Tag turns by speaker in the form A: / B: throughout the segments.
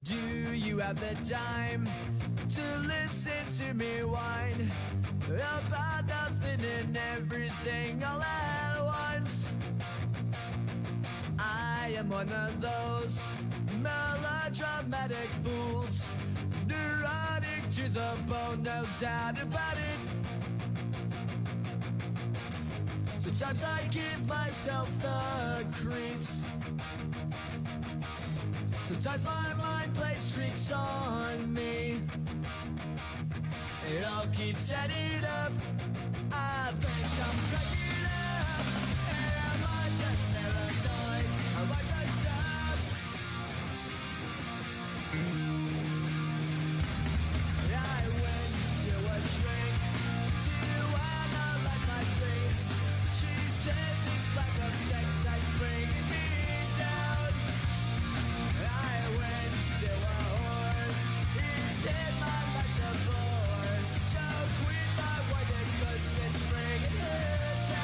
A: Do you have the time to listen to me whine about nothing and everything all at once? I am one of those melodramatic fools, neurotic to the bone, no doubt about it. Sometimes I give myself the creeps. Sometimes my mind plays tricks on me. It all keeps adding up. I think I'm cracking up. And am I just paranoid? Am I just up? I went to a drink to analyze my dreams. She says it's like a sex that's bringing me down. I went to a whore. He said my life's a bore. Choke with my word and goods and bringing her down.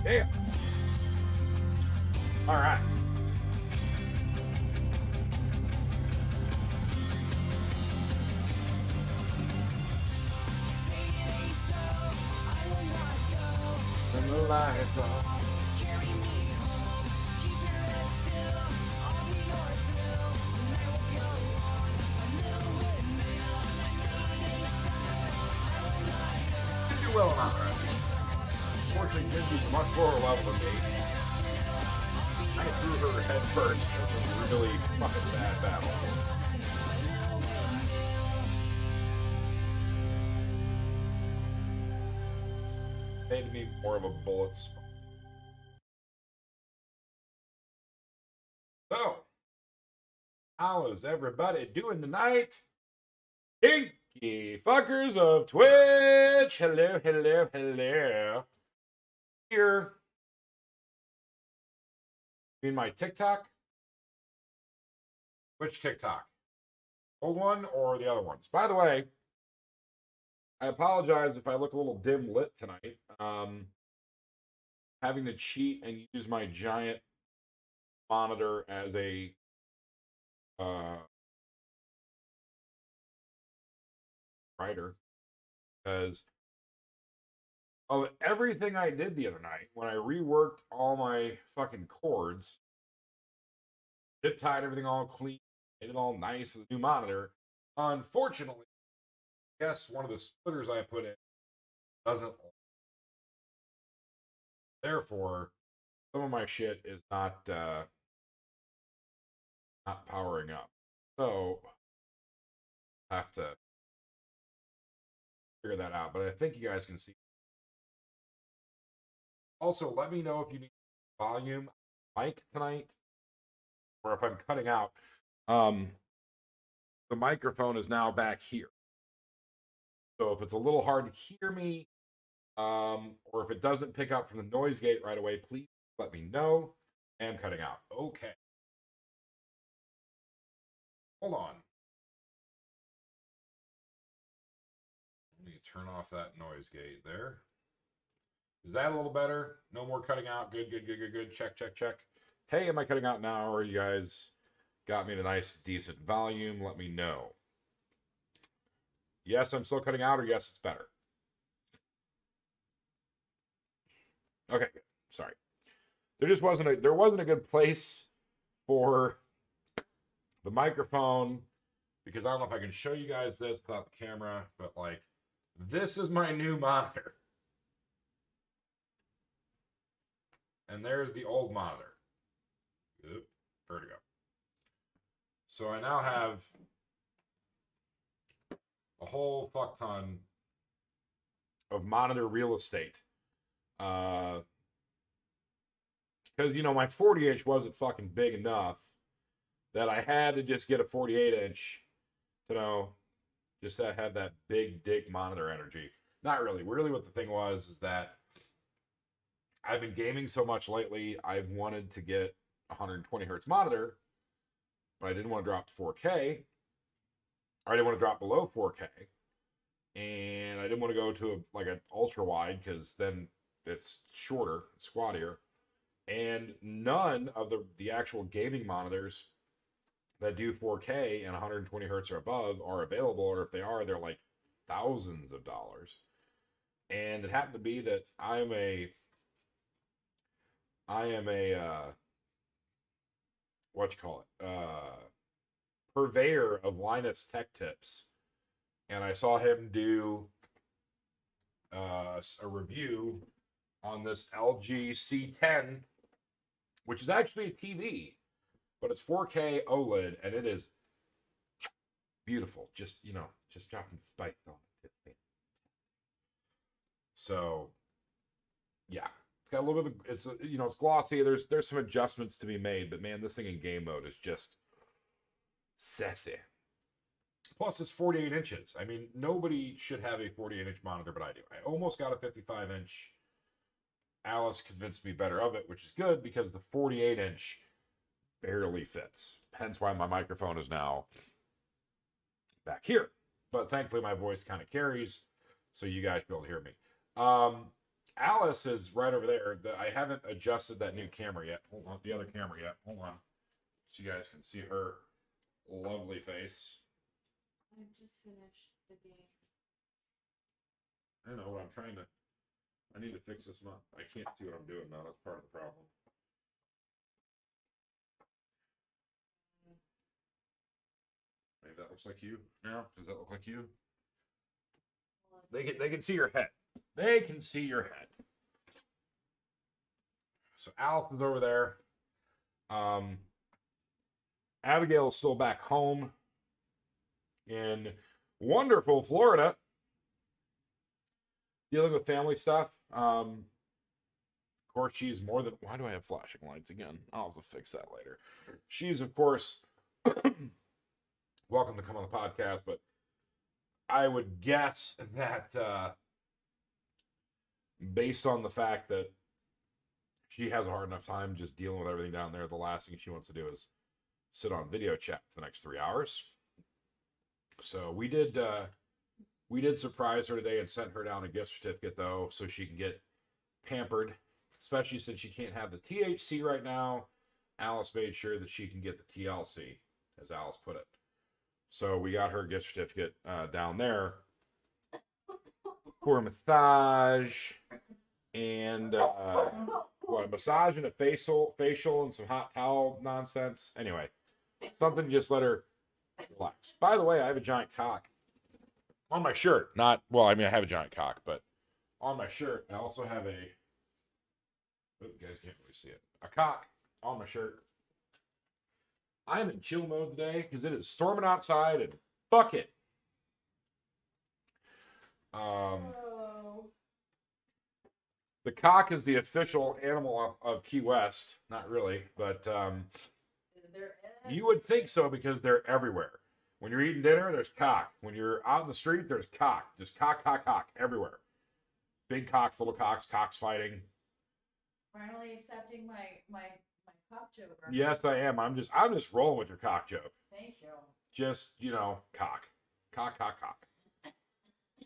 B: Damn. All right. Turn the lights off. Did do well enough, right? Unfortunately, Kinky's much lower level than me. I threw her head first. That's a really fucking bad battle. Made me more of a bullet spot. So, how is everybody doing tonight? Kinky fuckers of Twitch. Hello, hello, hello. Here. You mean my TikTok? Which TikTok? Old one or the other ones? By the way, I apologize if I look a little dim lit tonight. Having to cheat and use my giant monitor as a writer, because of everything I did the other night when I reworked all my fucking cords, zip tied everything all clean, made it all nice with a new monitor. Unfortunately, I guess one of the splitters I put in doesn't. Therefore, some of my shit is not powering up. So I have to figure that out. But I think you guys can see. Also, let me know if you need volume mic tonight, or if I'm cutting out. The microphone is now back here. So if it's a little hard to hear me, or if it doesn't pick up from the noise gate right away, please let me know. I am cutting out. Okay. Hold on. Let me turn off that noise gate there. Is that a little better? No more cutting out. Good, good, good, good, good. Check, check, check. Hey, am I cutting out now, or you guys got me a nice, decent volume? Let me know. Yes, I'm still cutting out, or yes, it's better. Okay, sorry. There wasn't a good place for the microphone, because I don't know if I can show you guys this without the camera, but like, this is my new monitor. And there's the old monitor. Oop, vertigo. So I now have a whole fuck ton of monitor real estate. Because, my 40-inch wasn't fucking big enough that I had to just get a 48-inch to just to have that big dick monitor energy. Not really. Really what the thing was is that I've been gaming so much lately, I've wanted to get a 120 hertz monitor, but I didn't want to drop to 4K. I didn't want to drop below 4K. And I didn't want to go to an ultra wide, because then it's shorter, squattier. And none of the actual gaming monitors that do 4K and 120 hertz or above are available, or if they are, they're like thousands of dollars. And it happened to be that I am a purveyor of Linus Tech Tips, and I saw him do a review on this LG C10, which is actually a TV, but it's 4K OLED, and it is beautiful. Just dropping spikes on it. So, yeah. It's got a little bit of, it's glossy. There's some adjustments to be made, but man, this thing in game mode is just sassy. Plus, it's 48 inches. I mean, nobody should have a 48-inch monitor, but I do. I almost got a 55-inch. Alice convinced me better of it, which is good, because the 48-inch barely fits. Hence why my microphone is now back here. But thankfully, my voice kind of carries, so you guys be able to hear me. Alice is right over there. I haven't adjusted that new camera yet. Hold on, the other camera yet. Hold on, so you guys can see her lovely face.
C: I just finished the game.
B: I know what I'm trying to. I need to fix this up. I can't see what I'm doing now. That's part of the problem. Maybe that looks like you now. Does that look like you? They can see your head. They can see your head. So Alice is over there. Abigail is still back home in wonderful Florida, dealing with family stuff. Of course, she's more than. Why do I have flashing lights again? I'll have to fix that later. She's, of course, welcome to come on the podcast, but I would guess that based on the fact that she has a hard enough time just dealing with everything down there, the last thing she wants to do is sit on video chat for the next 3 hours. So we did surprise her today and sent her down a gift certificate, though, so she can get pampered, especially since she can't have the THC right now. Alice made sure that she can get the TLC, as Alice put it. So we got her a gift certificate down there for a massage and a massage and a facial and some hot towel nonsense. Anyway, something to just let her relax. By the way, I have a giant cock on my shirt. I have a giant cock, but on my shirt, I also have a. Oh, you guys can't really see it. A cock on my shirt. I'm in chill mode today because it is storming outside and fuck it. The cock is the official animal of Key West. Not really, but you would think so because they're everywhere. When you're eating dinner, there's cock. When you're out in the street, there's cock. Just cock everywhere. Big cocks, little cocks, cocks fighting.
C: Finally accepting my cock joke.
B: Yes, I am. I'm just rolling with your cock joke.
C: Thank you.
B: Just, cock.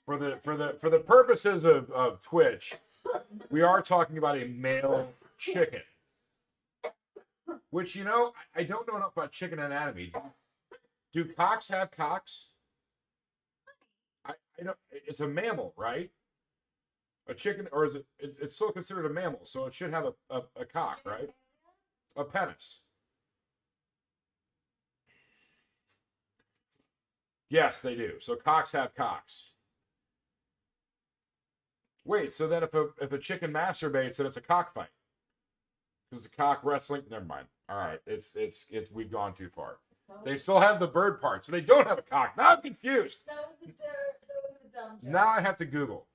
B: For the purposes of Twitch, we are talking about a male chicken. Which, I don't know enough about chicken anatomy. Do cocks have cocks? I don't. It's a mammal, right? A chicken, or is it? It's still considered a mammal, so it should have a cock, right? A penis. Yes, they do. So cocks have cocks. Wait, so then if a chicken masturbates, then it's a cockfight. Because the cock wrestling. Never mind. All right, it's we've gone too far. They still have the bird part, so they don't have a cock. Now I'm confused.
C: That was a dumb joke.
B: Now I have to Google.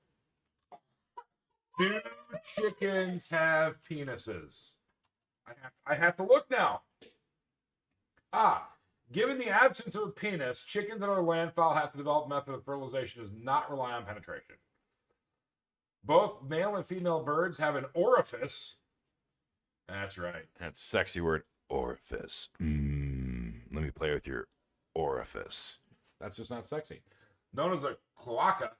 B: Do chickens have penises? I have to look now. Given the absence of a penis, chickens and other landfowl have to develop a method of fertilization that does not rely on penetration. Both male and female birds have an orifice. That's right. That's a sexy word. Orifice. Let me play with your orifice. That's just not sexy. Known as a cloaca.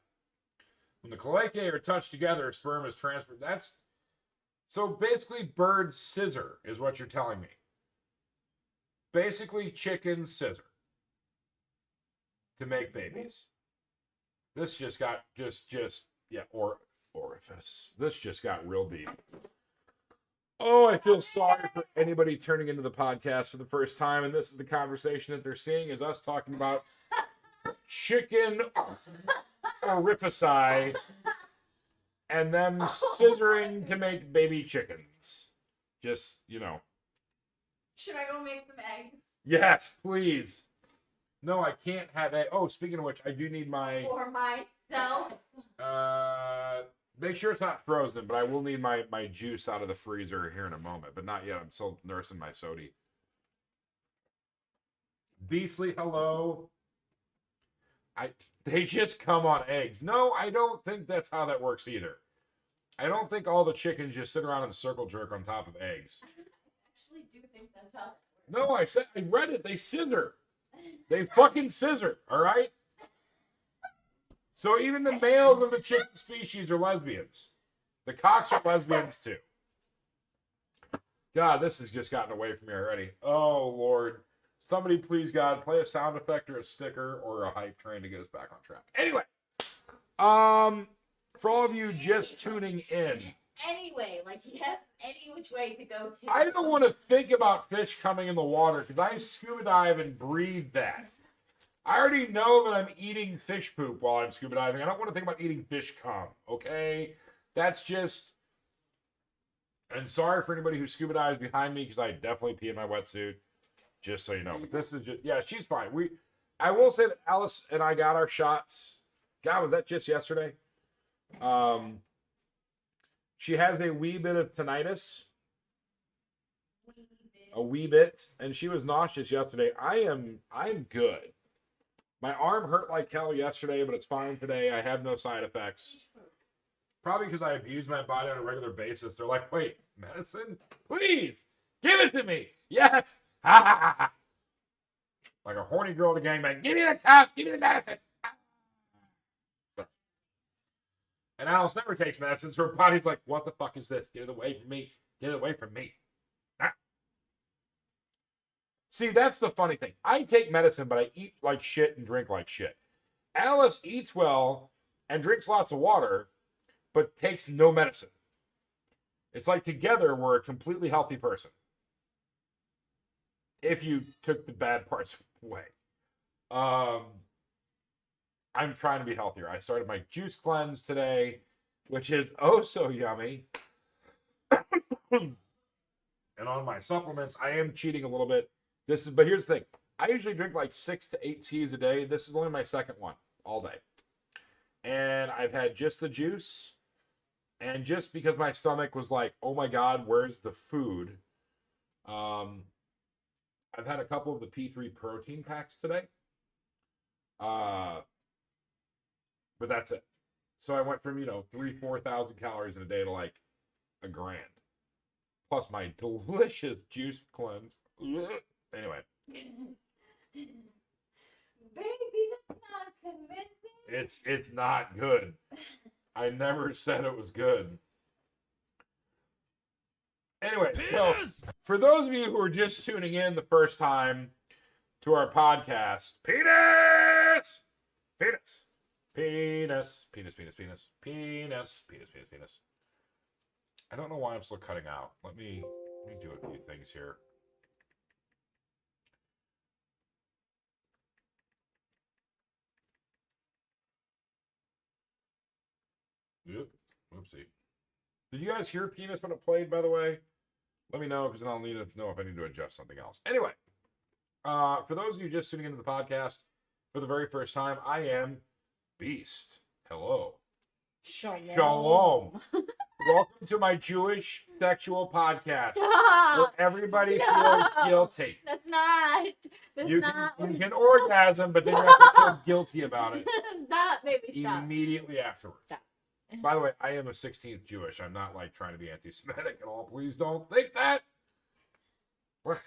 B: When the cloacae are touched together, sperm is transferred. So basically birds scissor is what you're telling me. Basically chickens scissor to make babies. This just got orifice. This just got real deep. Oh, I feel sorry for anybody turning into the podcast for the first time, and this is the conversation that they're seeing is us talking about chicken orifici and them scissoring to make baby chickens. Just,
C: Should I go make some eggs?
B: Yes, please. No, I can't have eggs. Oh, speaking of which, I do need my...
C: For myself?
B: Make sure it's not frozen, but I will need my juice out of the freezer here in a moment. But not yet. I'm still nursing my sody. Beastly, hello. They just come on eggs. No, I don't think that's how that works either. I don't think all the chickens just sit around and circle jerk on top of eggs.
C: I actually do think that's how that works.
B: No, I read it. They scissor. They fucking scissor, all right? So even the males of the chicken species are lesbians. The cocks are lesbians too. God, this has just gotten away from me already. Oh, Lord. Somebody, please, God, play a sound effect or a sticker or a hype train to get us back on track. Anyway, for all of you just tuning in,
C: Anyway, like he has any which way to go to.
B: I don't want to think about fish coming in the water because I scuba dive and breathe that. I already know that I'm eating fish poop while I'm scuba diving. I don't want to think about eating fish cum, okay? That's just... And sorry for anybody who scuba dives behind me because I definitely pee in my wetsuit. Just so you know. But this is just... Yeah, she's fine. I will say that Alice and I got our shots. God, was that just yesterday? She has a wee bit of tinnitus. A wee bit. And she was nauseous yesterday. I'm good. My arm hurt like hell yesterday, but it's fine today. I have no side effects. Probably because I abuse my body on a regular basis. They're like, wait, medicine? Please, give it to me. Yes. Ha ha ha ha. Like a horny girl at a gangbang. Give me the cup. Give me the medicine. And Alice never takes medicine, so her body's like, what the fuck is this? Get it away from me. Get it away from me. Ah. See, that's the funny thing. I take medicine, but I eat like shit and drink like shit. Alice eats well and drinks lots of water, but takes no medicine. It's like together we're a completely healthy person. If you took the bad parts away. I'm trying to be healthier. I started my juice cleanse today, which is oh so yummy. And on my supplements, I am cheating a little bit. But here's the thing. I usually drink like 6 to 8 teas a day. This is only my second one all day. And I've had just the juice. And just because my stomach was like, oh my God, where's the food? I've had a couple of the P3 protein packs today. But that's it. So I went from, 3,000-4,000 calories in a day to like a grand. Plus my delicious juice cleanse. Anyway.
C: Baby, that's not convincing.
B: It's not good. I never said it was good. Anyway, so for those of you who are just tuning in the first time to our podcast, penis. I don't know why I'm still cutting out. Let me do a few things here. Yep. Oopsie. Did you guys hear penis when it played, by the way? Let me know, because then I'll need to know if I need to adjust something else. Anyway, for those of you just tuning into the podcast for the very first time, I am Beast. Hello. Shalom. Welcome to my Jewish sexual podcast.
C: Stop.
B: Where everybody feels guilty.
C: That's not.
B: You can orgasm, but then you have to feel guilty about it.
C: Stop, baby, stop.
B: Immediately afterwards.
C: Stop.
B: By the way, I am a 16th Jewish. I'm not like trying to be anti-Semitic at all. Please don't think that.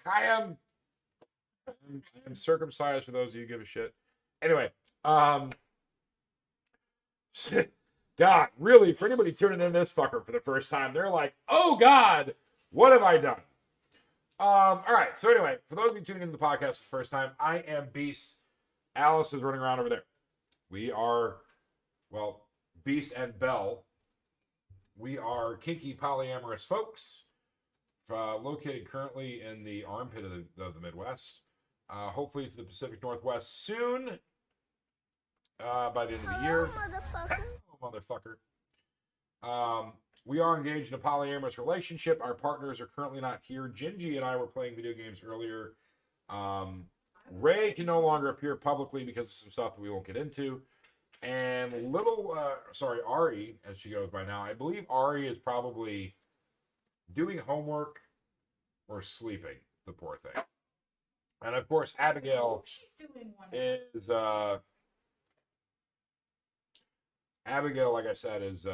B: I am circumcised for those of you who give a shit. Anyway, God, really, for anybody tuning in this fucker for the first time, they're like, oh God, what have I done? All right, so anyway, for those of you tuning into the podcast for the first time, I am Beast. Alice is running around over there. We are, well, Beast and Belle. We are kinky polyamorous folks, located currently in the armpit of the Midwest. Hopefully to the Pacific Northwest soon. By the end of the year. Motherfucker. We are engaged in a polyamorous relationship. Our partners are currently not here. Gingy and I were playing video games earlier. Ray can no longer appear publicly because of some stuff that we won't get into. And Ari, as she goes by now, I believe Ari is probably doing homework or sleeping, the poor thing. And of course, Abigail is Abigail, like I said, is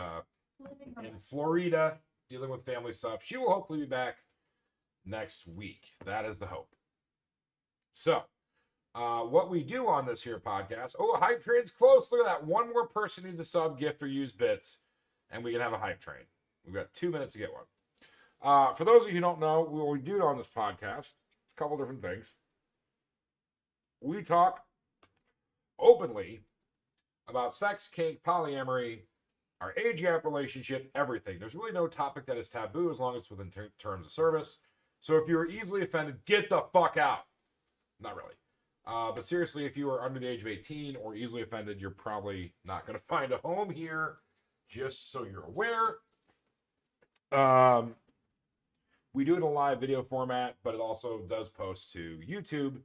B: in Florida dealing with family stuff. She will hopefully be back next week. That is the hope. So, what we do on this here podcast, hype train's close. Look at that. One more person needs a sub, gift, or use bits, and we can have a hype train. We've got 2 minutes to get one. For those of you who don't know, what we do on this podcast, a couple different things. We talk openly about sex, kink, polyamory, our age gap relationship, everything. There's really no topic that is taboo as long as it's within terms of service. So if you are easily offended, get the fuck out. Not really. But seriously, if you are under the age of 18 or easily offended, you're probably not going to find a home here, just so you're aware. We do it in a live video format, but it also does post to YouTube.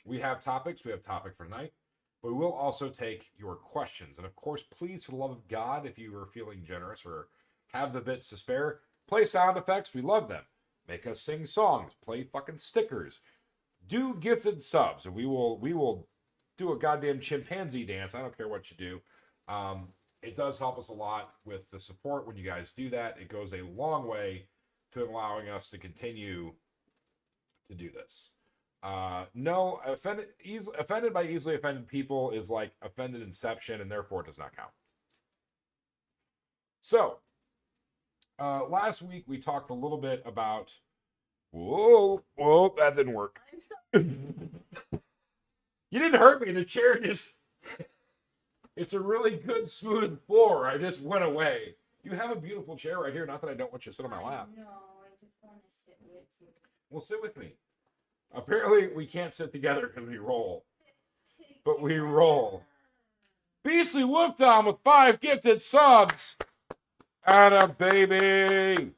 B: We have topics. We have topic for tonight. But we will also take your questions. And of course, please, for the love of God, if you are feeling generous or have the bits to spare, play sound effects. We love them. Make us sing songs. Play fucking stickers. Do gifted subs. And we will do a goddamn chimpanzee dance. I don't care what you do. It does help us a lot with the support when you guys do that. It goes a long way to allowing us to continue to do this. No, offended by easily offended people is like offended inception, and therefore it does not count. So, last week we talked a little bit about. Whoa, that didn't work.
C: I'm sorry.
B: You didn't hurt me. The chair just. It's a really good, smooth floor. I just went away. You have a beautiful chair right here. Not that I don't want you to sit on my lap.
C: No, I just want to sit with you.
B: Well, sit with me. Apparently, we can't sit together because we roll. But we roll. Beastly Wolf Tom with 5 gifted subs. Atta baby.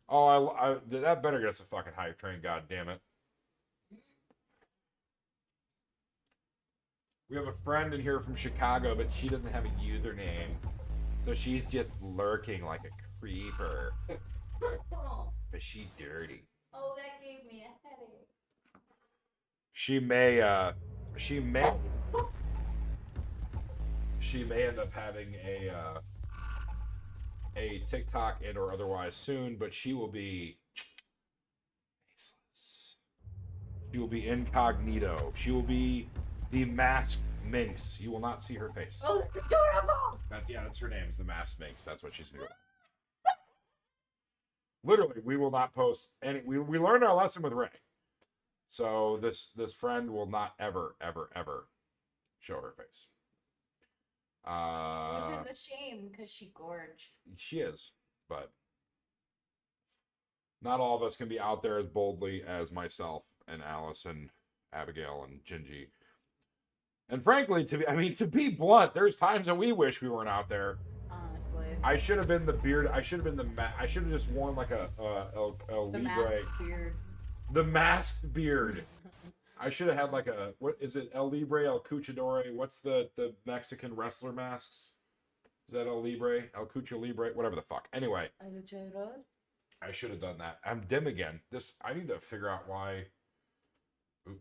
B: Oh, that better get us a fucking hype train, god damn it. We have a friend in here from Chicago, but she doesn't have a username. So she's just lurking like a creeper. But she's dirty.
C: Oh, that gave me a headache.
B: She may end up having a TikTok and or otherwise soon, but she will be faceless. She will be incognito. She will be the masked minx. You will not see her face.
C: Oh, that's adorable!
B: That's her name. Is the masked minx. That's what she's doing. Literally, we will not post any. We learned our lesson with Ray. So this friend will not ever show her face.
C: Which is a shame because she gorged.
B: She is, but not all of us can be out there as boldly as myself and Alice and Abigail and Gingy. And frankly, to be blunt, there's times that we wish we weren't out there.
C: Honestly.
B: I should have been the beard. I should have been I should have just worn like a
C: The
B: Libre.
C: masked beard.
B: The masked beard. I should have had like a, what is it? El Libre, El Cuchadore. What's the Mexican wrestler masks? Is that El Libre? El Cucho Libre? Whatever the fuck. Anyway. I should have done that. I'm dim again. I need to figure out why.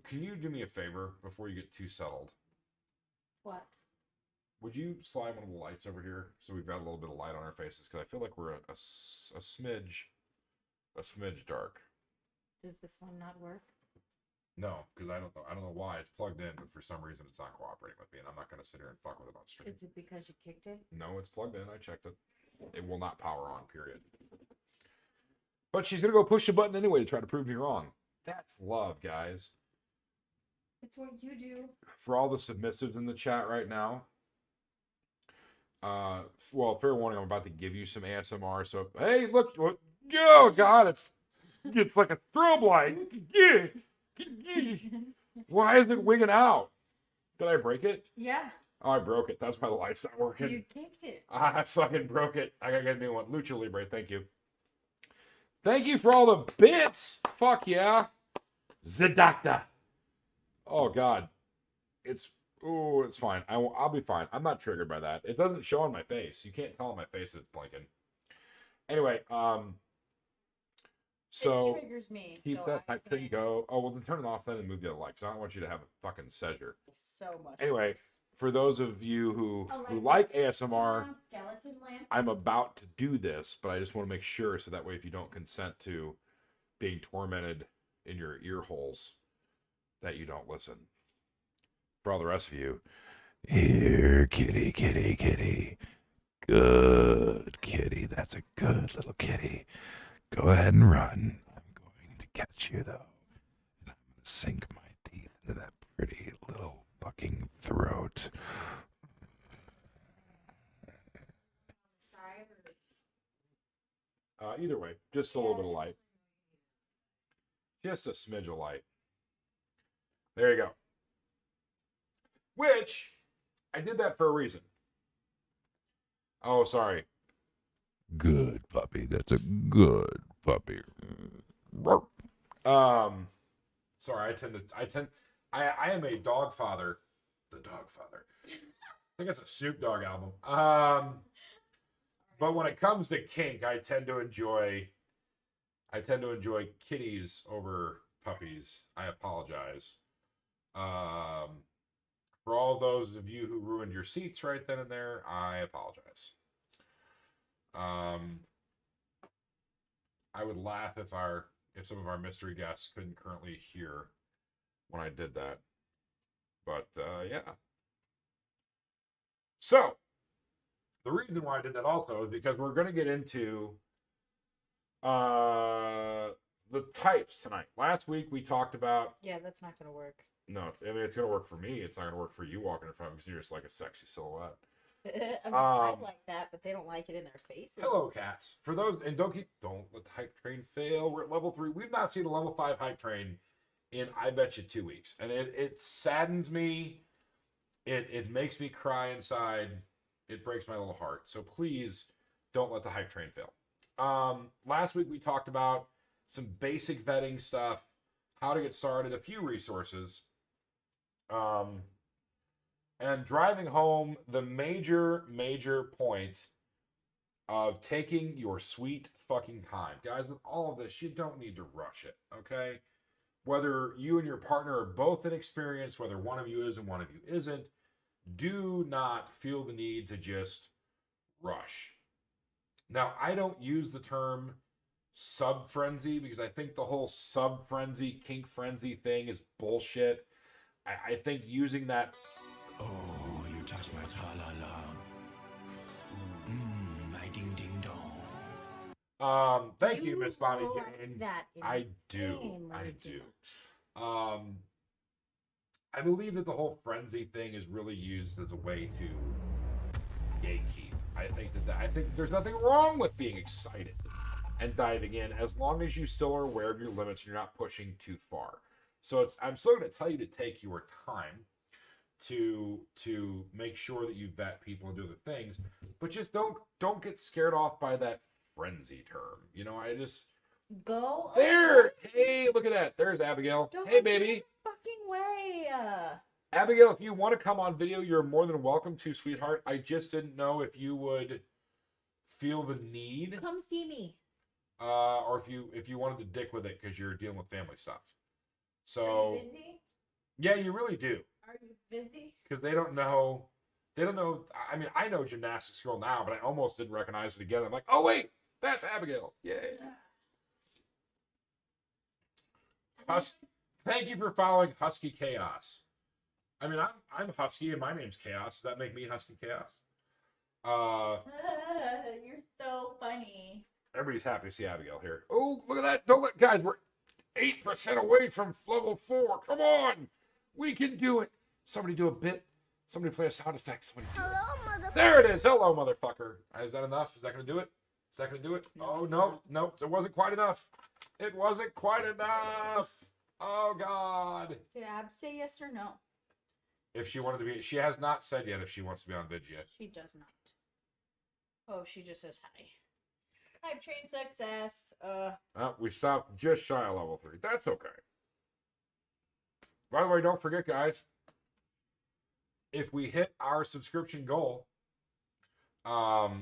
B: Can you do me a favor before you get too settled?
C: What?
B: Would you slide one of the lights over here so we've got a little bit of light on our faces? Because I feel like we're a smidge dark.
C: Does this one not work?
B: No, because I don't know why. It's plugged in, but for some reason it's not cooperating with me, and I'm not going to sit here and fuck with it on stream.
C: Is it because you kicked it?
B: No, it's plugged in. I checked it. It will not power on, period. But she's going to go push the button anyway to try to prove me wrong. That's love, guys.
C: It's what you do. For
B: all the submissives in the chat right now, well, fair warning, I'm about to give you some ASMR. So, hey, look. Oh, God, it's like a strobe light. Why isn't it wigging out? Did I break it?
C: Yeah.
B: Oh, I broke it. That's why the light's not working.
C: You kicked it.
B: I fucking broke it. I gotta get a new one. Lucha Libre, thank you. Thank you for all the bits. Fuck yeah. Zedacta. Oh, God. It's fine. I'll be fine. I'm not triggered by that. It doesn't show on my face. You can't tell on my face it's blinking. Anyway, so
C: it triggers me.
B: Keep that type thing go. Oh, well, then turn it off then and move the other light, because I don't want you to have a fucking seizure.
C: So much.
B: Anyway,
C: worse.
B: For those of you who like ASMR,
C: skeleton lamp.
B: I'm about to do this, but I just want to make sure so that way if you don't consent to being tormented in your ear holes, that you don't listen. For all the rest of you, here, kitty, kitty, kitty, Good kitty. That's a good little kitty. Go ahead and run. I'm going to catch you, though. And I'm going to sink my teeth into that pretty little fucking throat. Either way, just a little bit of light. Just a smidge of light. There you go. Which, I did that for a reason. Oh, sorry. Good puppy. That's a good puppy. Sorry, I am a dog father. The dog father. I think it's a Snoop Dogg album. But when it comes to kink, I tend to enjoy kitties over puppies. I apologize. For all those of you who ruined your seats right then and there, I apologize. I would laugh if some of our mystery guests couldn't currently hear when I did that. But yeah. So the reason why I did that also is because we're going to get into the types tonight. Last week we talked about.
C: Yeah, that's not going to work.
B: No, it's going to work for me. It's not going to work for you walking in front of me because you're just like a sexy silhouette.
C: I like that, but they don't like it in their faces.
B: Hello, cats. For those, and don't let the hype train fail. We're at level 3. We've not seen a level 5 hype train in, I bet you, 2 weeks. And it saddens me. It makes me cry inside. It breaks my little heart. So please don't let the hype train fail. Last week we talked about some basic vetting stuff, how to get started, a few resources. And driving home the major point of taking your sweet fucking time. Guys, with all of this, you don't need to rush it, okay? Whether you and your partner are both inexperienced, whether one of you is and one of you isn't, do not feel the need to just rush. Now, I don't use the term sub-frenzy because I think the whole sub-frenzy, kink frenzy thing is bullshit. I think using that...
A: Oh, you touch my tra-la-la. My ding-ding-dong.
B: Thank you, Miss Bonnie Jane. I do. I believe that the whole frenzy thing is really used as a way to gatekeep. I think there's nothing wrong with being excited and diving in as long as you still are aware of your limits and you're not pushing too far. So I'm still going to tell you to take your time to make sure that you vet people and do other things, but just don't get scared off by that frenzy term. You know, I just
C: go
B: there. Hey, look at that. There's Abigail. Hey, baby.
C: Fucking way.
B: Abigail, if you want to come on video, you're more than welcome to, sweetheart. I just didn't know if you would feel the need.
C: Come see me.
B: Or if you wanted to dick with it because you're dealing with family stuff. So.
C: Are you busy?
B: Yeah, you really do.
C: Are you busy? Because
B: they don't know. I mean, I know Gymnastics Girl now, but I almost didn't recognize it again. I'm like, oh wait, that's Abigail. Yay. Thank you for following Husky Chaos. I mean, I'm Husky and my name's Chaos. Does that make me Husky Chaos?
C: You're so funny.
B: Everybody's happy to see Abigail here. Oh, look at that. Guys, we're 8% away from level 4. Come on. We can do it. Somebody do a bit. Somebody play a sound effect.
C: Hello, motherfucker.
B: There it is. Hello, motherfucker. Is that enough? Is that going to do it?
C: No,
B: No. It wasn't quite enough. It wasn't quite enough. Oh, God.
C: Did Ab say yes or no?
B: If she wanted to be, she has not said yet if she wants to be on vid yet.
C: She does not. Oh, she just says hi. Hype train success.
B: We stopped just shy of level 3. That's okay. By the way, don't forget, guys, if we hit our subscription goal, right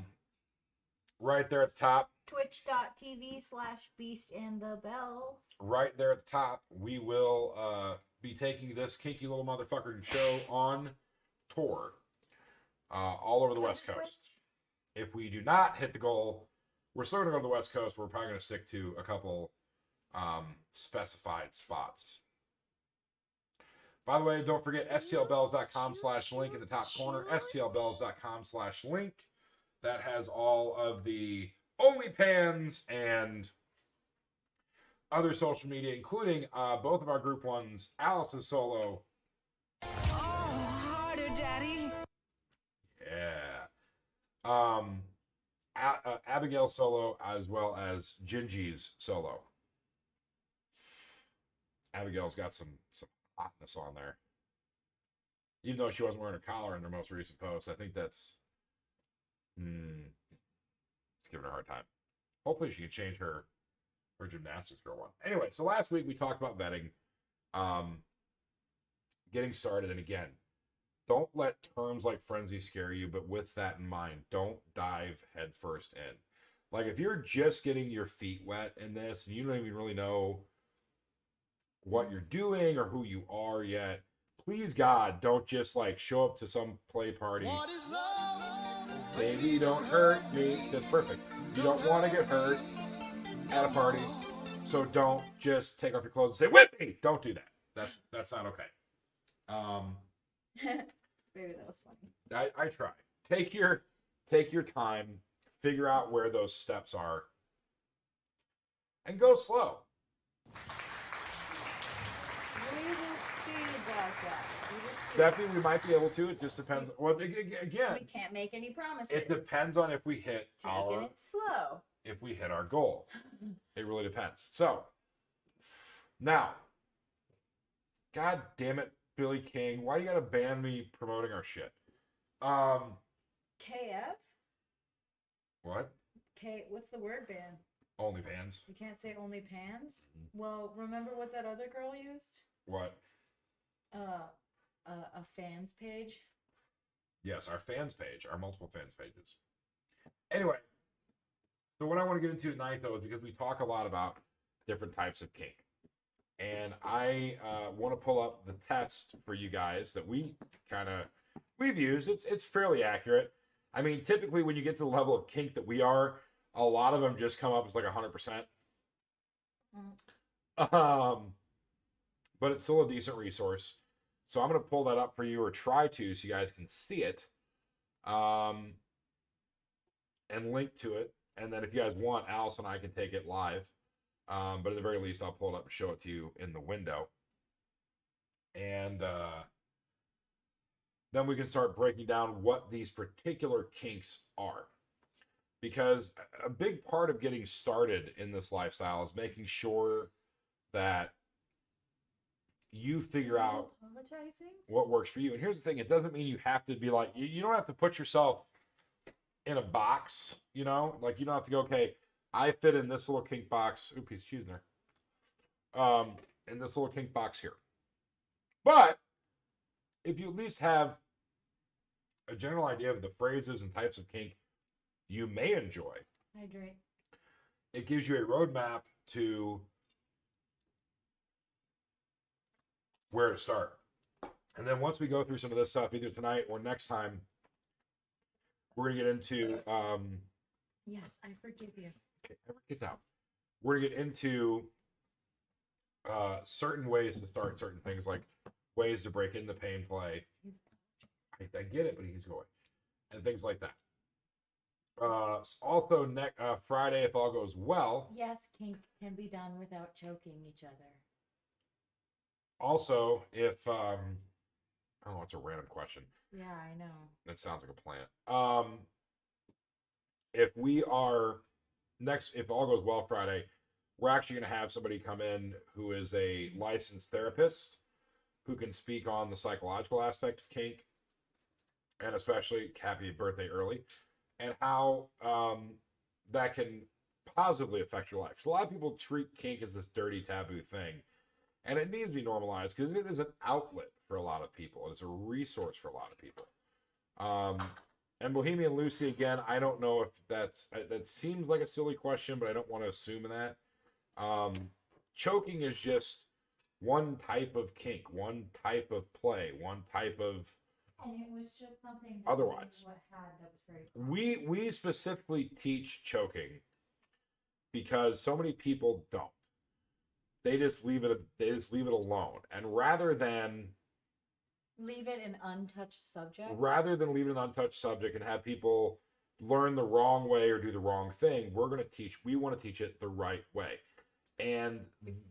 B: there at the top,
C: twitch.tv/beastandthebells.
B: Right there at the top, we will be taking this kinky little motherfucker show on tour all over the West Coast. If we do not hit the goal, we're still going to go to the West Coast. We're probably going to stick to a couple specified spots. By the way, don't forget stlbells.com/link in the top corner. stlbells.com/link. that has all of the OnlyPans and other social media, including both of our group ones, Alice's solo.
A: Oh, harder, Daddy.
B: Yeah. Abigail's solo, as well as Gingy's solo. Abigail's got some hotness on there. Even though she wasn't wearing a collar in her most recent post, I think that's it's giving her a hard time. Hopefully she can change her gymnastics girl one. Anyway, so last week we talked about vetting, getting started, and again, don't let terms like frenzy scare you, but with that in mind, don't dive headfirst in. Like, if you're just getting your feet wet in this and you don't even really know what you're doing or who you are yet, please God, don't just like show up to some play party.
A: What is love?
B: Baby, don't hurt me. That's perfect. You don't want to get hurt at a party, so don't just take off your clothes and say, whip me. Don't do that. That's not okay.
C: Maybe that was funny.
B: I try. Take your time, figure out where those steps are, and go slow.
C: We will see about that.
B: Stephanie, we might be able to. It just depends. Well, again,
C: We can't make any promises.
B: it depends on if we hit
C: Taking it slow.
B: if we hit our goal. It really depends. So now, God damn it, Billy King, why you gotta ban me promoting our shit?
C: KF?
B: What?
C: What's the word ban?
B: OnlyFans.
C: You can't say only pans? Well, remember what that other girl used?
B: What?
C: A fans page?
B: Yes, our fans page, our multiple fans pages. Anyway, so what I want to get into tonight, though, is because we talk a lot about different types of kink. And I want to pull up the test for you guys that we've used. It's fairly accurate. I mean, typically when you get to the level of kink that we are, a lot of them just come up as like 100%. But it's still a decent resource. So I'm going to pull that up for you, or try to, so you guys can see it, and link to it. And then if you guys want, Alice and I can take it live. But at the very least, I'll pull it up and show it to you in the window. And then we can start breaking down what these particular kinks are. Because a big part of getting started in this lifestyle is making sure that you figure out what works for you. And here's the thing, it doesn't mean you have to be like, you don't have to put yourself in a box, you know? Like, you don't have to go, okay, I fit in this little kink box. Ooh, piece of cheese in there. In this little kink box here. But if you at least have a general idea of the phrases and types of kink you may enjoy,
C: Hydrate.
B: it gives you a roadmap to where to start. And then once we go through some of this stuff, either tonight or next time, we're going to get into...
C: Yes, I forgive you.
B: Okay, get out. We're going to get into certain ways to start certain things, like ways to break into pain play. I get it, but he's going. And things like that. Also, Friday, if all goes well.
C: Yes, kink can be done without choking each other.
B: Also, if oh, it's a random question.
C: Yeah, I know.
B: That sounds like a plant. If we are if all goes well Friday, we're actually going to have somebody come in who is a licensed therapist who can speak on the psychological aspect of kink, and especially happy birthday early, and how that can positively affect your life. So a lot of people treat kink as this dirty taboo thing, and it needs to be normalized because it is an outlet for a lot of people. It's a resource for a lot of people. And Bohemian Lucy, again, I don't know if that seems like a silly question, but I don't want to assume that. Choking is just one type of kink, one type of play, one type of...
C: And it was just something that
B: otherwise.
C: that was very cool.
B: We specifically teach choking because so many people don't. They just leave it alone. And rather than
C: leave it an untouched subject.
B: Rather than leave it an untouched subject and have people learn the wrong way or do the wrong thing. We want to teach it the right way. And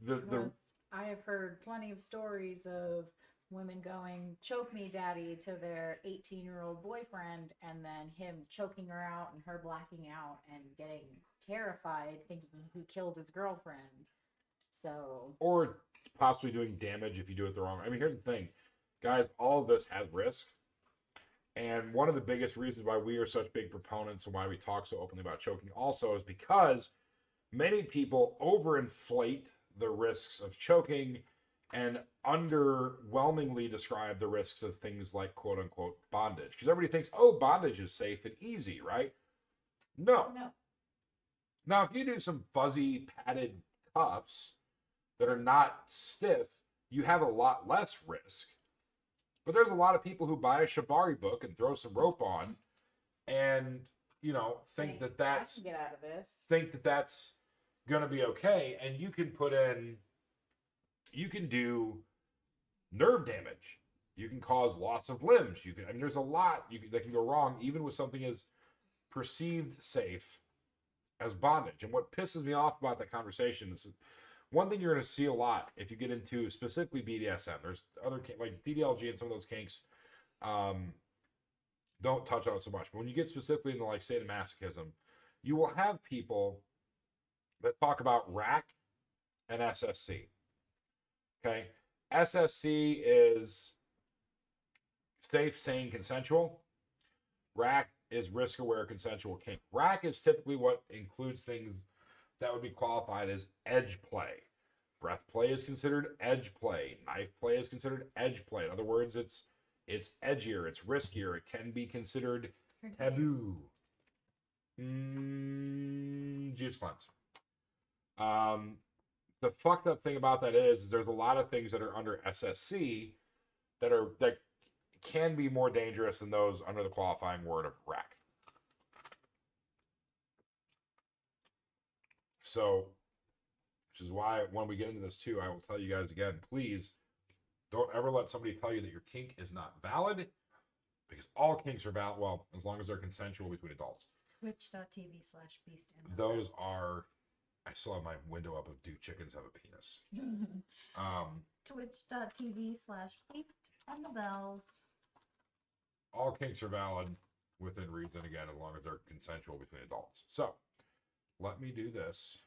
B: the
C: Because I have heard plenty of stories of women going, choke me, daddy, to their 18-year-old boyfriend, and then him choking her out and her blacking out and getting terrified, thinking he killed his girlfriend. So,
B: or possibly doing damage if you do it the wrong. I mean, here's the thing, guys. All of this has risk, and one of the biggest reasons why we are such big proponents and why we talk so openly about choking also is because many people overinflate the risks of choking and underwhelmingly describe the risks of things like quote unquote bondage. Because everybody thinks, oh, bondage is safe and easy, right? No.
C: no.
B: Now, if you do some fuzzy padded cuffs that are not stiff, you have a lot less risk. But there's a lot of people who buy a Shibari book and throw some rope on and, think that that's
C: I can get out of this.
B: think that that's going to be okay. And you can do nerve damage. You can cause loss of limbs. There's a lot that can go wrong, even with something as perceived safe as bondage. And what pisses me off about that conversation is one thing you're going to see a lot if you get into specifically BDSM. There's other like DDLG and some of those kinks don't touch on it so much. But when you get specifically into like sadomasochism, you will have people that talk about rack and SSC. Okay, SSC is safe, sane, consensual. Rack is risk-aware, consensual kink. Rack is typically what includes things that would be qualified as edge play. Breath play is considered edge play. Knife play is considered edge play. In other words, it's edgier, it's riskier. It can be considered taboo. Juice cleanse. The fucked up thing about that is there's a lot of things that are under SSC that can be more dangerous than those under the qualifying word of rack. So, which is why when we get into this too, I will tell you guys again, please don't ever let somebody tell you that your kink is not valid, because all kinks are valid, well, as long as they're consensual between adults.
C: Twitch.tv/beast.
B: Those are, I still have my window up of do chickens have a penis.
C: Twitch.tv/beast and the bells.
B: All kinks are valid within reason, again, as long as they're consensual between adults. So, let me do this.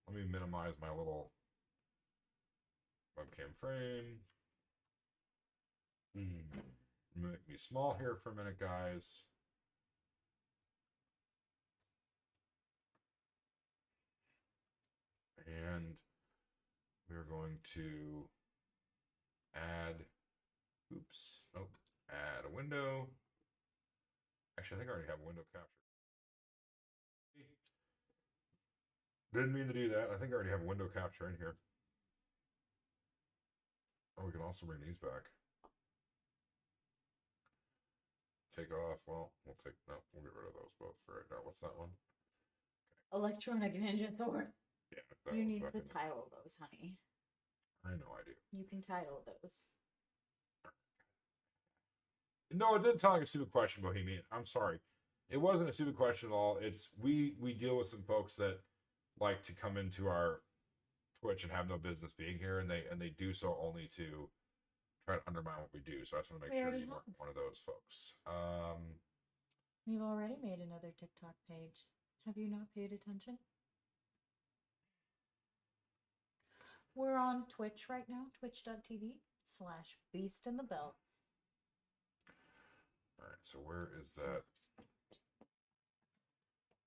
B: Let me minimize my little webcam frame. Make me small here for a minute, guys. And we're going to add a window. Actually, I think I already have a window capture. Didn't mean to do that. I think I already have a window capture in here. Oh, we can also bring these back. Take off. Well, we'll get rid of those both for right now. What's that one?
C: Electronic Ninja Sword.
B: Yeah.
C: You need to title those, honey.
B: I know I do.
C: You can title those.
B: No, it didn't sound like a stupid question, Bohemian. I'm sorry. It wasn't a stupid question at all. It's we deal with some folks that like to come into our Twitch and have no business being here, and they do so only to try to undermine what we do. So I just want to make sure you weren't one of those folks.
C: We've already made another TikTok page. Have you not paid attention? We're on Twitch right now, twitch.tv/beast and the bells.
B: All right, so where is that?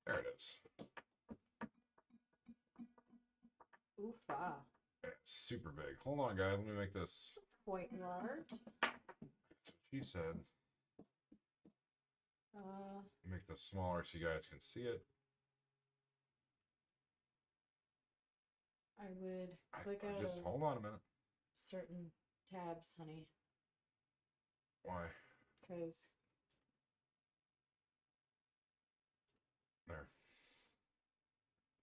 B: There it is.
C: Oofa.
B: It's super big. Hold on, guys. Let me make this.
C: It's quite large.
B: That's what she said. Make this smaller so you guys can see it.
C: I would click out
B: just
C: of
B: hold on a minute.
C: certain tabs, honey.
B: Why?
C: Because
B: There.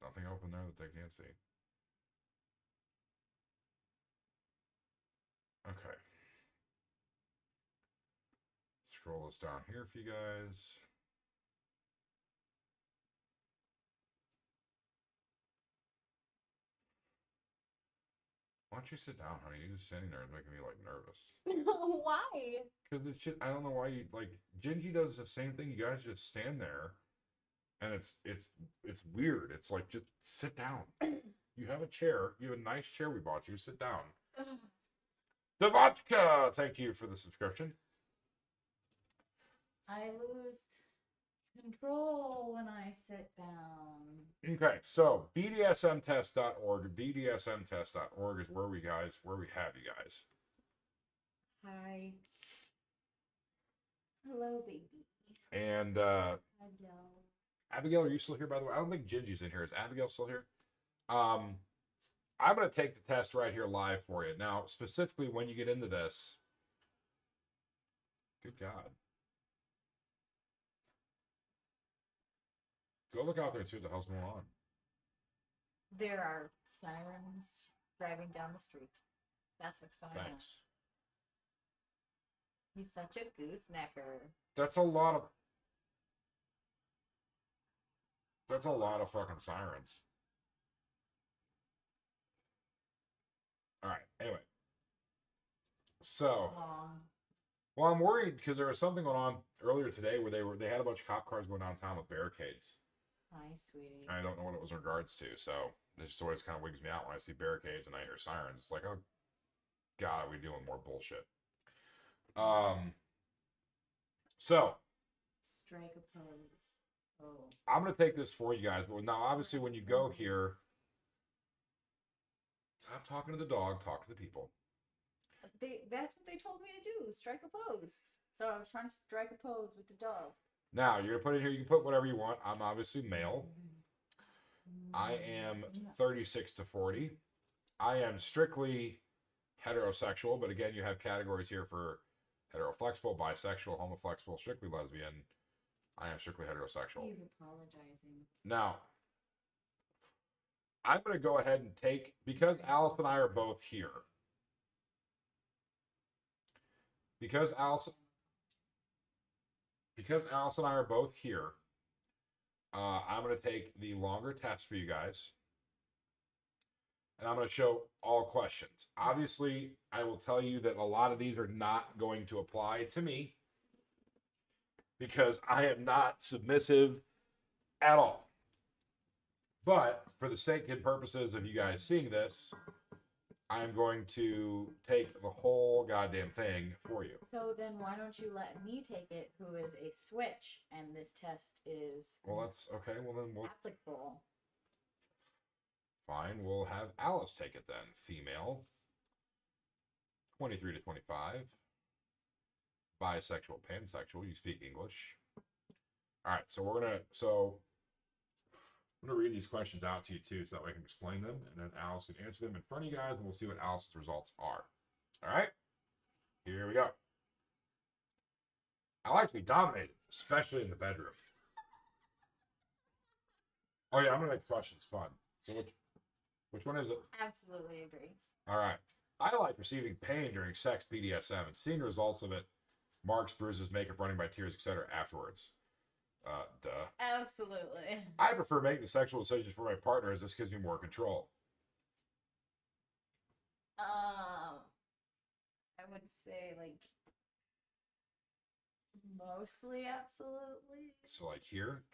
B: Nothing open there that they can't see. Okay. Scroll this down here for you guys. don't you sit down, honey? You're just sitting there and making me like nervous.
C: Why?
B: Because it's just, I don't know why you like Gingy does the same thing. You guys just stand there, and it's weird. It's like just sit down. You have a chair. You have a nice chair we bought you. Sit down. The vodka. Thank you for the subscription.
C: I lose control when I sit down.
B: Okay, so BDSMtest.org. BDSMtest.org is where we have you guys.
C: Hi. Hello, baby.
B: And
C: Hello.
B: Abigail, are you still here, by the way? I don't think Gingy's in here. Is Abigail still here? I'm going to take the test right here live for you. Now, specifically when you get into this, good God. Go look out there and see what the hell's going on.
C: There are sirens driving down the street. That's what's going on.
B: Thanks.
C: He's such a goosenecker.
B: That's a lot of fucking sirens. All right. Anyway. So,
C: Long.
B: well, I'm worried because there was something going on earlier today where they had a bunch of cop cars going downtown with barricades.
C: Hi, sweetie.
B: I don't know what it was in regards to, so it just always kind of wigs me out when I see barricades and I hear sirens. It's like, oh God, are we doing more bullshit? So
C: Strike a pose. Oh.
B: I'm gonna take this for you guys, but now obviously when you go here, stop talking to the dog, talk to the people.
C: That's what they told me to do. Strike a pose. So I was trying to strike a pose with the dog.
B: Now you're gonna put it here. You can put whatever you want. I'm obviously male. I am 36 to 40. I am strictly heterosexual, but again, you have categories here for heteroflexible, bisexual, homoflexible, strictly lesbian. I am strictly heterosexual.
C: He's apologizing.
B: Now, I'm going to go ahead and take, because Alice and I are both here. Because Alice and I are both here, I'm going to take the longer test for you guys. And I'm going to show all questions. Obviously, I will tell you that a lot of these are not going to apply to me because I am not submissive at all. But for the sake and purposes of you guys seeing this, I'm going to take the whole goddamn thing for you.
C: So then why don't you let me take it, who is a switch, and this test is
B: Well, that's okay. Well, then we'll...
C: applicable.
B: Fine, we'll have Alice take it then. Female, 23 to 25. Bisexual, pansexual. You speak English. All right, so I'm gonna read these questions out to you too, so that way I can explain them, and then Alice can answer them in front of you guys, and we'll see what Alice's results are. All right, here we go. I like to be dominated, especially in the bedroom. Oh yeah, I'm gonna make the questions fun. So which one is it?
C: Absolutely agree.
B: All right. I like receiving pain during sex, BDSM, and seeing results of it, marks, bruises, makeup, running by tears, etc. afterwards. Duh.
C: Absolutely.
B: I prefer making the sexual decisions for my partner as this gives me more control.
C: I would say like mostly absolutely.
B: So like here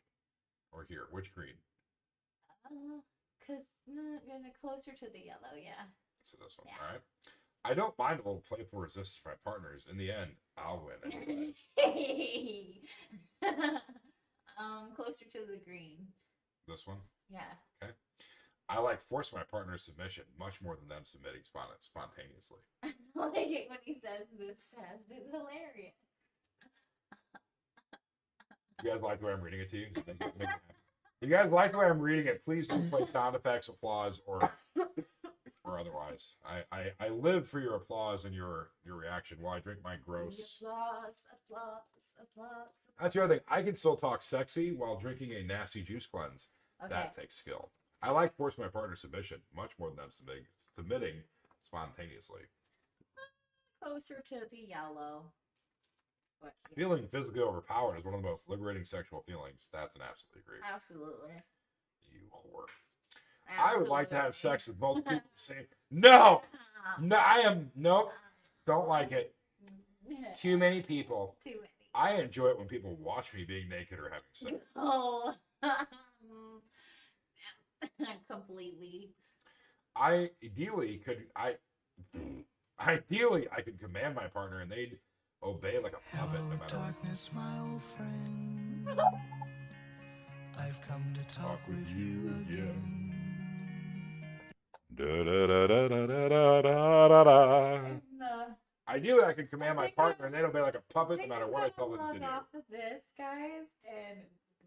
B: or here? Which green?
C: Cause closer to the yellow, yeah.
B: So this one,
C: Yeah.
B: all right. I don't mind a little playful resistance from my partners. In the end, I'll win anyway.
C: Closer to the green.
B: This one?
C: Yeah.
B: Okay. I like forcing my partner's submission much more than them submitting spontaneously.
C: I like it when he says this test is hilarious.
B: You guys like the way I'm reading it to you? If you guys like the way I'm reading it, please do play sound effects, applause, or otherwise. I live for your applause and your reaction while I drink my gross.
C: Applause.
B: That's the other thing. I can still talk sexy while drinking a nasty juice cleanse.
C: Okay.
B: That takes skill. I like forcing my partner's submission much more than them submitting spontaneously.
C: Closer to the yellow. But yeah.
B: Feeling physically overpowered is one of the most liberating sexual feelings. That's an absolute agree.
C: Absolutely.
B: You whore. I would like to have
C: Absolutely.
B: sex with both people at the same. No, no, I am nope. Don't like it. Too many people.
C: Too many.
B: I enjoy it when people watch me being naked or having sex.
C: Oh. Completely.
B: Ideally I could command my partner and they'd obey like a puppet no matter what.
A: Darkness, my old friend. I've come to talk with you again.
B: Da, da, da, da, da, da, da, da, da.
C: No.
B: Ideally I could command
C: I
B: my
C: think
B: partner and they'd obey like a puppet no
C: I'm
B: matter what I tell them
C: log
B: to do.
C: off of this, guys, and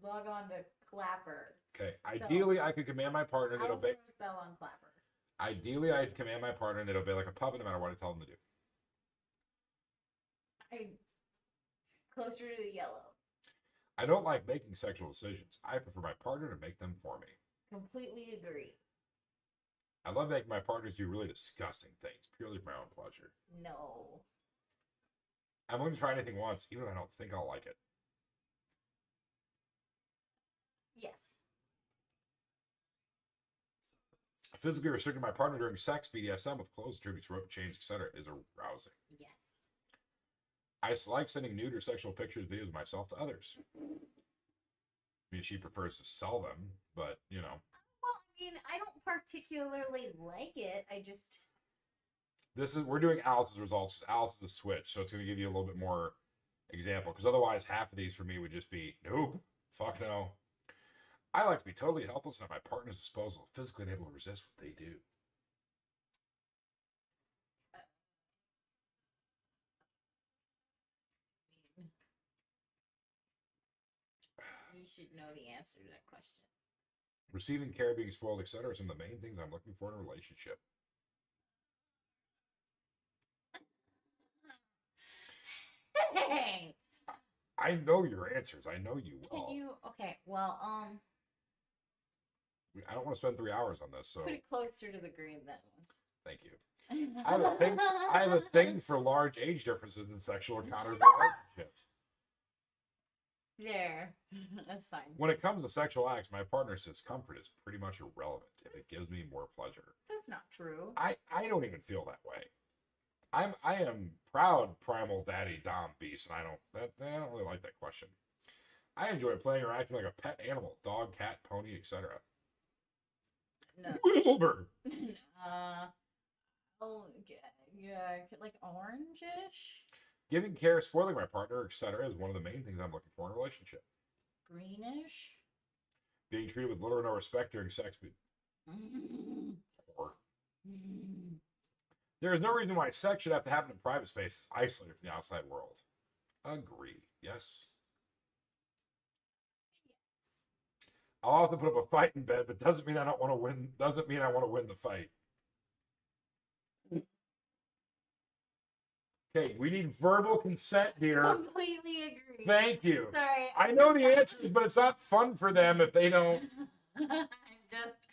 C: log on to Clapper.
B: Okay. Ideally I could command my partner and they'd
C: Alice
B: obey.
C: Rose Bell on Clapper.
B: Ideally I'd command my partner and they'd obey like a puppet no matter what I tell them to do.
C: Closer to the yellow.
B: I don't like making sexual decisions. I prefer my partner to make them for me.
C: Completely agree.
B: I love making my partners do really disgusting things, purely for my own pleasure.
C: No.
B: I'm willing to try anything once, even if I don't think I'll like it.
C: Yes.
B: Physically restricting my partner during sex, BDSM with clothes, tributes, rope, chains, etc. is arousing.
C: Yes.
B: I like sending nude or sexual pictures, videos of myself to others. I mean, she prefers to sell them, but, you know.
C: Well, I mean, I don't particularly like it. I just...
B: We're doing Alice's results because Alice is a switch, so it's going to give you a little bit more example, because otherwise half of these for me would just be, nope, fuck no. I like to be totally helpless and at my partner's disposal, physically unable to resist what they do.
C: You should know the answer to that question.
B: Receiving care, being spoiled, etc. are some of the main things I'm looking for in a relationship.
C: Hey!
B: I know your answers. I know you well.
C: Can you... Okay, well,
B: I don't want to spend 3 hours on this, so
C: put it closer to the green then.
B: thank you. I have a thing for large age differences in sexual encounters and relationships.
C: There. That's fine.
B: When it comes to sexual acts, my partner's discomfort is pretty much irrelevant if it gives me more pleasure.
C: That's not true.
B: I don't even feel that way. I am proud primal daddy dom beast, and I don't really like that question. I enjoy playing or acting like a pet animal, dog, cat, pony, etc.
C: No.
B: Wilbur.
C: Oh, yeah, like orangish?
B: Giving care, spoiling my partner, etc. is one of the main things I'm looking for in a relationship.
C: Greenish?
B: Being treated with little or no respect during sex. Or there is no reason why sex should have to happen in private spaces, isolated from the outside world. Agree. Yes. I'll often put up a fight in bed, but doesn't mean I don't want to win. Doesn't mean I want to win the fight. Okay, we need verbal consent, dear.
C: Completely agree.
B: Thank you.
C: Sorry.
B: I know the answers, but it's not fun for them if they don't.
C: I'm just...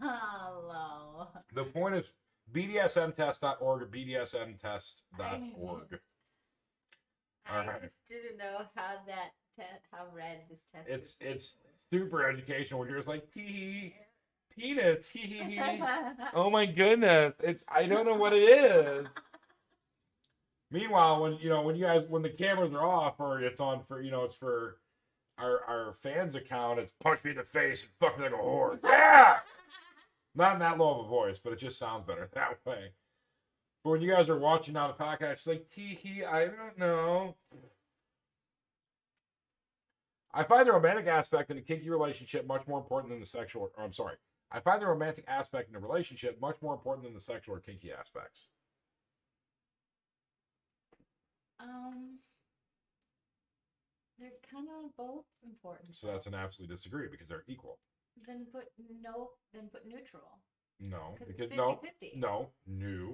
C: Hello.
B: The point is BDSMtest.org or BDSMtest.org.
C: I just didn't know how red this test is.
B: It's super educational. We're just like tee penis. Hee. Oh my goodness! I don't know what it is. Meanwhile, when the cameras are off or it's on for it's for our fans account, it's punch me in the face and fuck me like a whore. Yeah. Not in that low of a voice, but it just sounds better that way. But when you guys are watching on the podcast, it's like tee I don't know. I find the romantic aspect in a kinky relationship much more important than the sexual. Or I'm sorry. I find the romantic aspect in a relationship much more important than the sexual or kinky aspects.
C: They're kind of both important.
B: So that's an absolute disagree because they're equal.
C: Then put neutral.
B: No, because
C: it's 50-50.
B: no,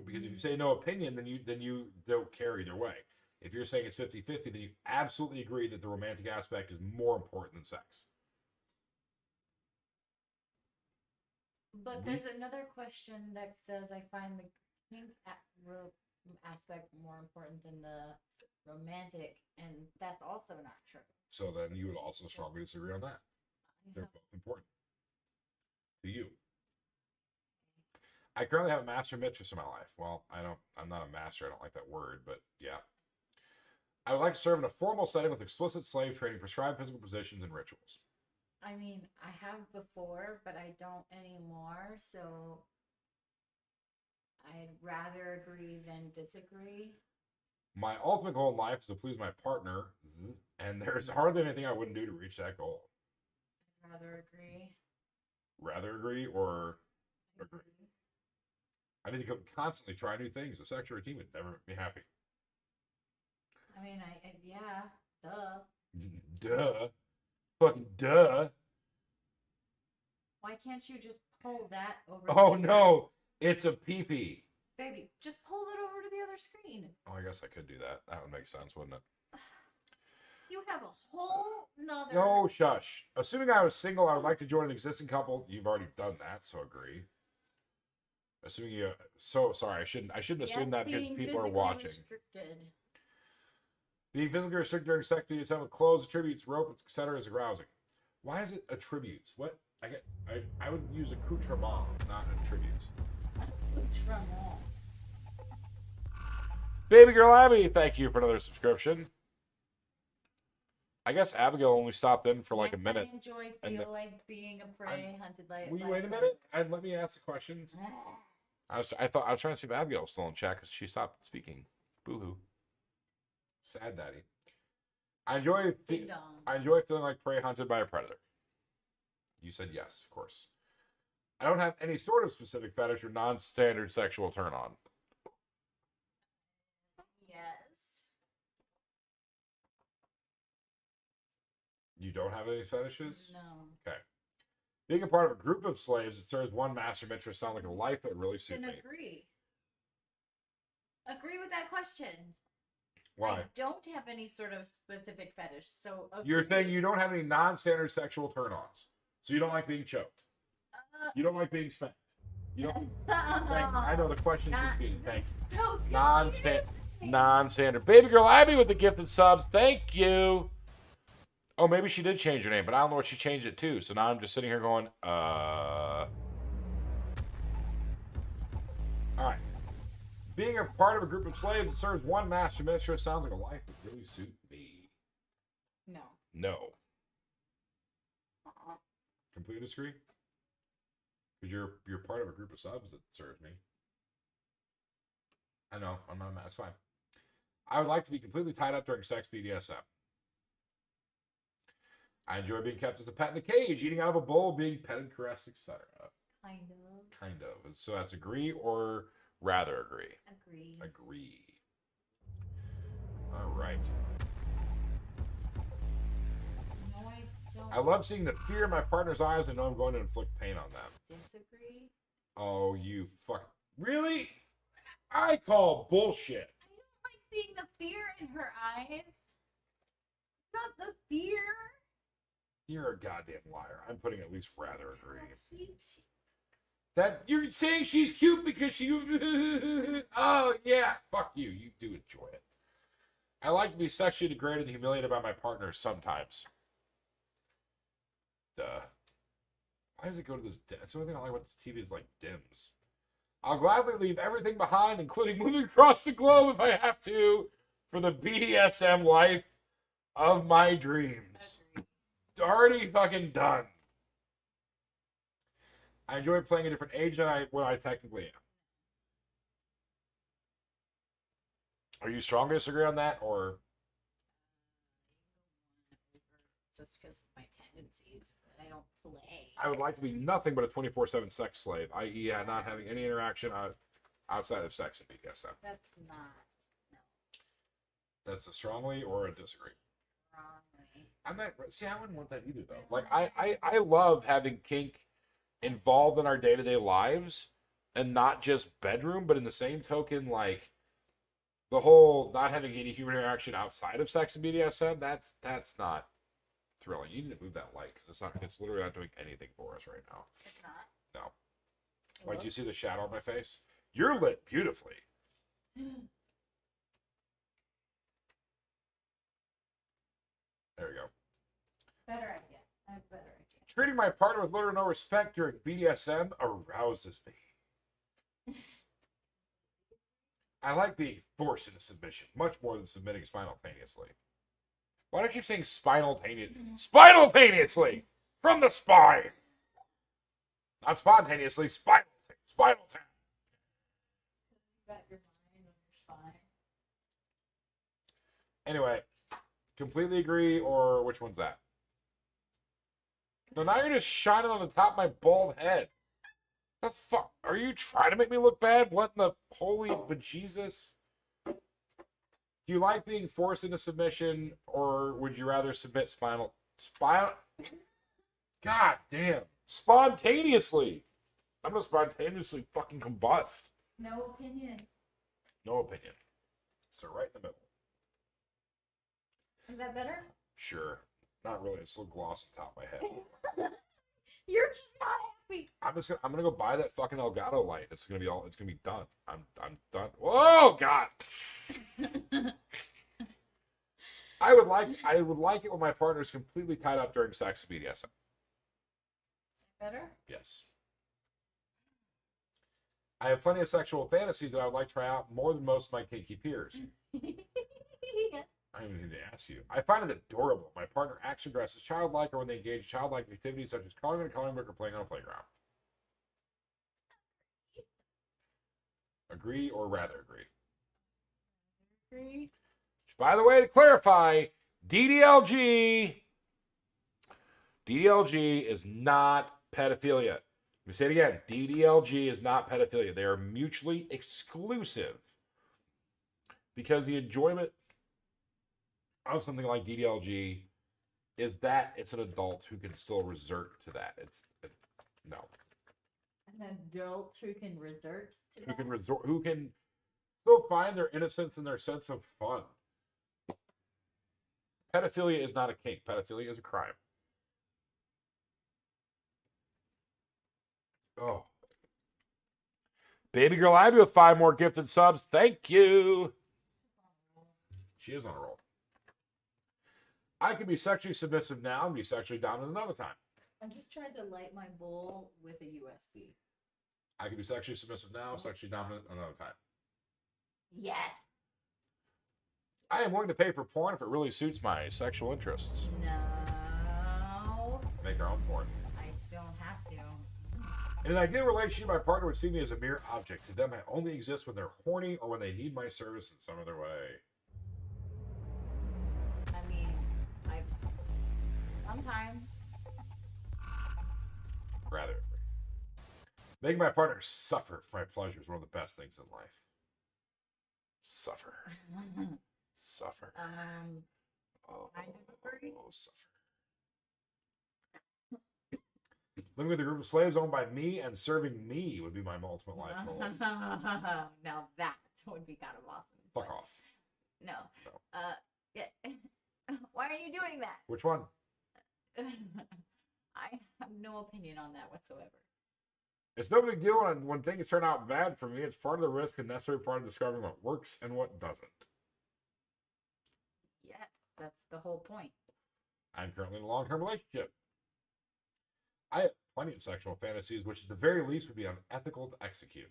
B: because if you say no opinion, then you don't care either way. If you're saying it's 50-50, then you absolutely agree that the romantic aspect is more important than sex.
C: But there's another question that says I find the kink aspect more important than the romantic, and that's also not true.
B: So then you would also strongly disagree on that. They're both important to you. I currently have a master mistress in my life. Well, I'm not a master. I don't like that word, but yeah. I would like to serve in a formal setting with explicit slave training, prescribed physical positions, and rituals.
C: I mean, I have before, but I don't anymore, so I'd rather agree than disagree.
B: My ultimate goal in life is to please my partner, and there's hardly anything I wouldn't do to reach that goal.
C: I'd rather agree.
B: Rather agree or agree? I need to constantly try new things. A sexual routine would never make me happy.
C: I mean, yeah, duh.
B: Duh. Fucking duh.
C: Why can't you just pull that over?
B: Oh no, it's a pee-pee.
C: Baby, just pull it over to the other screen.
B: Oh, I guess I could do that. That would make sense, wouldn't it?
C: You have a whole nother.
B: No, shush. Assuming I was single, I would like to join an existing couple. You've already done that, so agree. Assuming you. So sorry, I shouldn't assume that because people are watching.
C: Restricted.
B: Being physically restricted during sex, BDSM with clothes, attributes, rope, etc. is arousing. Why is it attributes? What? I would use accoutrement, not attributes.
C: Accoutrement.
B: Baby girl Abby, thank you for another subscription. I guess Abigail only stopped in for like a minute.
C: I feel like being a prey hunted by.
B: Will you wait a minute? And let me ask the questions. I was trying to see if Abigail was still in chat because she stopped speaking. Boo-hoo. Sad daddy. I enjoy feeling like prey hunted by a predator. You said yes, of course. I don't have any sort of specific fetish or non-standard sexual turn on.
C: Yes.
B: You don't have any fetishes?
C: No.
B: Okay. Being a part of a group of slaves that serves one master mistress sounds like a life that would really suit me.
C: Agree. Agree with that question.
B: Why?
C: I don't have any sort of specific fetish, so agree.
B: You're saying you don't have any non-standard sexual turn-ons. So you don't like being choked. You don't like being spanked. You don't. I know the question's confusing. Thank you.
C: So
B: Non-standard. Baby girl Abby with the gifted subs. Thank you. Oh, maybe she did change her name, but I don't know what she changed it to. So now I'm just sitting here going, All right. Being a part of a group of slaves that serves one master mistress sounds like a life that really suit me.
C: No.
B: No. Completely disagree? Because you're part of a group of subs that serves me. I know, I'm not mad. It's fine. I would like to be completely tied up during sex BDSM. I enjoy being kept as a pet in a cage, eating out of a bowl, being petted, caressed, etc. Kind of. So that's agree or rather agree? Agree. All right.
C: No, I don't.
B: I love seeing the fear in my partner's eyes and know I'm going to inflict pain on them.
C: Disagree.
B: Oh, you fuck. Really? I call bullshit.
C: I don't like seeing the fear in her eyes. Not the fear.
B: You're a goddamn liar. I'm putting at least rather agree.
C: She
B: That you're saying she's cute because she. Oh yeah, fuck you. You do enjoy it. I like to be sexually degraded and humiliated by my partner sometimes. Duh. Why does it go to this? That's the only thing I like about this TV is like dims. I'll gladly leave everything behind, including moving across the globe if I have to, for the BDSM life of my dreams. Already fucking done. I enjoy playing a different age than what I technically am. Are you strong to disagree on that, or?
C: just because of my tendencies, but I don't play.
B: I would like to be nothing but a 24/7 sex slave, i.e., not having any interaction outside of sex and BDSM.
C: That's not. No.
B: That's a strongly or a disagree.
C: Strongly.
B: I'm not. See, I wouldn't want that either, though. Like, I love having kink involved in our day-to-day lives, and not just bedroom, but in the same token, like the whole not having any human interaction outside of sex and BDSM. That's not thrilling. You need to move that light because it's literally not doing anything for us right now.
C: It's not.
B: No. Wait, do you see the shadow on my face? You're lit beautifully. There we go.
C: Better idea. I have a better idea.
B: Treating my partner with little or no respect during BDSM arouses me. I like being forced into submission much more than submitting simultaneously. Why do I keep saying spinaltaneously? Spinaltaneously! From the spine! Not spontaneously, spinal tap.
C: You got your mind on your spine.
B: Anyway, completely agree, or which one's that? No, now you're just shining on the top of my bald head. The fuck? Are you trying to make me look bad? What in the holy bejesus? Do you like being forced into submission, or would you rather submit spinal? God damn. Spontaneously. I'm gonna spontaneously fucking combust.
C: No opinion.
B: No opinion. So right in the middle.
C: Is that better?
B: Sure. Not really. It's a little gloss on top of my head.
C: You're just not happy.
B: I'm gonna go buy that fucking Elgato light. It's gonna be done. I'm done. Whoa, God. I would like it when my partner is completely tied up during sex and BDSM.
C: Is that better?
B: Yes. I have plenty of sexual fantasies that I would like to try out more than most of my kinky peers. I don't even need to ask you. I find it adorable. My partner acts and dresses childlike, or when they engage in childlike activities such as coloring in a coloring book or playing on a playground. Agree or rather agree?
C: Agree.
B: Which, by the way, to clarify, DDLG is not pedophilia. Let me say it again. DDLG is not pedophilia. They are mutually exclusive. Because the enjoyment of something like DDLG is that it's an adult who can still resort to that. No.
C: An adult who can resort to that?
B: Who can still find their innocence and their sense of fun. Pedophilia is not a kink. Pedophilia is a crime. Oh. Baby girl Abby with 5 more gifted subs. Thank you. She is on a roll. I can be sexually submissive now and be sexually dominant another time.
C: I'm just trying to light my bowl with a USB.
B: I can be sexually submissive now, sexually dominant another time.
C: Yes.
B: I am willing to pay for porn if it really suits my sexual interests.
C: No.
B: Make our own porn.
C: I don't have to.
B: In an ideal relationship, my partner would see me as a mere object. To them, I only exist when they're horny or when they need my service in some other way.
C: I mean, sometimes.
B: Rather. Making my partner suffer for my pleasure is one of the best things in life. Suffer. Suffer.
C: Kind of agree.
B: Oh, suffer. Living with a group of slaves owned by me and serving me would be my ultimate life goal.
C: Now that would be kind of awesome.
B: Fuck off.
C: No.
B: No.
C: Yeah. Why are you doing that?
B: Which one?
C: I have no opinion on that whatsoever.
B: It's no big deal when things turn out bad for me. It's part of the risk and necessary part of discovering what works and what doesn't.
C: Yes, that's the whole point.
B: I'm currently in a long-term relationship. I have plenty of sexual fantasies, which at the very least would be unethical to execute.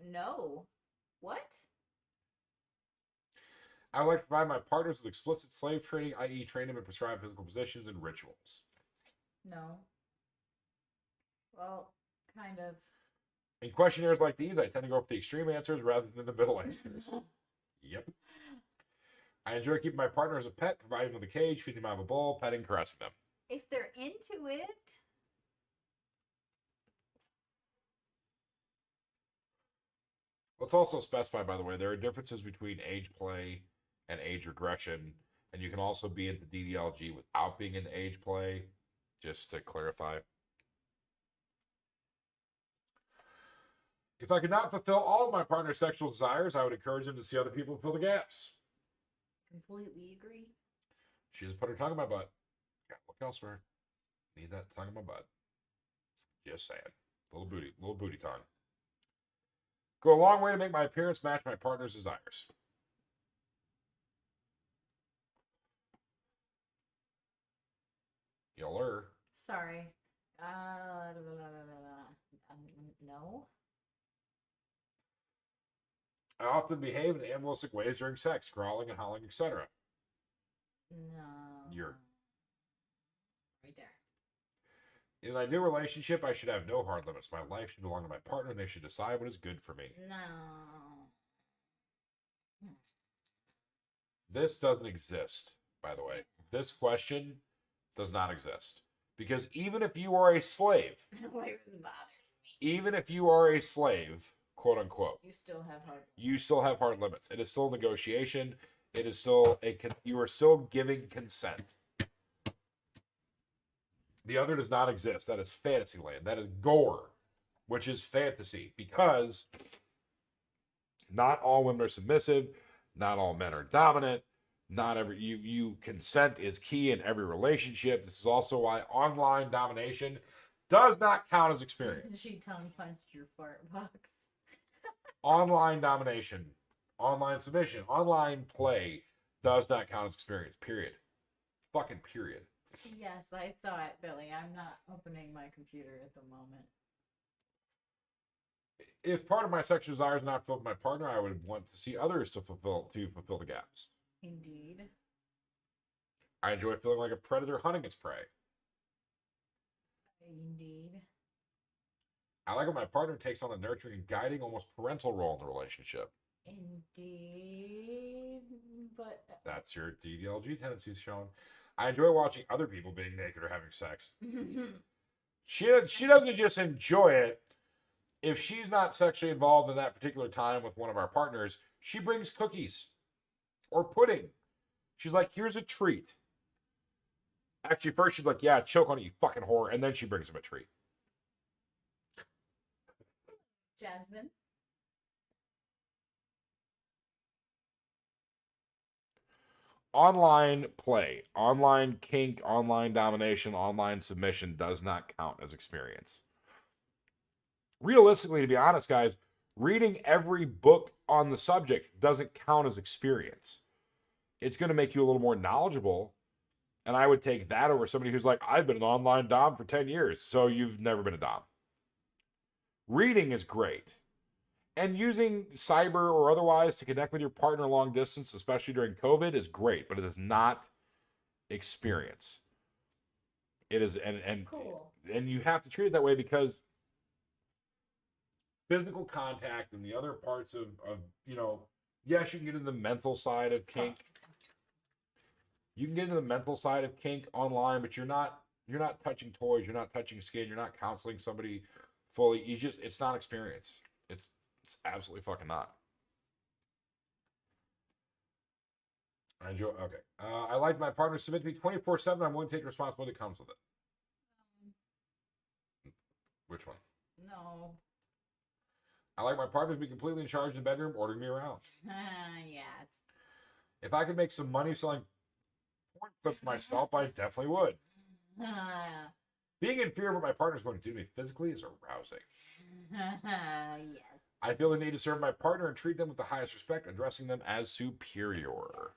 C: No. What?
B: I would like to provide my partners with explicit slave training, i.e. train them in prescribed physical positions and rituals.
C: No. Well, kind of.
B: In questionnaires like these, I tend to go for the extreme answers rather than the middle answers. Yep. I enjoy keeping my partner as a pet, providing them with a cage, feeding them out of a bowl, petting, caressing them.
C: If they're into it.
B: Let's also specify, by the way, there are differences between age play and age regression, and you can also be into DDLG without being into age play, just to clarify. If I could not fulfill all of my partner's sexual desires, I would encourage him to see other people fill the gaps.
C: Completely agree.
B: She just put her tongue in my butt. Gotta look elsewhere. Need that tongue in my butt. Just saying. Little booty tongue. Go a long way to make my appearance match my partner's desires. You'll
C: Sorry. No.
B: I often behave in animalistic ways during sex, growling and howling, etc.
C: No.
B: You're
C: right there.
B: in an ideal relationship, I should have no hard limits. My life should belong to my partner, and they should decide what is good for me.
C: No.
B: This doesn't exist, by the way. This question does not exist. Because even if you are a slave,
C: Why was bothering me?
B: even if you are a slave, quote unquote,
C: You still have hard.
B: you still have hard limits. It is still negotiation. It is still you are still giving consent. The other does not exist. That is fantasy land. That is gore, which is fantasy, because not all women are submissive. Not all men are dominant. Not every you consent is key in every relationship. This is also why online domination does not count as experience.
C: She tongue punched your fart box.
B: Online domination, online submission, online play does not count as experience. Period. Fucking period.
C: Yes, I saw it, Billy. I'm not opening my computer at the moment.
B: If part of my sexual desire is not fulfilled by my partner, I would want to see others to fulfill the gaps.
C: Indeed.
B: I enjoy feeling like a predator hunting its prey.
C: Indeed.
B: I like when my partner takes on the nurturing and guiding, almost parental role in the relationship.
C: Indeed. But
B: That's your DDLG tendencies shown. I enjoy watching other people being naked or having sex. She doesn't just enjoy it. If she's not sexually involved in that particular time with one of our partners, she brings cookies or pudding. She's like, here's a treat. Actually, first she's like, yeah, choke on it, you fucking whore. And then she brings him a treat.
C: Jasmine.
B: Online play, online kink, online domination, online submission does not count as experience. Realistically, to be honest, guys, reading every book on the subject doesn't count as experience. It's going to make you a little more knowledgeable. And I would take that over somebody who's like, I've been an online Dom for 10 years, so you've never been a Dom. Reading is great. And using cyber or otherwise to connect with your partner long distance, especially during COVID, is great, but it is not experience. It is, and
C: Cool.
B: And you have to treat it that way because physical contact and the other parts of yes, you can get into the mental side of kink. You can get into the mental side of kink online, but you're not touching toys, you're not touching skin, you're not counseling somebody fully. It's not experience. It's absolutely fucking not. I enjoy. Okay. I like my partner to submit to me 24/7. I'm willing to take responsibility that comes with it. Which one?
C: No.
B: I like my partner to be completely in charge in the bedroom, ordering me around.
C: Yes.
B: If I could make some money selling porn clips myself, I definitely would. Being in fear of what my partner's going to do to me physically is arousing.
C: Yes.
B: I feel the need to serve my partner and treat them with the highest respect, addressing them as superior.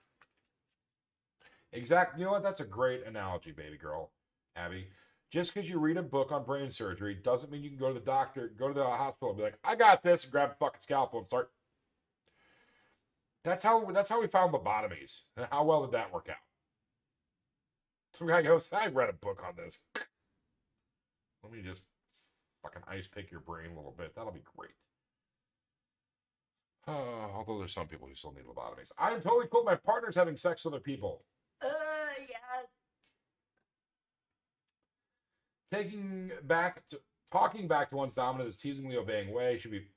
B: Exactly. You know what? That's a great analogy, baby girl, Abby. Just because you read a book on brain surgery doesn't mean you can go to the doctor, go to the hospital and be like, I got this, and grab a fucking scalpel and start. That's how we found lobotomies. How well did that work out? Some guy goes, I read a book on this. Let me just fucking ice pick your brain a little bit. That'll be great. Although there's some people who still need lobotomies. I'm totally cool with my partner's having sex with other people.
C: Yes.
B: Talking back to one's dominant is teasingly obeying way should be.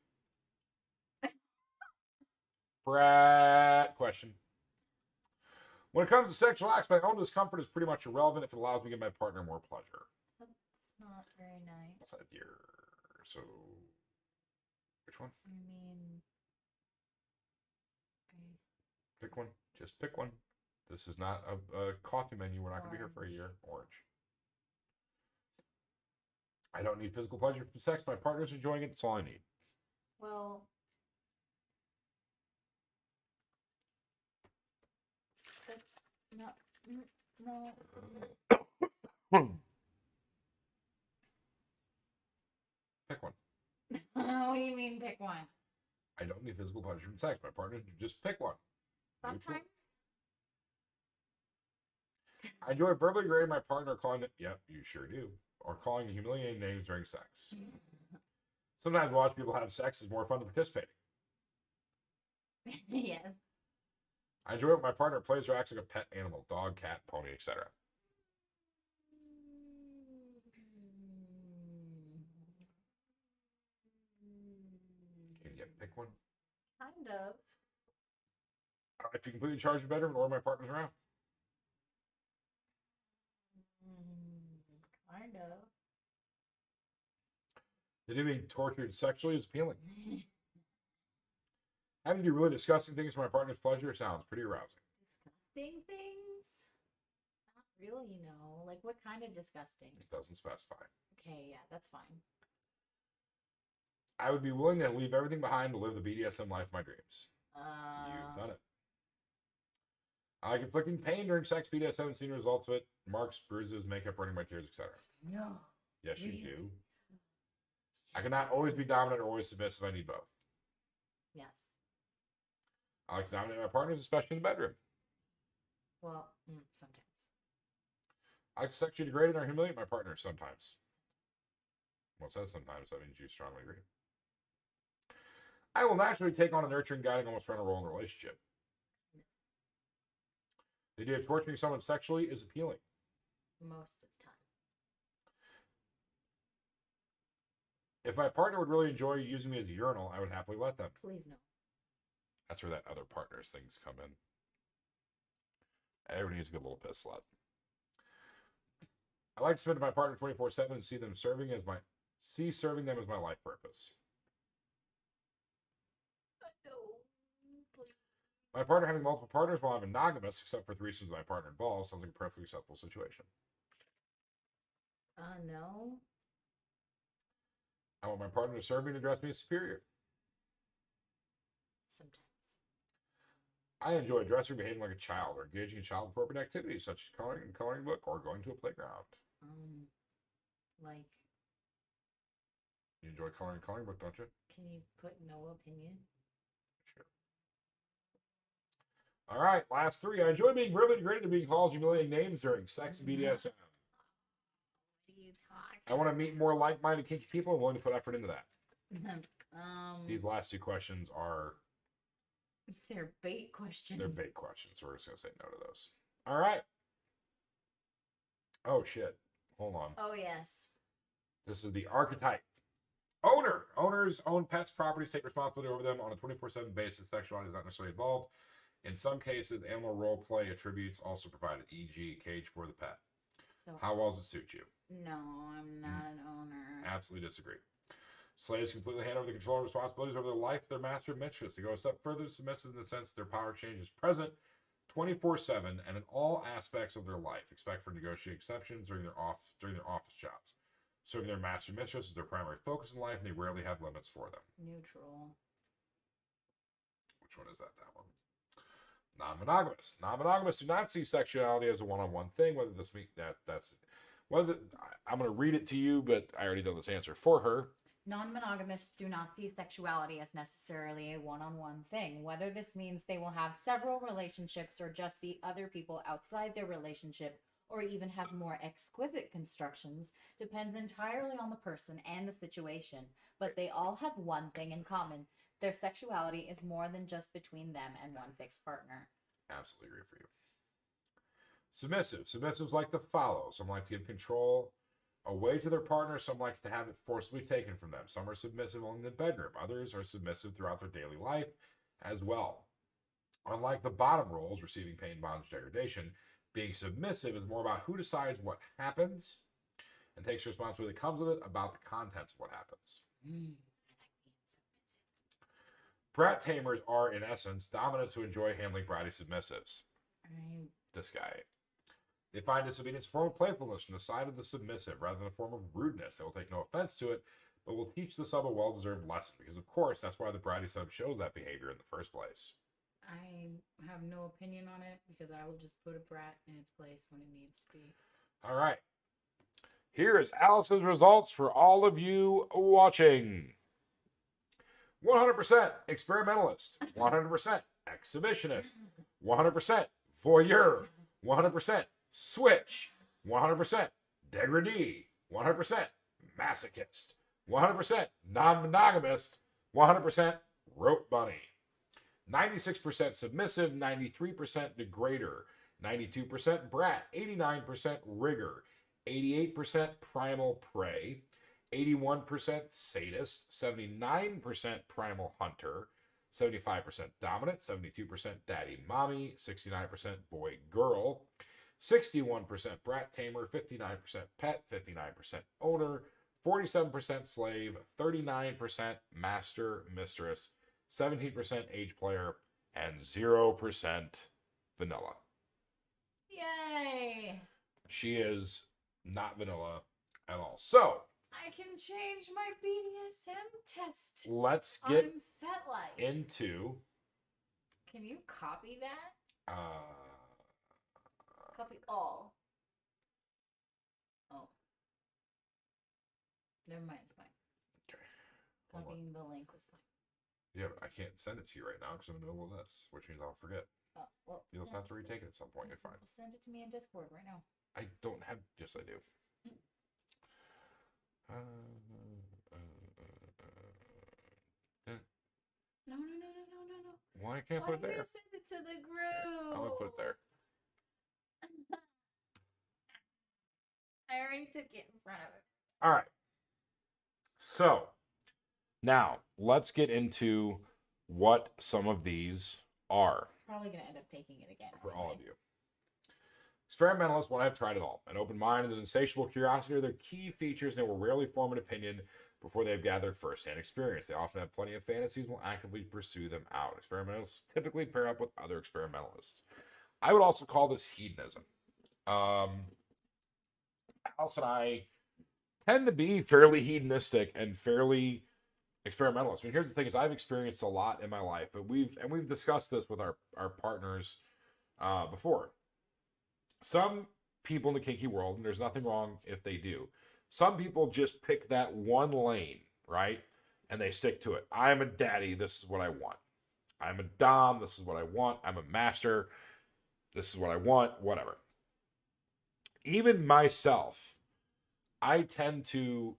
B: Brat question. When it comes to sexual acts, my own discomfort is pretty much irrelevant if it allows me to give my partner more pleasure.
C: That's not very nice.
B: So, which one?
C: I mean,
B: Pick one. Just pick one. This is not a coffee menu. We're not going to be here for a year. Orange. I don't need physical pleasure from sex. My partner's enjoying it. That's all I need.
C: well, that's not. No.
B: Pick one.
C: What do you mean pick one?
B: I I don't need physical pleasure from sex. My partner, just pick one.
C: Sometimes.
B: I enjoy verbally degrading my partner, calling it, yep, you sure do, or calling humiliating names during sex. Sometimes watching people have sex is more fun than participating.
C: Yes.
B: I enjoy when my partner plays or acts like a pet animal, dog, cat, pony, etc. Can you pick one?
C: Kind of.
B: I like to completely charge the bedroom or my partner's around.
C: Kind of.
B: The idea of being tortured sexually is appealing. Having to do really disgusting things for my partner's pleasure sounds pretty arousing.
C: Disgusting things? Not really, no. Like, what kind of disgusting?
B: It doesn't specify.
C: Okay, yeah, that's fine.
B: I would be willing to leave everything behind to live the BDSM life of my dreams. You've done it. I like inflicting pain during sex, BDSM, and seeing the results of it. Marks, bruises, makeup, running my tears, etc.
C: No.
B: Yes, you
C: Really?
B: do. I cannot always be dominant or always submissive. I need both.
C: Yes.
B: I like to dominate my partners, especially in the bedroom.
C: Well, sometimes.
B: I like to sexually degrade or humiliate my partner sometimes. Well, it says sometimes, so that means you strongly agree. I will naturally take on a nurturing, guiding, almost parental role in a relationship. The idea of torturing someone sexually is appealing.
C: Most of the time.
B: If my partner would really enjoy using me as a urinal, I would happily let them.
C: Please no.
B: That's where that other partners things come in. Everybody needs a good little piss slut. I like to spend my partner 24/7 and see serving them as my life purpose.
C: No. Please.
B: My partner having multiple partners while I'm monogamous, except for threesomes with my partner involved, sounds like a perfectly acceptable situation.
C: No.
B: I want my partner to serve me and address me as superior.
C: Sometimes.
B: I enjoy dressing, behaving like a child, or engaging in child-appropriate activities such as coloring a book or going to a playground.
C: Like,
B: You enjoy coloring a coloring book, don't you?
C: can you put no opinion?
B: Sure. All right, last three. I enjoy being verbally degraded and being called humiliating names during sex and BDSM.
C: What are you talking?
B: I want to meet more like-minded kinky people and willing to put effort into that. These last two questions are...
C: They're bait questions.
B: They're bait questions. So we're just going to say no to those. All right. Oh, shit. Hold on.
C: Oh, yes.
B: This is the archetype. Owner. Owners own pets, properties, take responsibility over them on a 24/7 basis. Sexuality is not necessarily involved. In some cases, animal role play attributes also provided, e.g. cage for the pet.
C: So,
B: How well does it suit you?
C: no, I'm not an owner.
B: Absolutely disagree. Slaves completely hand over the control and responsibilities over their life to their master and mistress. They go a step further, submissive in the sense that their power exchange is present 24/7 and in all aspects of their life, except for negotiating exceptions during their office jobs. Serving their master and mistress is their primary focus in life, and they rarely have limits for them.
C: Neutral.
B: Which one is that? That one. Non-monogamous. Non-monogamous do not see sexuality as a one-on-one thing. Whether this means I'm going to read it to you, but I already know this answer for her.
C: Non-monogamists do not see sexuality as necessarily a one-on-one thing. Whether this means they will have several relationships or just see other people outside their relationship or even have more exquisite constructions depends entirely on the person and the situation. But they all have one thing in common. Their sexuality is more than just between them and one fixed partner.
B: Absolutely agree for you. Submissive. Submissives like to follow. Some like to give control away to their partner. Some like to have it forcibly taken from them. Some are submissive only in the bedroom. Others are submissive throughout their daily life as well. Unlike the bottom roles, receiving pain, bondage, degradation, being submissive is more about who decides what happens and takes responsibility that comes with it about the contents of what happens. Brat tamers are, in essence, dominants who enjoy handling bratty submissives. This guy. They find disobedience a form of playfulness from the side of the submissive rather than a form of rudeness. They will take no offense to it, but will teach the sub a well-deserved lesson because, of course, that's why the bratty sub shows that behavior in the first place.
C: I have no opinion on it because I will just put a brat in its place when it needs to be.
B: All right. Here is Alice's results for all of you watching. 100% experimentalist, 100% exhibitionist, 100% voyeur, 100% switch, 100% degradee, 100% masochist, 100% non-monogamist, 100% rote bunny, 96% submissive, 93% degrader, 92% brat, 89% rigor, 88% primal prey, 81% sadist, 79% primal hunter, 75% dominant, 72% daddy mommy, 69% boy girl, 61% brat tamer, 59% pet, 59% owner, 47% slave, 39% master mistress, 17% age player, and 0% vanilla.
C: Yay!
B: She is not vanilla at all. So,
C: I can change my BDSM test
B: let's
C: on
B: get
C: FetLife.
B: into
C: Can you copy that? Copy all. Oh. Never mind, it's fine.
B: Okay. Hold on.
C: Copying the link was fine.
B: Yeah, but I can't send it to you right now because I'm in the middle of this, which means I'll forget.
C: Oh, well,
B: You'll have to retake it at some point. You're fine.
C: Send it to me in Discord right now.
B: I don't have. Yes, I do.
C: No.
B: Why can't I
C: Why
B: put it
C: did
B: there?
C: you send it to the group?
B: I'm gonna put it there.
C: I already took it in front of it.
B: All right. So now let's get into what some of these are.
C: Probably gonna end up taking it again.
B: For all of you. Experimentalists want to have tried it all. An open mind and an insatiable curiosity are their key features, and they will rarely form an opinion before they've gathered first-hand experience. They often have plenty of fantasies and will actively pursue them out. Experimentalists typically pair up with other experimentalists. I would also call this hedonism. Alice and I tend to be fairly hedonistic and fairly experimentalist. I mean, here's the thing: is I've experienced a lot in my life, but we've discussed this with our partners before. Some people in the kinky world, and there's nothing wrong if they do. Some people just pick that one lane, right? And they stick to it. I'm a daddy. This is what I want. I'm a dom. This is what I want. I'm a master. This is what I want. Whatever. Even myself, I tend to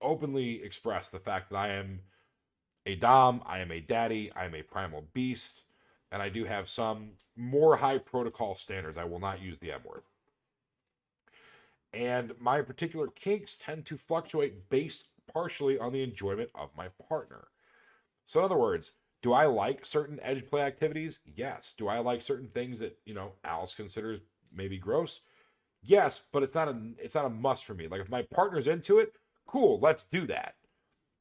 B: openly express the fact that I am a dom, I am a daddy, I am a primal beast, and I do have some more high protocol standards. I will not use the M word. And my particular kinks tend to fluctuate based partially on the enjoyment of my partner. So in other words, do I like certain edge play activities? Yes. Do I like certain things that, Alice considers maybe gross? Yes, but it's not a must for me. Like if my partner's into it, cool, let's do that.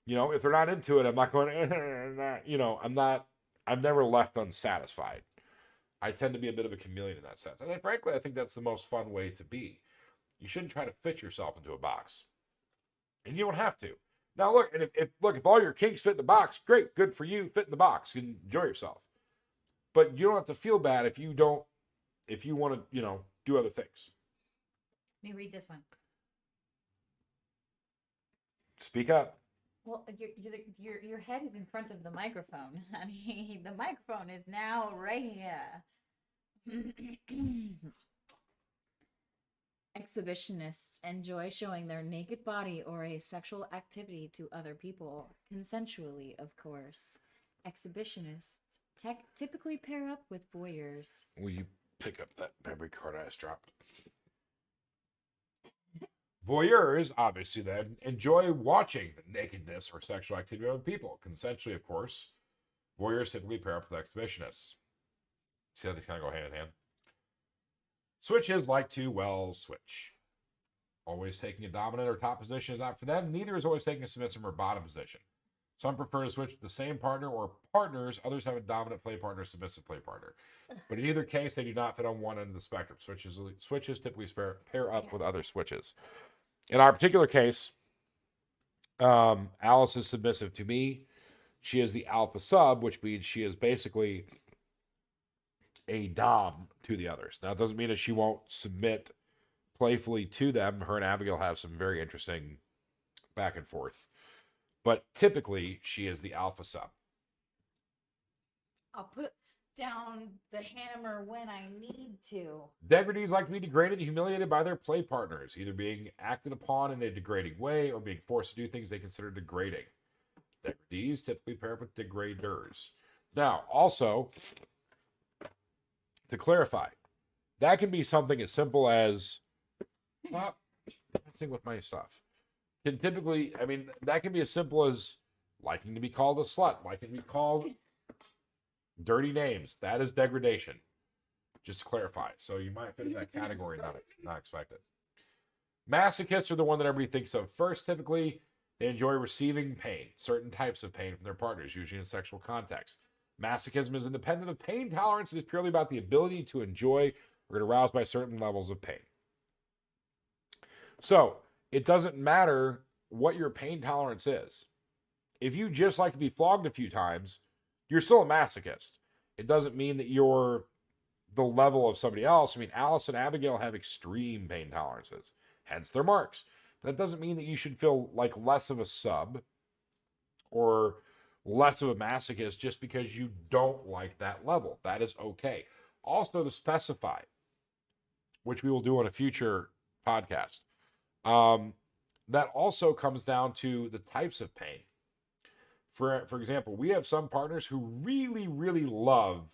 B: If they're not into it, I'm not going, I'm never left unsatisfied. I tend to be a bit of a chameleon in that sense. And frankly, I think that's the most fun way to be. You shouldn't try to fit yourself into a box. And you don't have to. Now look, and if all your kinks fit in the box, great, good for you, fit in the box, you can enjoy yourself. But you don't have to feel bad if you want to, do other things.
C: Let me read this one.
B: Speak up.
C: Well, your head is in front of the microphone, honey. The microphone is now right here. Exhibitionists enjoy showing their naked body or a sexual activity to other people, consensually, of course. Exhibitionists typically pair up with voyeurs.
B: Will you pick up that memory card I just dropped? Voyeurs, obviously, then, enjoy watching the nakedness or sexual activity of other people. Consensually, of course. Voyeurs typically pair up with exhibitionists. See how these kind of go hand in hand? Switches like to, switch. Always taking a dominant or top position is not for them. Neither is always taking a submissive or bottom position. Some prefer to switch with the same partner or partners. Others have a dominant play partner, submissive play partner. But in either case, they do not fit on one end of the spectrum. Switches typically pair up with other switches. In our particular case, Alice is submissive to me. She is the alpha sub, which means she is basically a dom to the others. Now, it doesn't mean that she won't submit playfully to them. Her and Abigail have some very interesting back and forth. but typically she is the alpha sub.
C: I'll put down the hammer when I need to.
B: Degradees like to be degraded and humiliated by their play partners, either being acted upon in a degrading way or being forced to do things they consider degrading. Degradees typically pair up with degraders. Now, also, to clarify, that can be something as simple as stop messing with my stuff. Can typically, I mean, that can be as simple as liking to be called a slut, liking to be called dirty names. That is degradation. Just to clarify. So you might fit in that category, not expected. Masochists are the one that everybody thinks of first. Typically, they enjoy receiving pain, certain types of pain from their partners, usually in sexual context. Masochism is independent of pain tolerance. It is purely about the ability to enjoy or get aroused by certain levels of pain. So, it doesn't matter what your pain tolerance is. If you just like to be flogged a few times, you're still a masochist. It doesn't mean that you're the level of somebody else. I mean, Alice and Abigail have extreme pain tolerances, hence their marks. But that doesn't mean that you should feel like less of a sub or less of a masochist just because you don't like that level. That is okay. Also, to specify, which we will do on a future podcast, that also comes down to the types of pain. For example, we have some partners who really, really love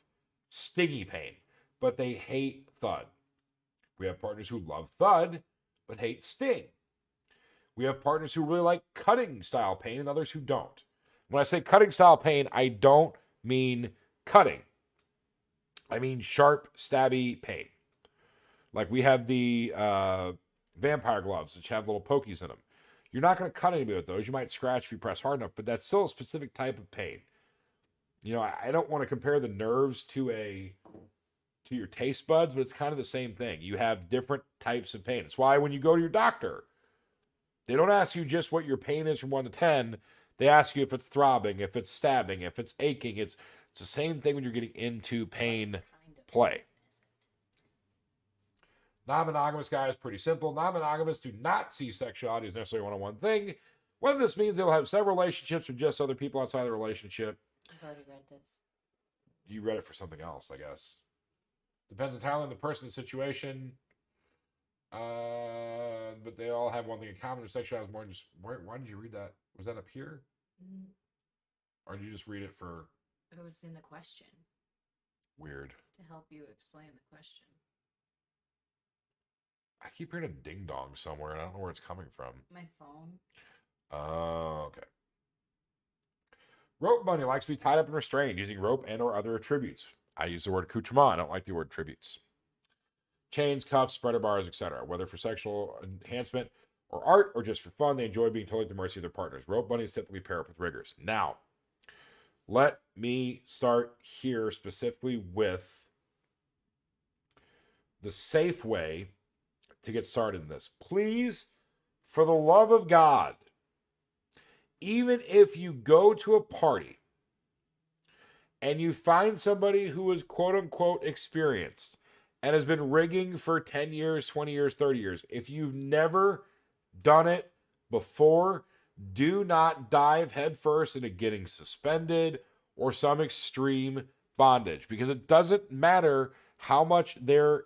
B: stingy pain, but they hate thud. We have partners who love thud, but hate sting. We have partners who really like cutting style pain and others who don't. When I say cutting style pain, I don't mean cutting. I mean sharp, stabby pain. Like we have the vampire gloves, which have little pokies in them. You're not going to cut anybody with those. You might scratch if you press hard enough, but that's still a specific type of pain. You know, I don't want to compare the nerves to your taste buds, but it's kind of the same thing. You have different types of pain. It's why when you go to your doctor, they don't ask you just what your pain is from 1 to 10. They ask you if it's throbbing, if it's stabbing, if it's aching. It's the same thing when you're getting into pain play. Non-monogamous guy is pretty simple. Non-monogamous do not see sexuality as necessarily a one-on-one thing. Whether this means they'll have several relationships with just other people outside the relationship.
C: I've already read this.
B: You read it for something else, I guess. Depends entirely on the person and situation. But they all have one thing in common. Sexuality is more than just... Why did you read that? Was that up here?
C: Mm.
B: Or did you just read it for...
C: It was in the question.
B: Weird.
C: To help you explain the question.
B: I keep hearing a ding-dong somewhere, and I don't know where it's coming from.
C: My phone.
B: Oh, okay. Rope bunny likes to be tied up and restrained using rope and or other attributes. I use the word accoutrement. I don't like the word attributes. Chains, cuffs, spreader bars, etc. Whether for sexual enhancement or art or just for fun, they enjoy being totally at the mercy of their partners. Rope bunnies typically pair up with riggers. Now, let me start here specifically with the safe way to get started in this. Please, for the love of God, even if you go to a party and you find somebody who is quote unquote experienced and has been rigging for 10 years, 20 years, 30 years, if you've never done it before, do not dive headfirst into getting suspended or some extreme bondage, because it doesn't matter how much their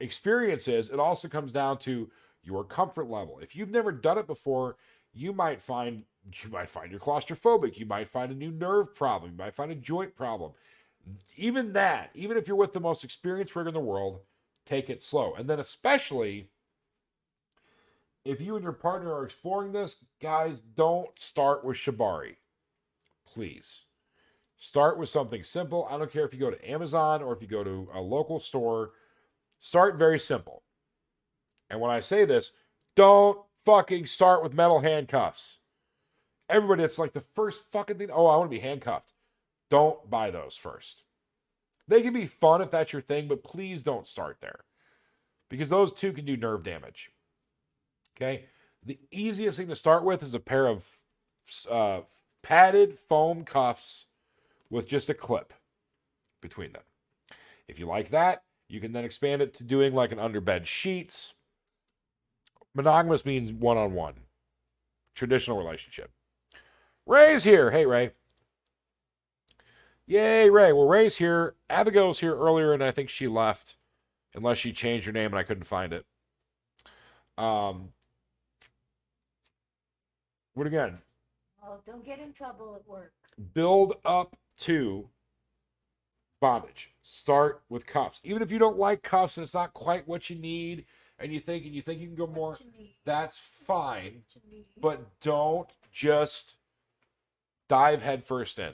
B: experience is. It also comes down to your comfort level. If you've never done it before, you might find you're claustrophobic. You might find a new nerve problem. You might find a joint problem. Even if you're with the most experienced rigger in the world, take it slow. And then especially if you and your partner are exploring this, guys, don't start with shibari. Please. Start with something simple. I don't care if you go to Amazon or if you go to a local store. Start very simple. And when I say this, don't fucking start with metal handcuffs. Everybody, it's like the first fucking thing. Oh, I want to be handcuffed. Don't buy those first. They can be fun if that's your thing, but please don't start there. Because those two can do nerve damage. Okay? The easiest thing to start with is a pair of padded foam cuffs with just a clip between them. If you like that, you can then expand it to doing like an underbed sheets. Monogamous means one-on-one. Traditional relationship. Ray's here. Hey, Ray. Yay, Ray. Well, Ray's here. Abigail was here earlier, and I think she left, unless she changed her name and I couldn't find it. What again?
C: Well, don't get in trouble at work.
B: Build up to bondage. Start with cuffs. Even if you don't like cuffs and it's not quite what you need, and you think you can go more, that's fine. But don't just dive headfirst in.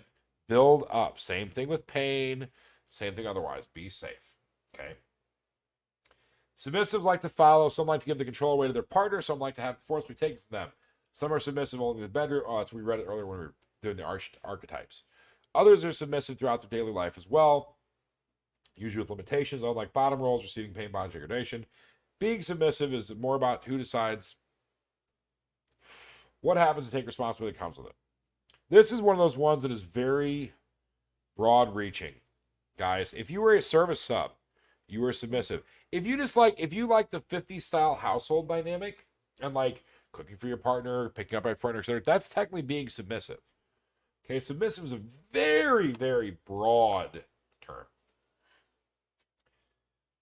B: Build up. Same thing with pain. Same thing otherwise. Be safe. Okay. Submissives like to follow. Some like to give the control away to their partner. Some like to have forcibly taken from them. Some are submissive only in the bedroom. Oh, we read it earlier when we were doing the archetypes. Others are submissive throughout their daily life as well, usually with limitations, unlike bottom roles, receiving pain, bondage, degradation. Being submissive is more about who decides what happens to take responsibility that comes with it. This is one of those ones that is very broad-reaching, guys. If you were a service sub, you were submissive. If you like the 50s style household dynamic and like cooking for your partner, picking up your partner, etc., that's technically being submissive. Okay, submissive is a very, very broad term.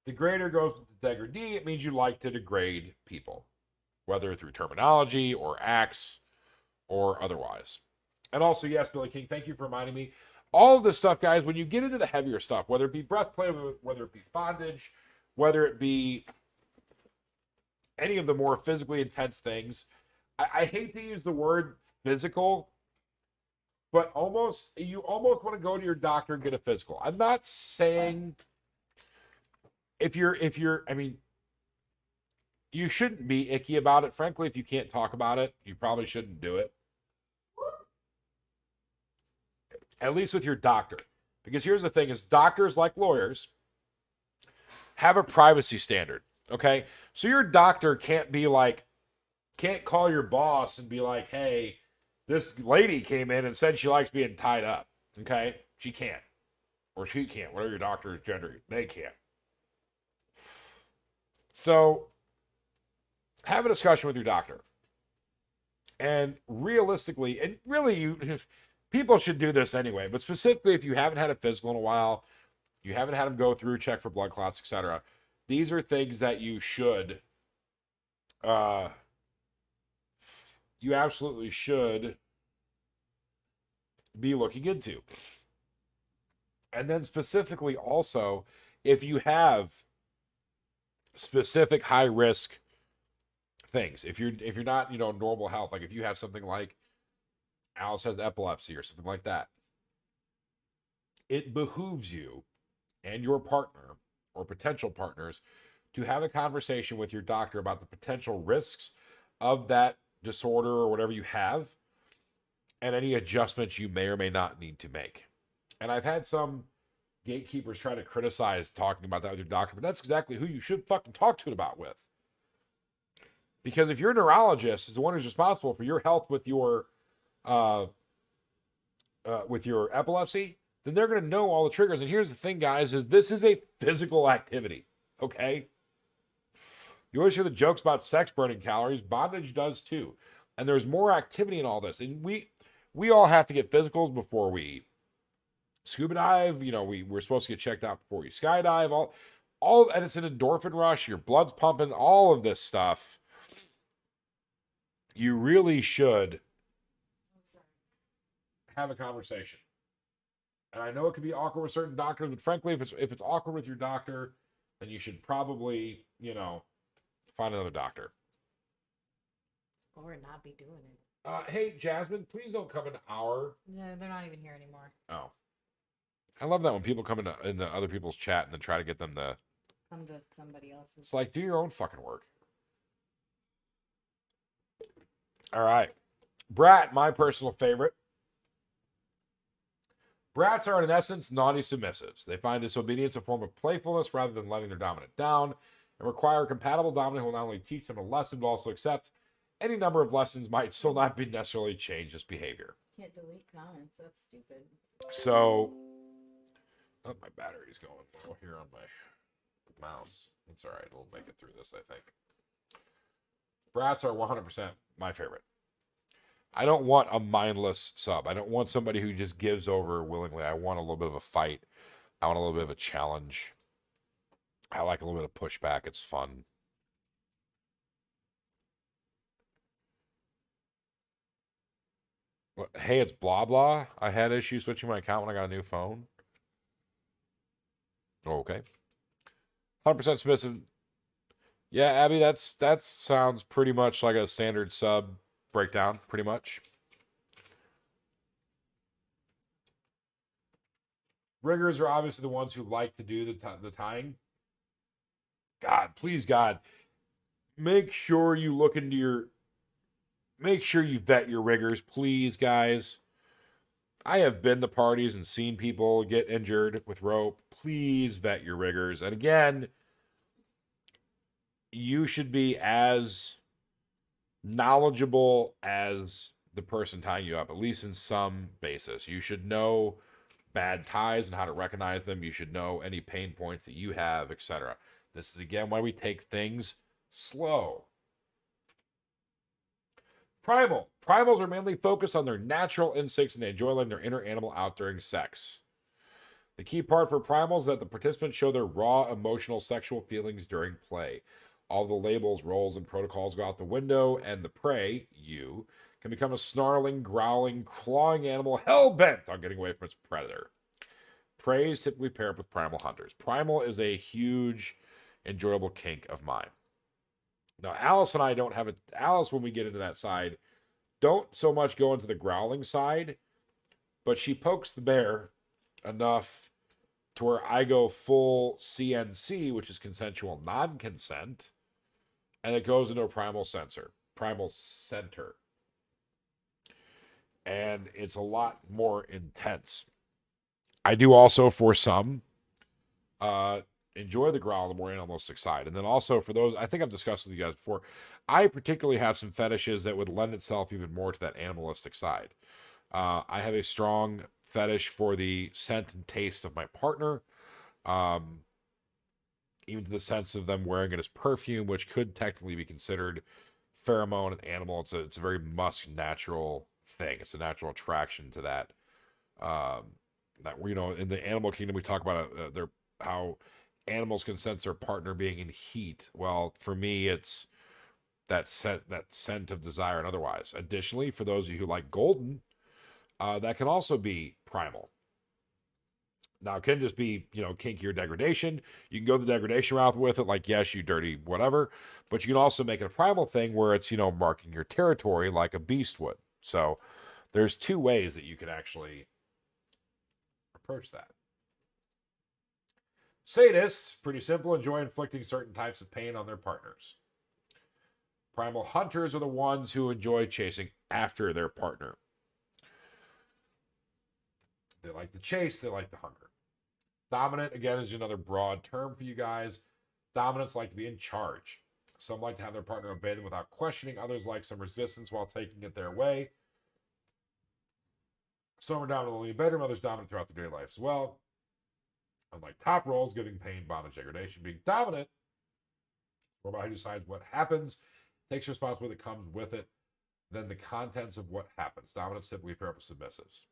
B: Degrader goes with the degradee. It means you like to degrade people, whether through terminology or acts or otherwise. And also, yes, Billy King, thank you for reminding me. All of this stuff, guys, when you get into the heavier stuff, whether it be breath play, whether it be bondage, whether it be any of the more physically intense things, I hate to use the word physical, but you almost want to go to your doctor and get a physical. I'm not saying I mean, you shouldn't be icky about it. Frankly, if you can't talk about it, you probably shouldn't do it. At least with your doctor. Because here's the thing is doctors, like lawyers, have a privacy standard. Okay? So your doctor can't call your boss and be like, hey, this lady came in and said she likes being tied up. Okay? She can't. Or she can't. Whatever your doctor's gender, they can't. So have a discussion with your doctor. And realistically, and really people should do this anyway, but specifically if you haven't had a physical in a while, you haven't had them go through, check for blood clots, etc. These are things that you should, you absolutely should be looking into. And then specifically also, if you have specific high risk things, if you're not, normal health, like if you have something like Alice has epilepsy or something like that, it behooves you and your partner or potential partners to have a conversation with your doctor about the potential risks of that disorder or whatever you have and any adjustments you may or may not need to make. And I've had some gatekeepers try to criticize talking about that with your doctor, but that's exactly who you should fucking talk to it about with. Because if your neurologist is the one who's responsible for your health with your epilepsy, then they're going to know all the triggers. And here's the thing, guys, is this is a physical activity, okay? You always hear the jokes about sex burning calories. Bondage does too. And there's more activity in all this. And we all have to get physicals before we scuba dive. We're supposed to get checked out before we skydive. All, and it's an endorphin rush. Your blood's pumping. All of this stuff. You really should have a conversation. And I know it can be awkward with certain doctors, but frankly, if it's awkward with your doctor, then you should probably, find another doctor.
C: Or not be doing it.
B: Hey, Jasmine, please don't come in our...
C: No, they're not even here anymore.
B: Oh. I love that when people come into other people's chat and then try to get them to...
C: Come to somebody else's.
B: It's like, do your own fucking work. All right. Brat, my personal favorite. Brats are, in essence, naughty submissives. They find disobedience a form of playfulness rather than letting their dominant down, and require a compatible dominant who will not only teach them a lesson, but also accept any number of lessons might still not be necessarily change this behavior.
C: Can't delete comments. That's stupid.
B: So, oh, my battery's going low here on my mouse. It's all right. We'll make it through this, I think. Brats are 100% my favorite. I don't want a mindless sub. I don't want somebody who just gives over willingly. I want a little bit of a fight. I want a little bit of a challenge. I like a little bit of pushback. It's fun. Hey, it's blah blah. I had issues switching my account when I got a new phone. Okay. 100% submissive. Yeah, Abby, that sounds pretty much like a standard sub breakdown, pretty much. Riggers are obviously the ones who like to do the tying. God, please, God, make sure you look into make sure you vet your riggers, please, guys. I have been to parties and seen people get injured with rope. Please vet your riggers. And again, you should be as knowledgeable as the person tying you up, at least in some basis. You should know bad ties and how to recognize them. You should know any pain points that you have, etc. This is again why we take things slow. Primal. Primals are mainly focused on their natural instincts and they enjoy letting their inner animal out during sex. The key part for primals is that the participants show their raw emotional sexual feelings during play. All the labels, roles, and protocols go out the window, and the prey, you, can become a snarling, growling, clawing animal hell-bent on getting away from its predator. Prey is typically paired with primal hunters. Primal is a huge, enjoyable kink of mine. Now, Alice and I don't have it. Alice, when we get into that side, don't so much go into the growling side, but she pokes the bear enough to where I go full CNC, which is consensual non-consent, and it goes into a primal center. And it's a lot more intense. I do also, for some, enjoy the growl, the more animalistic side. And then also for those, I think I've discussed with you guys before, I particularly have some fetishes that would lend itself even more to that animalistic side. I have a strong fetish for the scent and taste of my partner. Even to the sense of them wearing it as perfume, which could technically be considered pheromone and animal. It's a very musk natural thing. It's a natural attraction to that. That in the animal kingdom we talk about how animals can sense their partner being in heat. Well, for me, it's that scent of desire and otherwise. Additionally, for those of you who like golden, that can also be primal. Now, it can just be, kinky or degradation. You can go the degradation route with it, like, yes, you dirty whatever. But you can also make it a primal thing where it's, marking your territory like a beast would. So there's two ways that you can actually approach that. Sadists, pretty simple, enjoy inflicting certain types of pain on their partners. Primal hunters are the ones who enjoy chasing after their partner. They like the chase, they like the hunger. Dominant, again, is another broad term for you guys. Dominants like to be in charge. Some like to have their partner obey them without questioning. Others like some resistance while taking it their way. Some are dominant only in bedroom. Others dominant throughout their daily life as well. Unlike top roles, giving pain, bondage, degradation, being dominant, whereby he decides what happens, takes responsibility that comes with it, then the contents of what happens. Dominants typically pair up with submissives.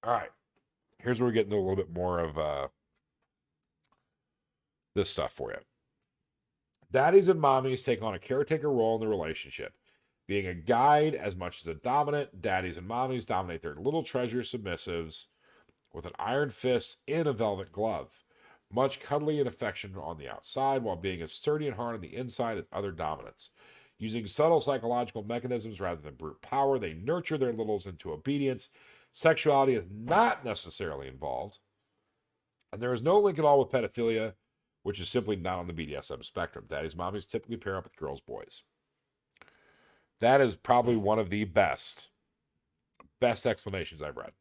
B: All right. Here's where we get into a little bit more of this stuff for you. Daddies and mommies take on a caretaker role in the relationship. Being a guide as much as a dominant, daddies and mommies dominate their little treasure submissives with an iron fist in a velvet glove. Much cuddly and affection on the outside, while being as sturdy and hard on the inside as other dominants. Using subtle psychological mechanisms rather than brute power, they nurture their littles into obedience. Sexuality is not necessarily involved. And there is no link at all with pedophilia, which is simply not on the BDSM spectrum. Daddies, mommies typically pair up with girls, boys. That is probably one of the best explanations I've read.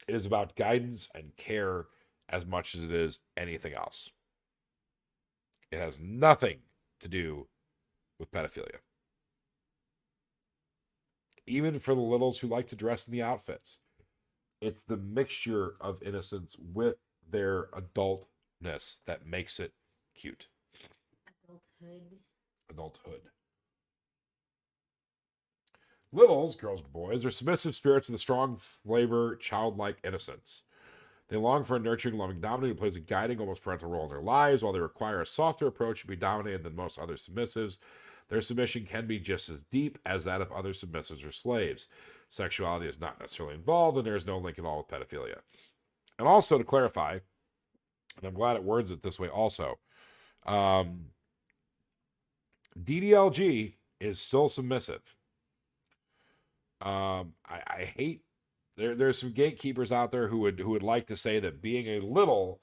B: It is about guidance and care as much as it is anything else. It has nothing to do with pedophilia. Even for the littles who like to dress in the outfits, it's the mixture of innocence with their adultness that makes it cute.
C: Adulthood.
B: Adulthood. Littles, girls and boys, are submissive spirits with a strong flavor, childlike innocence. They long for a nurturing, loving dominator who plays a guiding, almost parental role in their lives. While they require a softer approach to be dominated than most other submissives, their submission can be just as deep as that of other submissives or slaves. Sexuality is not necessarily involved, and there is no link at all with pedophilia. And also, to clarify, and I'm glad it words it this way also, DDLG is still submissive. I hate there's some gatekeepers out there who would like to say that being a little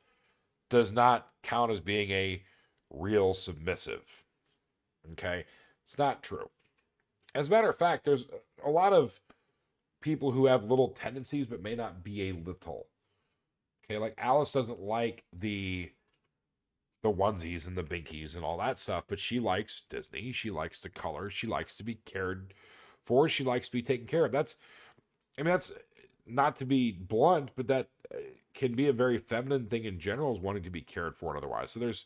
B: does not count as being a real submissive. Okay, it's not true. As a matter of fact, there's a lot of people who have little tendencies but may not be a little. Okay, like Alice doesn't like the onesies and the binkies and all that stuff, but she likes Disney. She likes the color. She likes to be cared for. She likes to be taken care of. That's not to be blunt, but that can be a very feminine thing in general, is wanting to be cared for and otherwise. So there's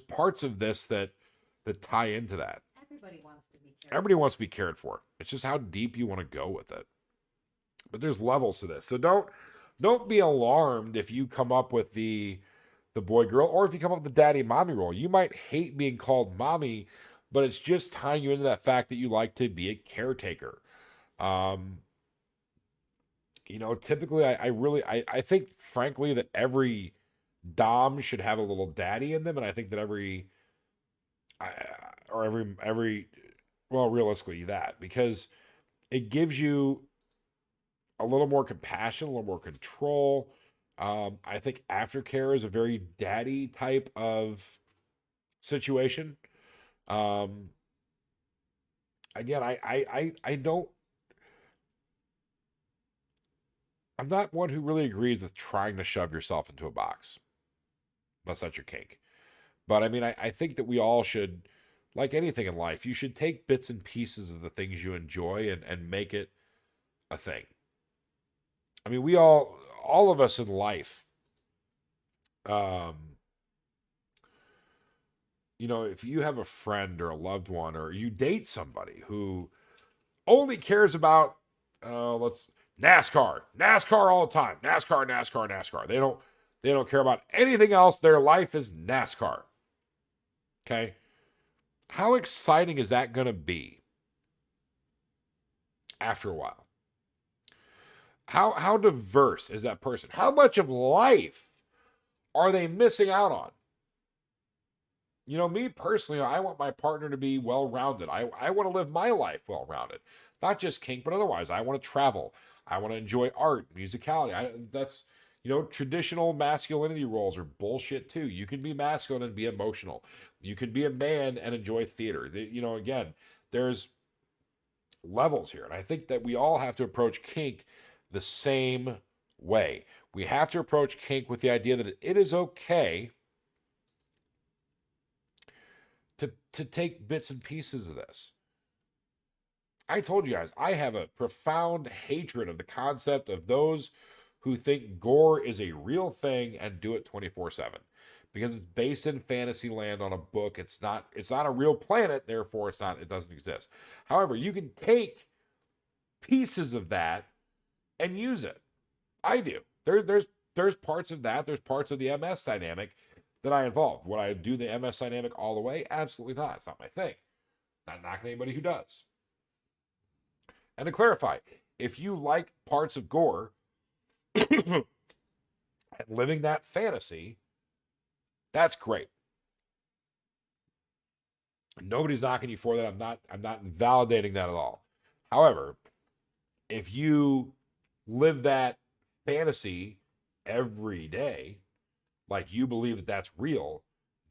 B: parts of this that tie into that.
C: Everybody wants to be cared.
B: Everybody wants to be cared for. It's just how deep you want to go with it. But there's levels to this. So don't be alarmed if you come up with the boy girl, or if you come up with the daddy mommy role. You might hate being called mommy, but it's just tying you into that fact that you like to be a caretaker. Typically I think frankly that every dom should have a little daddy in them, and I think that realistically that, because it gives you a little more compassion, a little more control. I think aftercare is a very daddy type of situation. Again, I'm not one who really agrees with trying to shove yourself into a box, unless that's your kink. But I mean, I think that we all should, like anything in life, you should take bits and pieces of the things you enjoy and make it a thing. I mean, all of us in life, if you have a friend or a loved one, or you date somebody who only cares about, NASCAR all the time, NASCAR. They don't care about anything else. Their life is NASCAR. Okay. How exciting is that going to be after a while? How diverse is that person? How much of life are they missing out on? Me personally, I want my partner to be well-rounded. I want to live my life well-rounded. Not just kink, but otherwise. I want to travel. I want to enjoy art, musicality. Traditional masculinity roles are bullshit too. You can be masculine and be emotional. You can be a man and enjoy theater. Again, there's levels here. And I think that we all have to approach kink the same way. We have to approach kink with the idea that it is okay to take bits and pieces of this. I told you guys, I have a profound hatred of the concept of those who think gore is a real thing and do it 24/7. Because it's based in fantasy land on a book. It's not a real planet, therefore it doesn't exist. However, you can take pieces of that and use it. I do. There's parts of that. There's parts of the MS dynamic that I involve. Would I do the MS dynamic all the way? Absolutely not. It's not my thing. Not knocking anybody who does. And to clarify, if you like parts of gore and living that fantasy, that's great. Nobody's knocking you for that. I'm not invalidating that at all. However, if you live that fantasy every day, like you believe that that's real,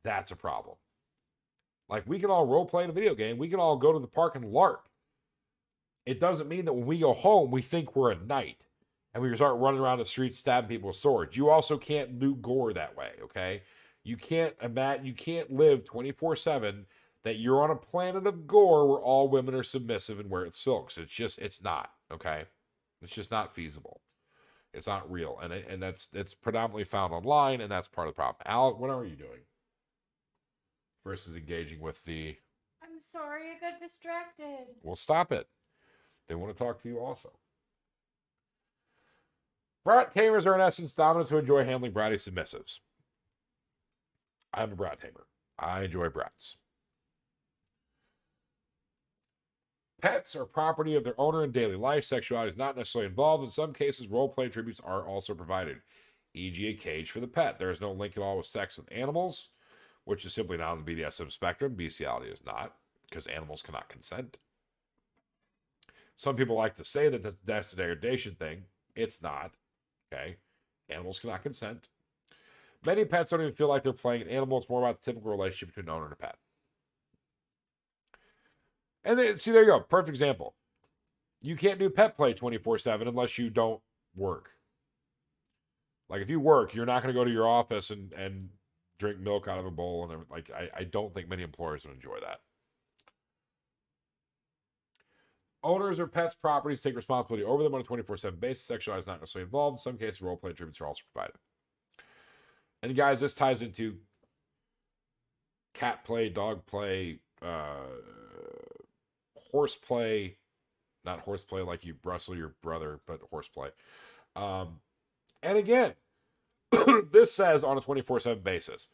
B: that's a problem. Like, we can all role play in a video game. We can all go to the park and LARP. It doesn't mean that when we go home, we think we're a knight and we start running around the streets stabbing people with swords. You also can't do gore that way, okay? You can't live 24/7 that you're on a planet of gore where all women are submissive and wear silks. It's not, okay? It's just not feasible. It's not real. And it's predominantly found online, and that's part of the problem. Al, what are you doing? Versus engaging with the...
C: I'm sorry, I got distracted.
B: Well, stop it. They want to talk to you also. Brat tamers are in essence dominants who enjoy handling bratty submissives. I'm a brat tamer. I enjoy brats. Pets are property of their owner in daily life. Sexuality is not necessarily involved. In some cases, role-play tributes are also provided, e.g. a cage for the pet. There is no link at all with sex with animals, which is simply not on the BDSM spectrum. Bestiality is not, because animals cannot consent. Some people like to say that that's a degradation thing. It's not. Okay? Animals cannot consent. Many pets don't even feel like they're playing an animal. It's more about the typical relationship between an owner and a pet. And then, see, there you go. Perfect example. You can't do pet play 24/7 unless you don't work. Like, if you work, you're not going to go to your office and drink milk out of a bowl. And like, I don't think many employers would enjoy that. Owners or pets' properties take responsibility over them on a 24/7 basis. Sexuality is not necessarily involved. In some cases, role-play tributes are also provided. And guys, this ties into cat play, dog play, horseplay, not horseplay like you wrestle your brother, but horseplay. And again, this says on a 24/7 basis.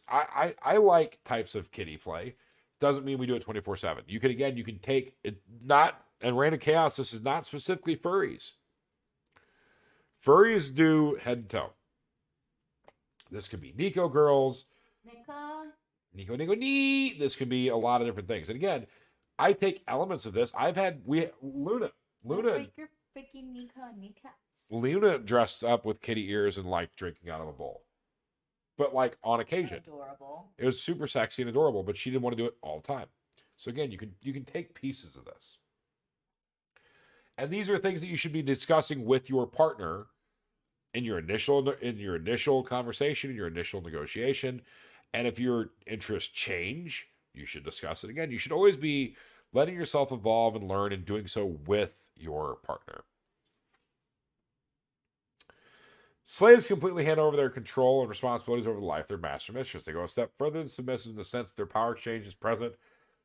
B: I like types of kitty play. Doesn't mean we do it 24/7. You can take it, not, and Reign of Chaos, this is not specifically furries. Furries do head and toe. This could be Nico girls. Nico. This could be a lot of different things. And again, I take elements of this. Luna.
C: Break your freaking kneecaps.
B: Luna dressed up with kitty ears and liked drinking out of a bowl. But like on occasion.
C: Adorable.
B: It was super sexy and adorable, but she didn't want to do it all the time. So again, you can take pieces of this. And these are things that you should be discussing with your partner in your initial conversation, in your initial negotiation. And if your interests change, you should discuss it again. You should always be letting yourself evolve and learn, and doing so with your partner. Slaves completely hand over their control and responsibilities over the life of their master or mistress. They go a step further than submissive in the sense that their power exchange is present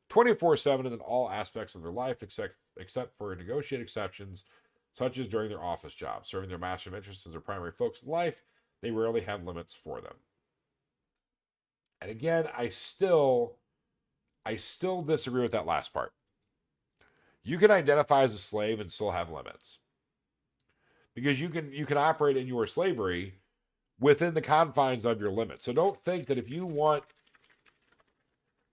B: 24/7 in all aspects of their life, except for negotiated exceptions, such as during their office job. Serving their master or mistress as their primary focus in life, they rarely have limits for them. And again, I still disagree with that last part. You can identify as a slave and still have limits. Because you can operate in your slavery within the confines of your limits. So don't think that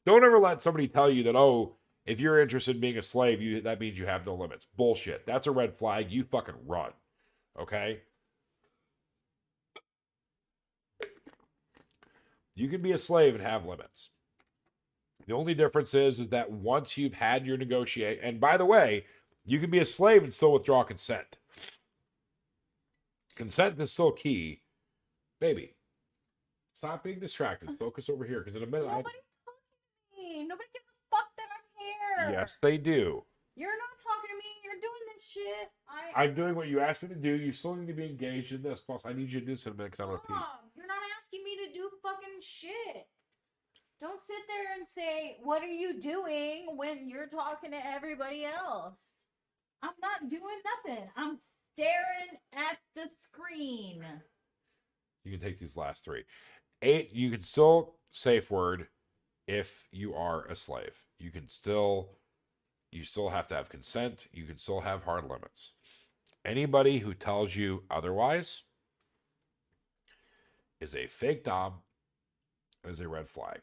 B: don't ever let somebody tell you that, oh, if you're interested in being a slave, that means you have no limits. Bullshit. That's a red flag. You fucking run. Okay? You can be a slave and have limits. The only difference is that once you've had your negotiate, and by the way, you can be a slave and still withdraw consent. Consent is still key. Baby, stop being distracted. Focus over here, because in a minute...
C: Nobody's talking to me. Nobody gives a fuck that I'm here.
B: Yes, they do.
C: You're not talking to me. You're doing this shit.
B: I'm doing what you asked me to do. You still need to be engaged in this. Plus, I need you to do this in a minute, because I'm going to pee.
C: You're not asking me to do fucking shit. Don't sit there and say, what are you doing, when you're talking to everybody else. I'm not doing nothing. I'm staring at the screen.
B: You can take these last three. 8, you can still safe word if you are a slave. You still have to have consent. You can still have hard limits. Anybody who tells you otherwise is a fake dom, is a red flag.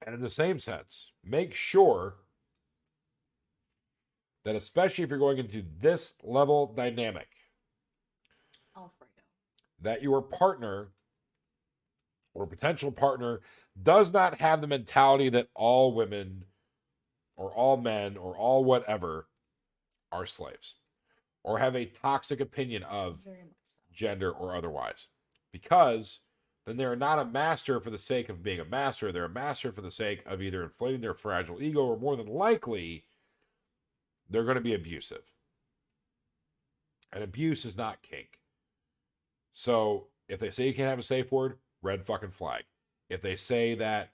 B: And in the same sense, make sure that, especially if you're going into this level dynamic,
C: Alfredo,
B: that your partner or potential partner does not have the mentality that all women or all men or all whatever are slaves, or have a toxic opinion of
C: very much so.
B: gender or otherwise, because then they're not a master for the sake of being a master. They're a master for the sake of either inflating their fragile ego, or more than likely, they're going to be abusive. And abuse is not kink. So if they say you can't have a safe word, red fucking flag. If they say that,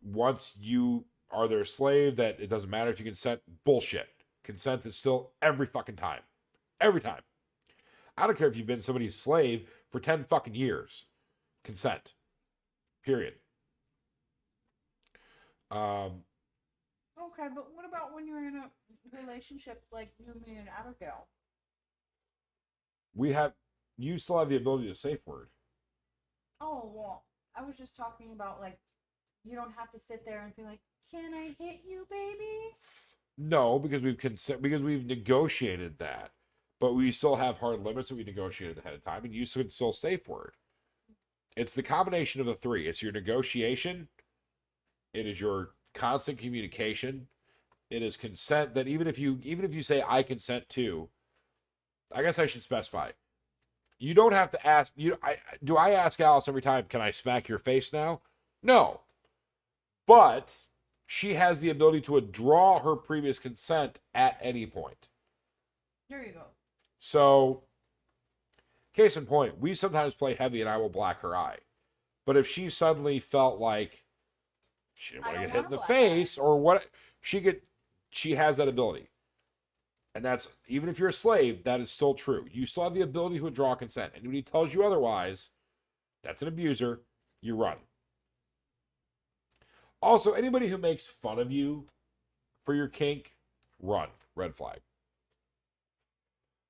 B: once you are there a slave that it doesn't matter if you consent? Bullshit. Consent is still every fucking time. Every time. I don't care if you've been somebody's slave for 10 fucking years. Consent. Period.
C: Okay, but what about when you're in a relationship like you, me, and Abigail?
B: You still have the ability to safe word.
C: Oh, well, I was just talking about, like, you don't have to sit there and be like, can I hit you, baby?
B: No, because we've negotiated that. But we still have hard limits that we negotiated ahead of time, and you should still safe word. It's the combination of the three. It's your negotiation, it is your constant communication, it is consent that even if you say I consent to, I guess I should specify. You don't have to ask do I ask Alice every time, can I smack your face now? No. But she has the ability to withdraw her previous consent at any point.
C: There you go.
B: So, case in point, we sometimes play heavy and I will black her eye. But if she suddenly felt like she didn't want to get hit in the face or what, she has that ability. And that's, even if you're a slave, that is still true. You still have the ability to withdraw consent. And when he tells you otherwise, that's an abuser, you run. Also, anybody who makes fun of you for your kink, run. Red flag.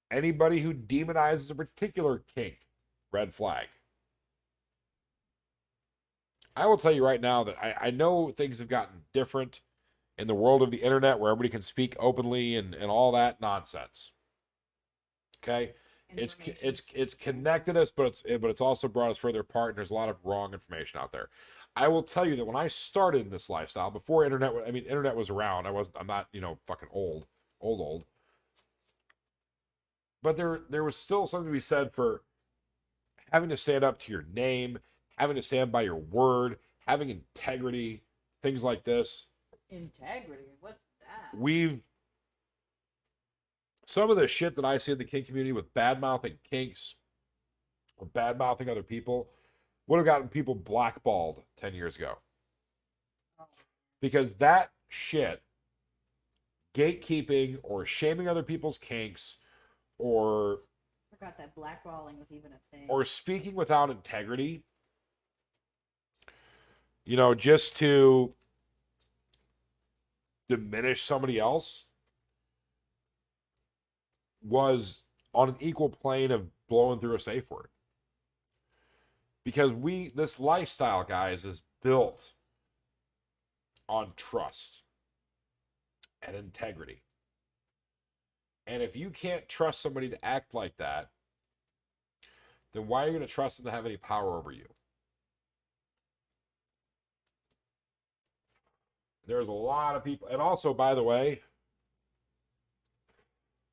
B: Anybody who demonizes a particular kink, red flag. I will tell you right now that I know things have gotten different in the world of the internet where everybody can speak openly and all that nonsense. Okay? It's connected us, but it's also brought us further apart, and there's a lot of wrong information out there. I will tell you that when I started in this lifestyle, before internet, internet was around. I'm not, fucking old. But there was still something to be said for having to stand up to your name, having to stand by your word, having integrity, things like this.
C: Integrity? What's that?
B: Some of the shit that I see in the kink community with bad-mouthing kinks or bad-mouthing other people would have gotten people blackballed 10 years ago.
C: Oh.
B: Because that shit, gatekeeping or shaming other people's kinks, or
C: I forgot that blackballing was even a thing.
B: Or speaking without integrity, just to diminish somebody else, was on an equal plane of blowing through a safe word. Because this lifestyle, guys, is built on trust and integrity. And if you can't trust somebody to act like that, then why are you going to trust them to have any power over you? There's a lot of people. And also, by the way,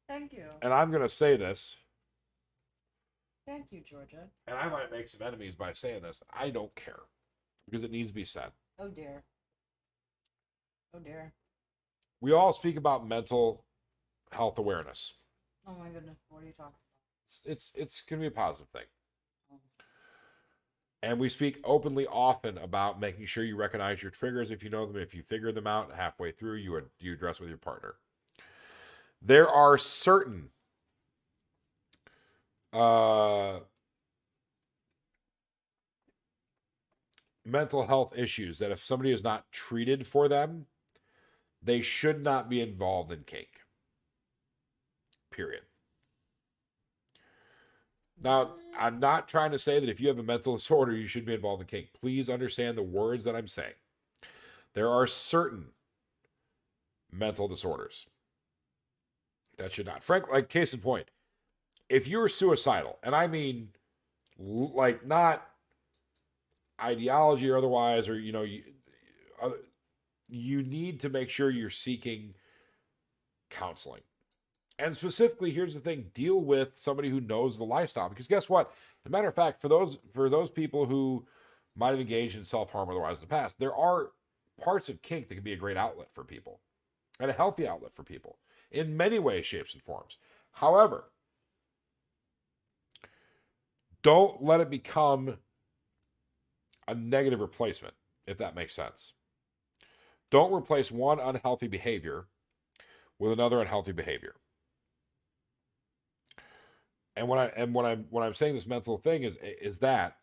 C: thank you.
B: And I'm going to say this.
C: Thank you, Georgia.
B: And I might make some enemies by saying this. I don't care. Because it needs to be said.
C: Oh, dear. Oh, dear.
B: We all speak about mental health awareness.
C: Oh, my goodness. What are you talking
B: about? It's going to be a positive thing. And we speak openly often about making sure you recognize your triggers if you know them. If you figure them out halfway through, you address with your partner. There are certain mental health issues that if somebody is not treated for them, they should not be involved in kink. Period. Now, I'm not trying to say that if you have a mental disorder, you should be involved in kink. Please understand the words that I'm saying. There are certain mental disorders that should not. Frank, like case in point, if you're suicidal, and I mean, like not ideology or otherwise, or you need to make sure you're seeking counseling. And specifically, here's the thing: deal with somebody who knows the lifestyle. Because guess what? As a matter of fact, for those people who might have engaged in self-harm otherwise in the past, there are parts of kink that can be a great outlet for people, and a healthy outlet for people in many ways, shapes, and forms. However, don't let it become a negative replacement, if that makes sense. Don't replace one unhealthy behavior with another unhealthy behavior. And when I'm saying this mental thing is that,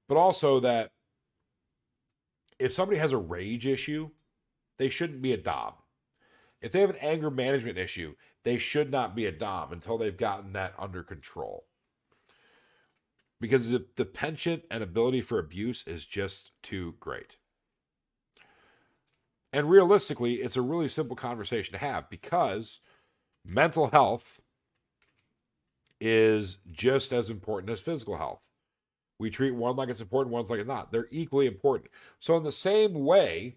B: but also that if somebody has a rage issue, they shouldn't be a dom. If they have an anger management issue, they should not be a dom until they've gotten that under control. Because the penchant and ability for abuse is just too great. And realistically, it's a really simple conversation to have because mental health is just as important as physical health. We treat one like it's important, one's like it's not. They're equally important. So in the same way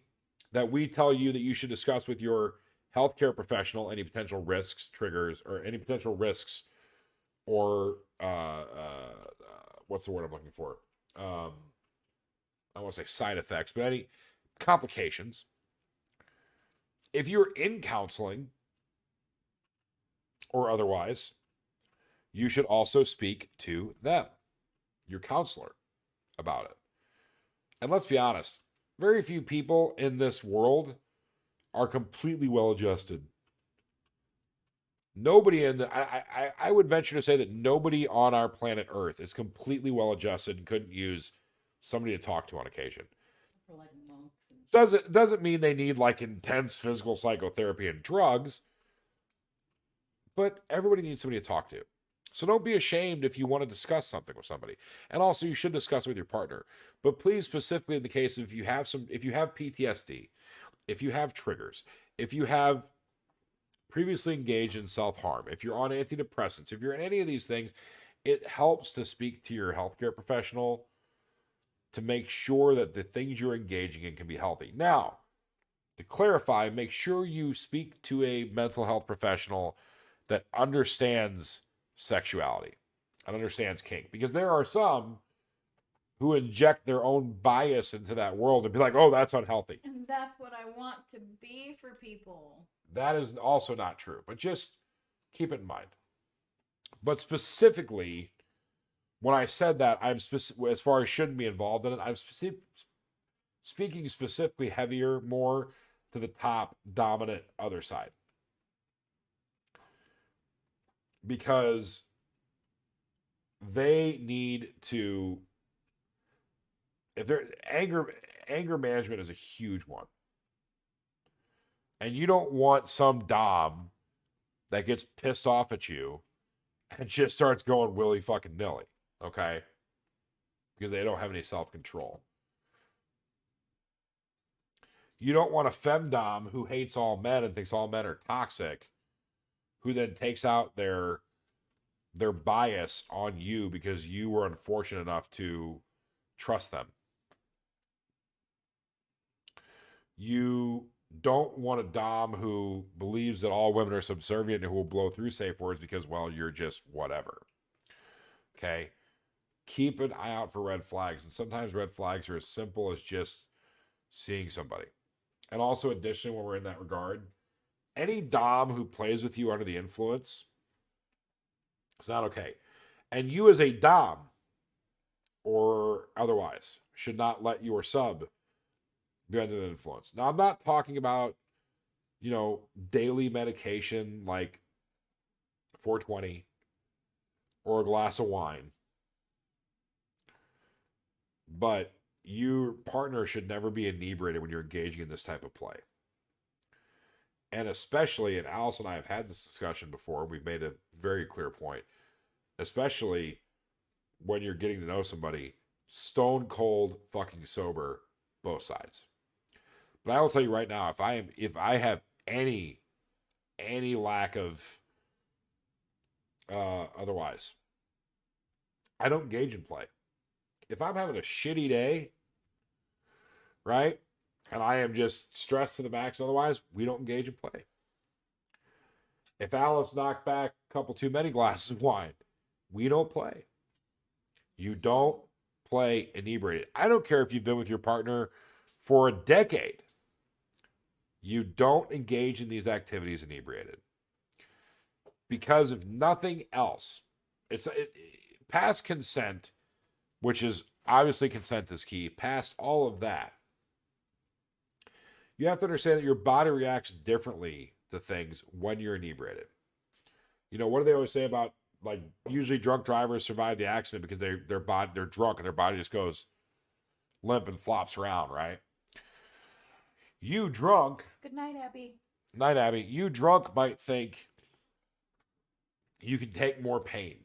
B: that we tell you that you should discuss with your healthcare professional any potential risks, triggers, or any potential risks, or what's the word I'm looking for? I don't want to say side effects, but any complications. If you're in counseling or otherwise, you should also speak to them, your counselor, about it. And let's be honest, very few people in this world are completely well-adjusted. Nobody I would venture to say that nobody on our planet Earth is completely well-adjusted and couldn't use somebody to talk to on occasion.
C: For like monks and
B: Doesn't mean they need like intense physical psychotherapy and drugs, but everybody needs somebody to talk to. So don't be ashamed if you want to discuss something with somebody. And also you should discuss it with your partner. But please, specifically in the case of if you have PTSD, if you have triggers, if you have previously engaged in self-harm, if you're on antidepressants, if you're in any of these things, it helps to speak to your healthcare professional to make sure that the things you're engaging in can be healthy. Now, to clarify, make sure you speak to a mental health professional that understands sexuality and understands kink, because there are some who inject their own bias into that world and be like, oh, that's unhealthy.
C: and that's what I want to be for people.
B: That is also not true, but just keep it in mind. But specifically, when I said that, I'm as far as shouldn't be involved in it, I'm speaking specifically heavier, more to the top, dominant other side. Because they need to, if they're anger management is a huge one. And you don't want some dom that gets pissed off at you and just starts going willy fucking nilly, okay? Because they don't have any self-control. You don't want a femdom who hates all men and thinks all men are toxic, who then takes out their bias on you because you were unfortunate enough to trust them. You don't want a dom who believes that all women are subservient and who will blow through safe words because, well, you're just whatever. Okay? Keep an eye out for red flags. And sometimes red flags are as simple as just seeing somebody. And also, additionally, when we're in that regard, any dom who plays with you under the influence, it's not okay. And you as a dom or otherwise should not let your sub be under the influence. Now, I'm not talking about, daily medication like 420 or a glass of wine. But your partner should never be inebriated when you're engaging in this type of play. And especially, and Alice and I have had this discussion before, we've made a very clear point, especially when you're getting to know somebody, stone cold fucking sober, both sides. But I will tell you right now, if I have any lack of otherwise, I don't engage in play. If I'm having a shitty day, right, and I am just stressed to the max, otherwise, we don't engage in play. If Alice knocked back a couple too many glasses of wine, we don't play. You don't play inebriated. I don't care if you've been with your partner for a decade. You don't engage in these activities inebriated. Because if nothing else, past consent, which is obviously consent is key, past all of that, You have to understand that your body reacts differently to things when you're inebriated. You know, what do they always say about, like, usually drunk drivers survive the accident because they're drunk and their body just goes limp and flops around, right? You drunk,
C: Good night, Abby.
B: night Abby, you drunk might think you can take more pain.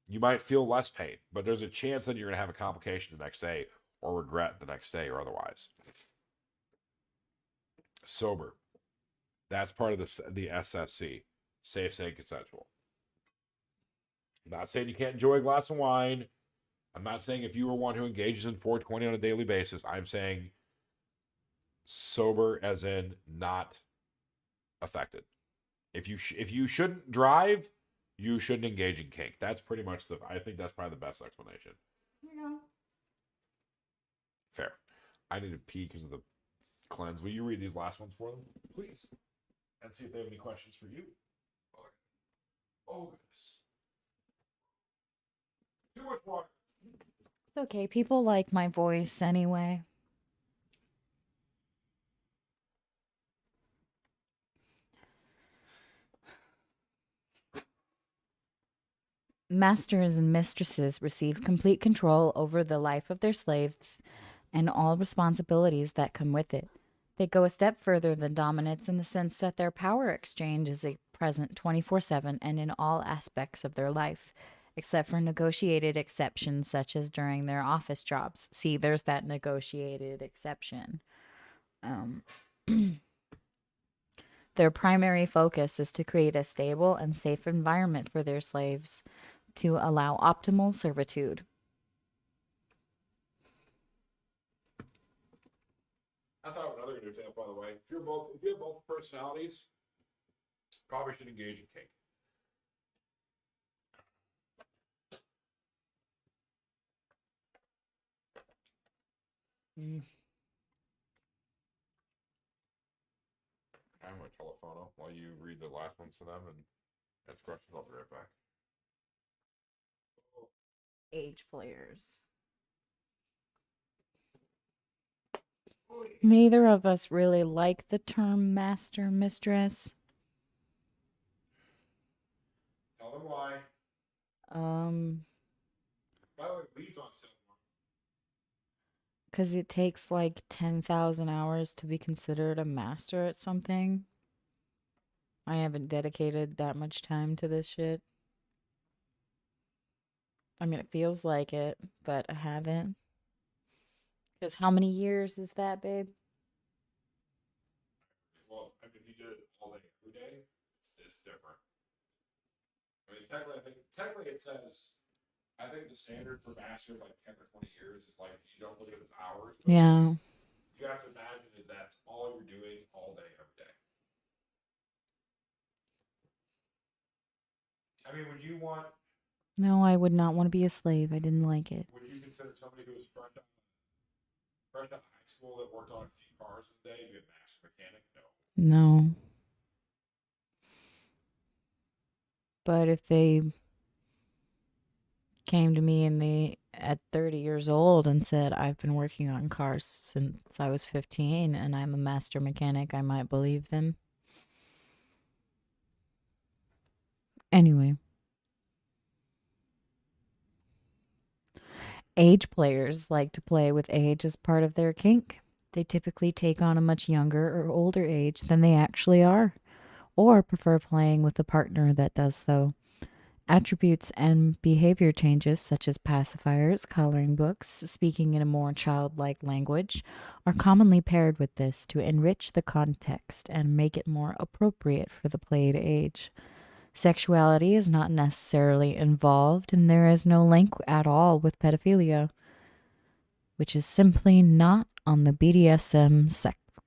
B: You might feel less pain, but there's a chance that you're going to have a complication the next day or regret the next day or otherwise. Sober. That's part of the SSC. Safe, sane, consensual. I'm not saying you can't enjoy a glass of wine. I'm not saying if you were one who engages in 420 on a daily basis. I'm saying sober as in not affected. If you shouldn't drive, you shouldn't engage in kink. That's pretty much I think that's probably the best explanation.
C: Yeah.
B: Fair. I need to pee because of the cleanse. Will you read these last ones for them, please? And see if they have any questions for you. Oh, goodness. Too much water.
C: It's okay. People like my voice anyway. Masters and mistresses receive complete control over the life of their slaves and all responsibilities that come with it. They go a step further than dominance in the sense that their power exchange is a present 24/7 and in all aspects of their life, except for negotiated exceptions such as during their office jobs. See, there's that negotiated exception. Their primary focus is to create a stable and safe environment for their slaves to allow optimal servitude.
B: I thought of another good example, by the way. If you have multiple personalities, probably should engage in kink. I'm going to telephone them while you read the last ones to them and answer questions. I'll be right back.
C: Age players. Neither of us really like the term master mistress.
B: Tell them why. By the way, leads on sale.
C: Because it takes like 10,000 hours to be considered a master at something. I haven't dedicated that much time to this shit. I mean, it feels like it, but I haven't. Because how many years is that, babe?
B: Well, I mean, if you did it all day, every day, it's different. I mean, technically it says, I think the standard for master, like 10 or 20 years, is like, you don't look at it as hours. But
C: Yeah.
B: you have to imagine that that's all you're doing all day, every day. I mean, would you want...
C: No, I would not want to be a slave. I didn't like it.
B: Would you consider somebody who was fresh out of high school that worked on a few cars a day to be a master mechanic? No.
C: No. But if they came to me at 30 years old and said, I've been working on cars since I was 15 and I'm a master mechanic, I might believe them. Anyway. Age players like to play with age as part of their kink. They typically take on a much younger or older age than they actually are, or prefer playing with a partner that does so. Attributes and behavior changes, such as pacifiers, coloring books, speaking in a more childlike language, are commonly paired with this to enrich the context and make it more appropriate for the played age. Sexuality is not necessarily involved, and there is no link at all with pedophilia, which is simply not on the BDSM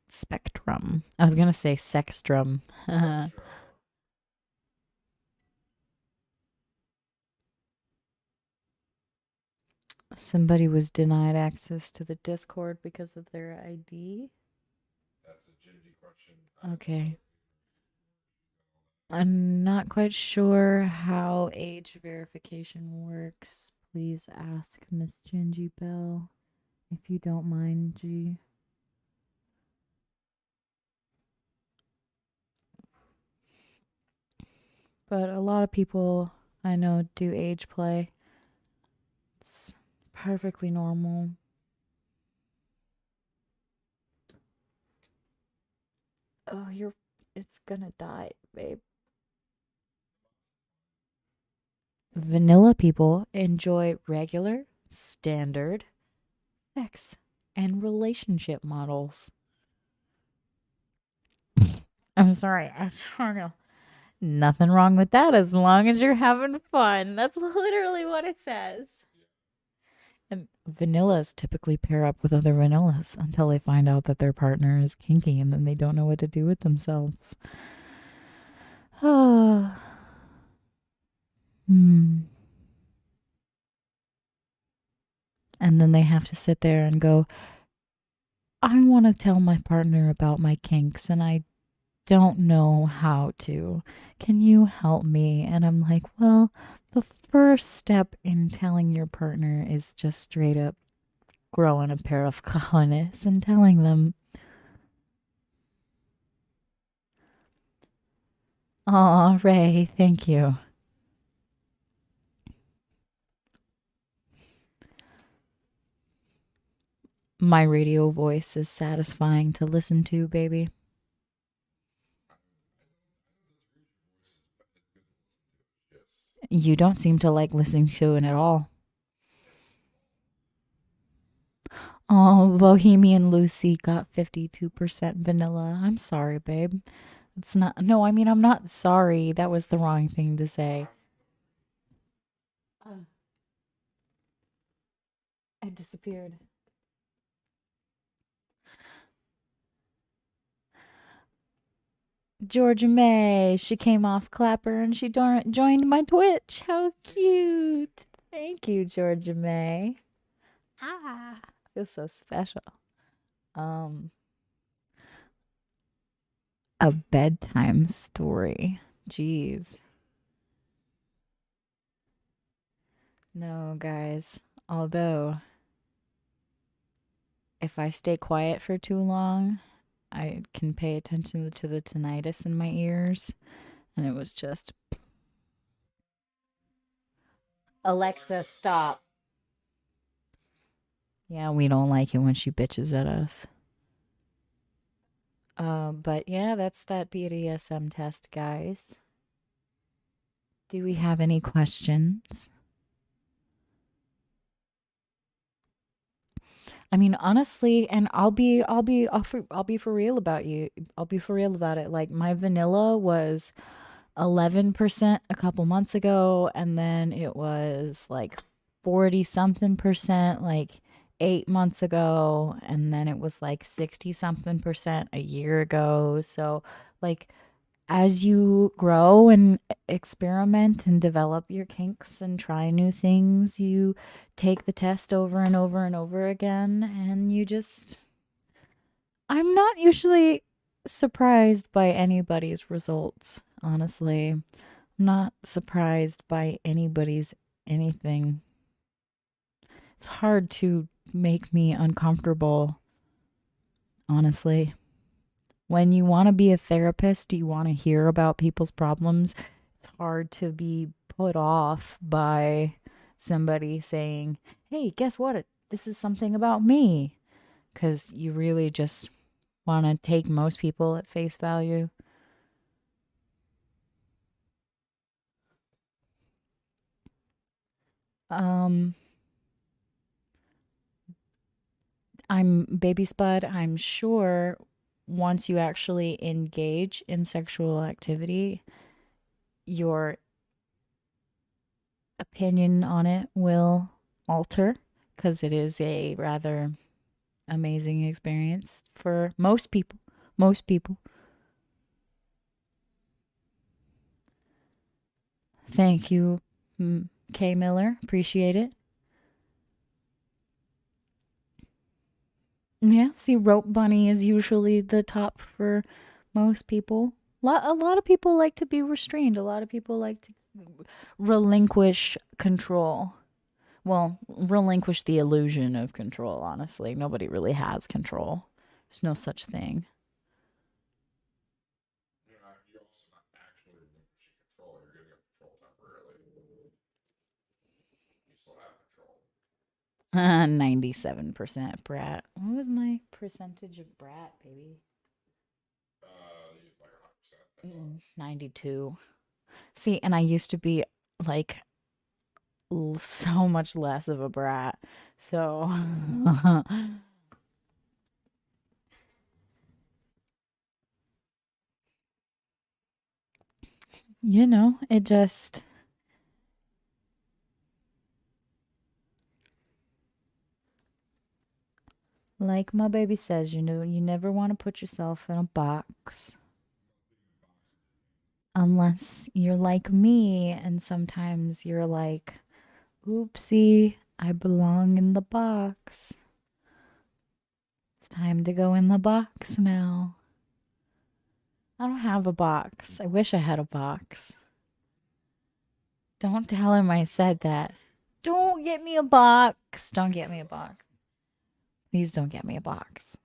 C: spectrum. I was going to say sextrum. Somebody was denied access to the Discord because of their ID.
B: That's a Gingy question.
C: Okay. I'm not quite sure how age verification works. Please ask Miss Gingy Bell, if you don't mind, G. But a lot of people I know do age play. It's perfectly normal. Oh, it's gonna die, babe. Vanilla people enjoy regular, standard sex and relationship models. I'm sorry. I don't know. Nothing wrong with that as long as you're having fun. That's literally what it says. And vanillas typically pair up with other vanillas until they find out that their partner is kinky and then they don't know what to do with themselves. Oh. And then they have to sit there and go, I want to tell my partner about my kinks and I don't know how to. Can you help me? And I'm like, well, the first step in telling your partner is just straight up growing a pair of cojones and telling them, "Aw, Ray, thank you." My radio voice is satisfying to listen to, baby. You don't seem to like listening to it at all. Oh, Bohemian Lucy got 52% vanilla. I'm sorry, babe. It's not. No, I mean, I'm not sorry. That was the wrong thing to say. It disappeared. Georgia May, she came off Clapper and she joined my Twitch. How cute. Thank you, Georgia May. Ah, feels so special. A bedtime story. Jeez. No, guys. Although, if I stay quiet for too long, I can pay attention to the tinnitus in my ears. And it was just. Alexa, stop. Yeah, we don't like it when she bitches at us. But yeah, that's that BDSM test, guys. Do we have any questions? I mean, honestly, and I'll be for real about you. I'll be for real about it. Like my vanilla was 11% a couple months ago, and then it was like 40 something percent like 8 months ago, and then it was like 60 something percent a year ago. So, like, as you grow and experiment and develop your kinks and try new things, you take the test over and over and over again, and you just. I'm not usually surprised by anybody's results, honestly. I'm not surprised by anybody's anything. It's hard to make me uncomfortable, honestly. When you want to be a therapist, you want to hear about people's problems. It's hard to be put off by somebody saying, hey, guess what? This is something about me. Because you really just want to take most people at face value. I'm Baby Spud. I'm sure once you actually engage in sexual activity, your opinion on it will alter because it is a rather amazing experience for most people. Most people. Thank you, K. Miller. Appreciate it. Yeah, see, Rope Bunny is usually the top for most people. A lot of people like to be restrained. A lot of people like to relinquish control. Well, relinquish the illusion of control, honestly. Nobody really has control. There's no such thing.
B: You're also not actually relinquishing control. You're
C: 97% brat. What was my percentage of brat, baby?
B: Like 100%.
C: 92. See, and I used to be like so much less of a brat. So, it just, like my baby says, you never want to put yourself in a box unless you're like me, and sometimes you're like, oopsie, I belong in the box. It's time to go in the box now. I don't have a box. I wish I had a box. Don't tell him I said that. Don't get me a box. Don't get me a box. Please don't get me a box.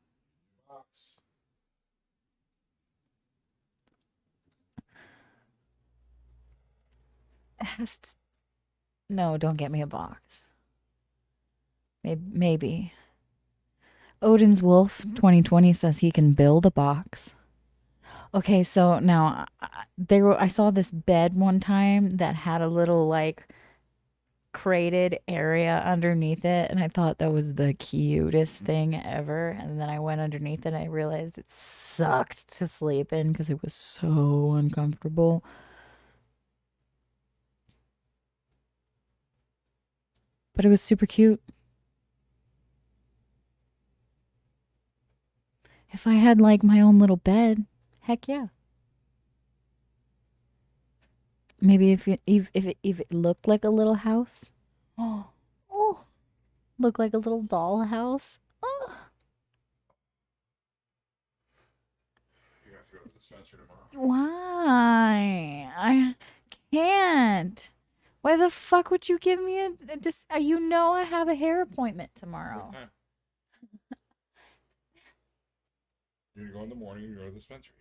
C: It has to... No, don't get me a box. Maybe. Odin's Wolf 2020 says he can build a box. Okay, so now I saw this bed one time that had a little like crated area underneath it, and I thought that was the cutest thing ever. And then I went underneath it and I realized it sucked to sleep in because it was so uncomfortable. But it was super cute. If I had like my own little bed, heck yeah. Maybe if it looked like a little house. Oh, looked like a little doll house. Oh.
B: You have to go to the dispensary tomorrow.
C: Why? I can't. Why the fuck would you give me I have a hair appointment tomorrow.
B: What time? You're gonna go in the morning. You go to the dispensary.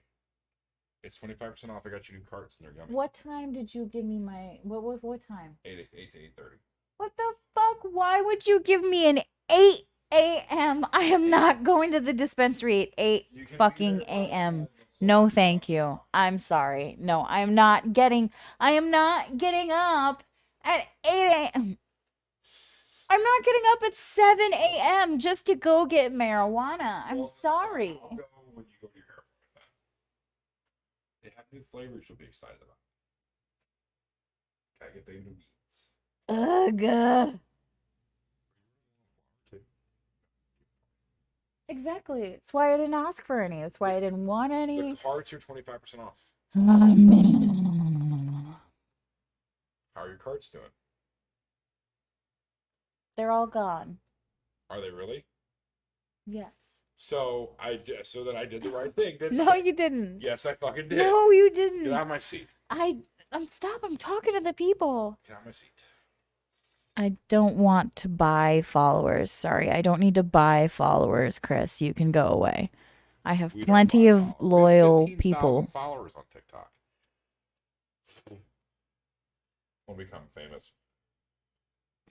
B: It's 25% off. I got you new carts and they're yummy.
C: What time did you give me my what time?
B: 8 to 8:30.
C: What the fuck? Why would you give me an 8 a.m.? I am not going to the dispensary at 8 fucking a.m. No, thank you. I'm sorry. No, I am not getting up at 8 a.m. I'm not getting up at 7 a.m. just to go get marijuana. I'm sorry.
B: I'll go when you go to your hair appointment then. They have new flavors you'll be excited about. Gotta get the new meats.
C: Ugh. Exactly. It's why I didn't ask for any. That's why I didn't want any.
B: The carts are 25% off. How are your carts doing?
C: They're all gone.
B: Are they really?
C: Yes.
B: So then I did the right thing, didn't
C: No,
B: I?
C: you didn't.
B: Yes, I fucking did.
C: No, you didn't.
B: Get out of my seat.
C: Stop. I'm talking to the people.
B: Get out of my seat.
C: I don't want to buy followers. Sorry, I don't need to buy followers, Chris. You can go away. I have plenty of loyal people.
B: Followers on TikTok. We'll become famous.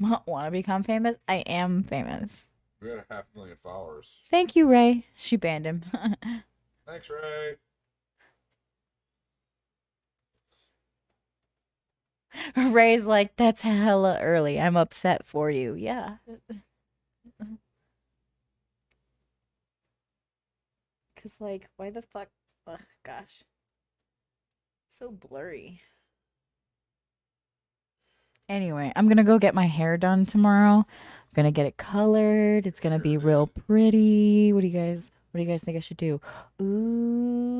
C: Want to become famous? I am famous.
B: We got 500,000 followers.
C: Thank you, Ray. She banned him.
B: Thanks, Ray.
C: Ray's like, that's hella early. I'm upset for you. Yeah. Because, like, why the fuck? Ugh, gosh. So blurry. Anyway, I'm going to go get my hair done tomorrow. I'm going to get it colored. It's going to be real pretty. What do you guys think I should do? Ooh.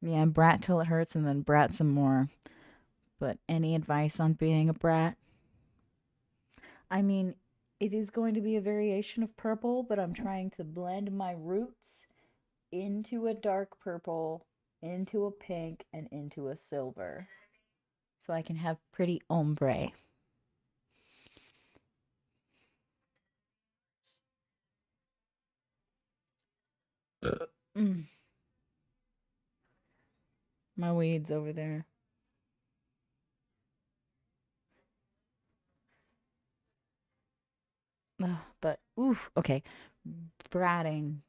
C: Yeah, brat till it hurts and then brat some more. But any advice on being a brat? I mean, it is going to be a variation of purple, but I'm trying to blend my roots into a dark purple, into a pink, and into a silver. So I can have pretty ombre. Mm. My weed's over there. Ugh, but oof, okay. Bratting.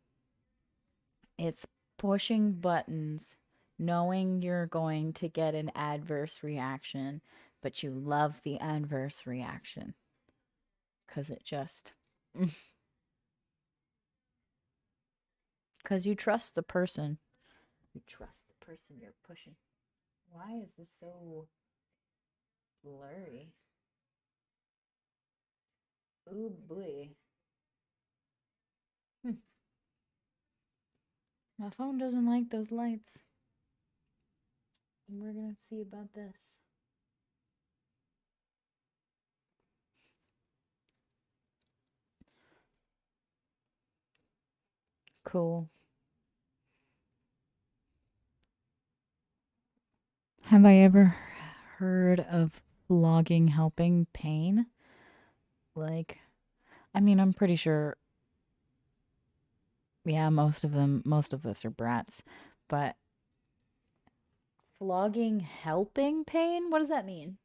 C: It's pushing buttons, knowing you're going to get an adverse reaction, but you love the adverse reaction. Cause it just cause you trust the person. You trust the person you're pushing. Why is this so blurry? Oh boy. My phone doesn't like those lights. And we're gonna see about this. Cool. Have I ever heard of vlogging helping pain? Like, I mean, I'm pretty sure, yeah, most of us are brats, but vlogging helping pain? What does that mean?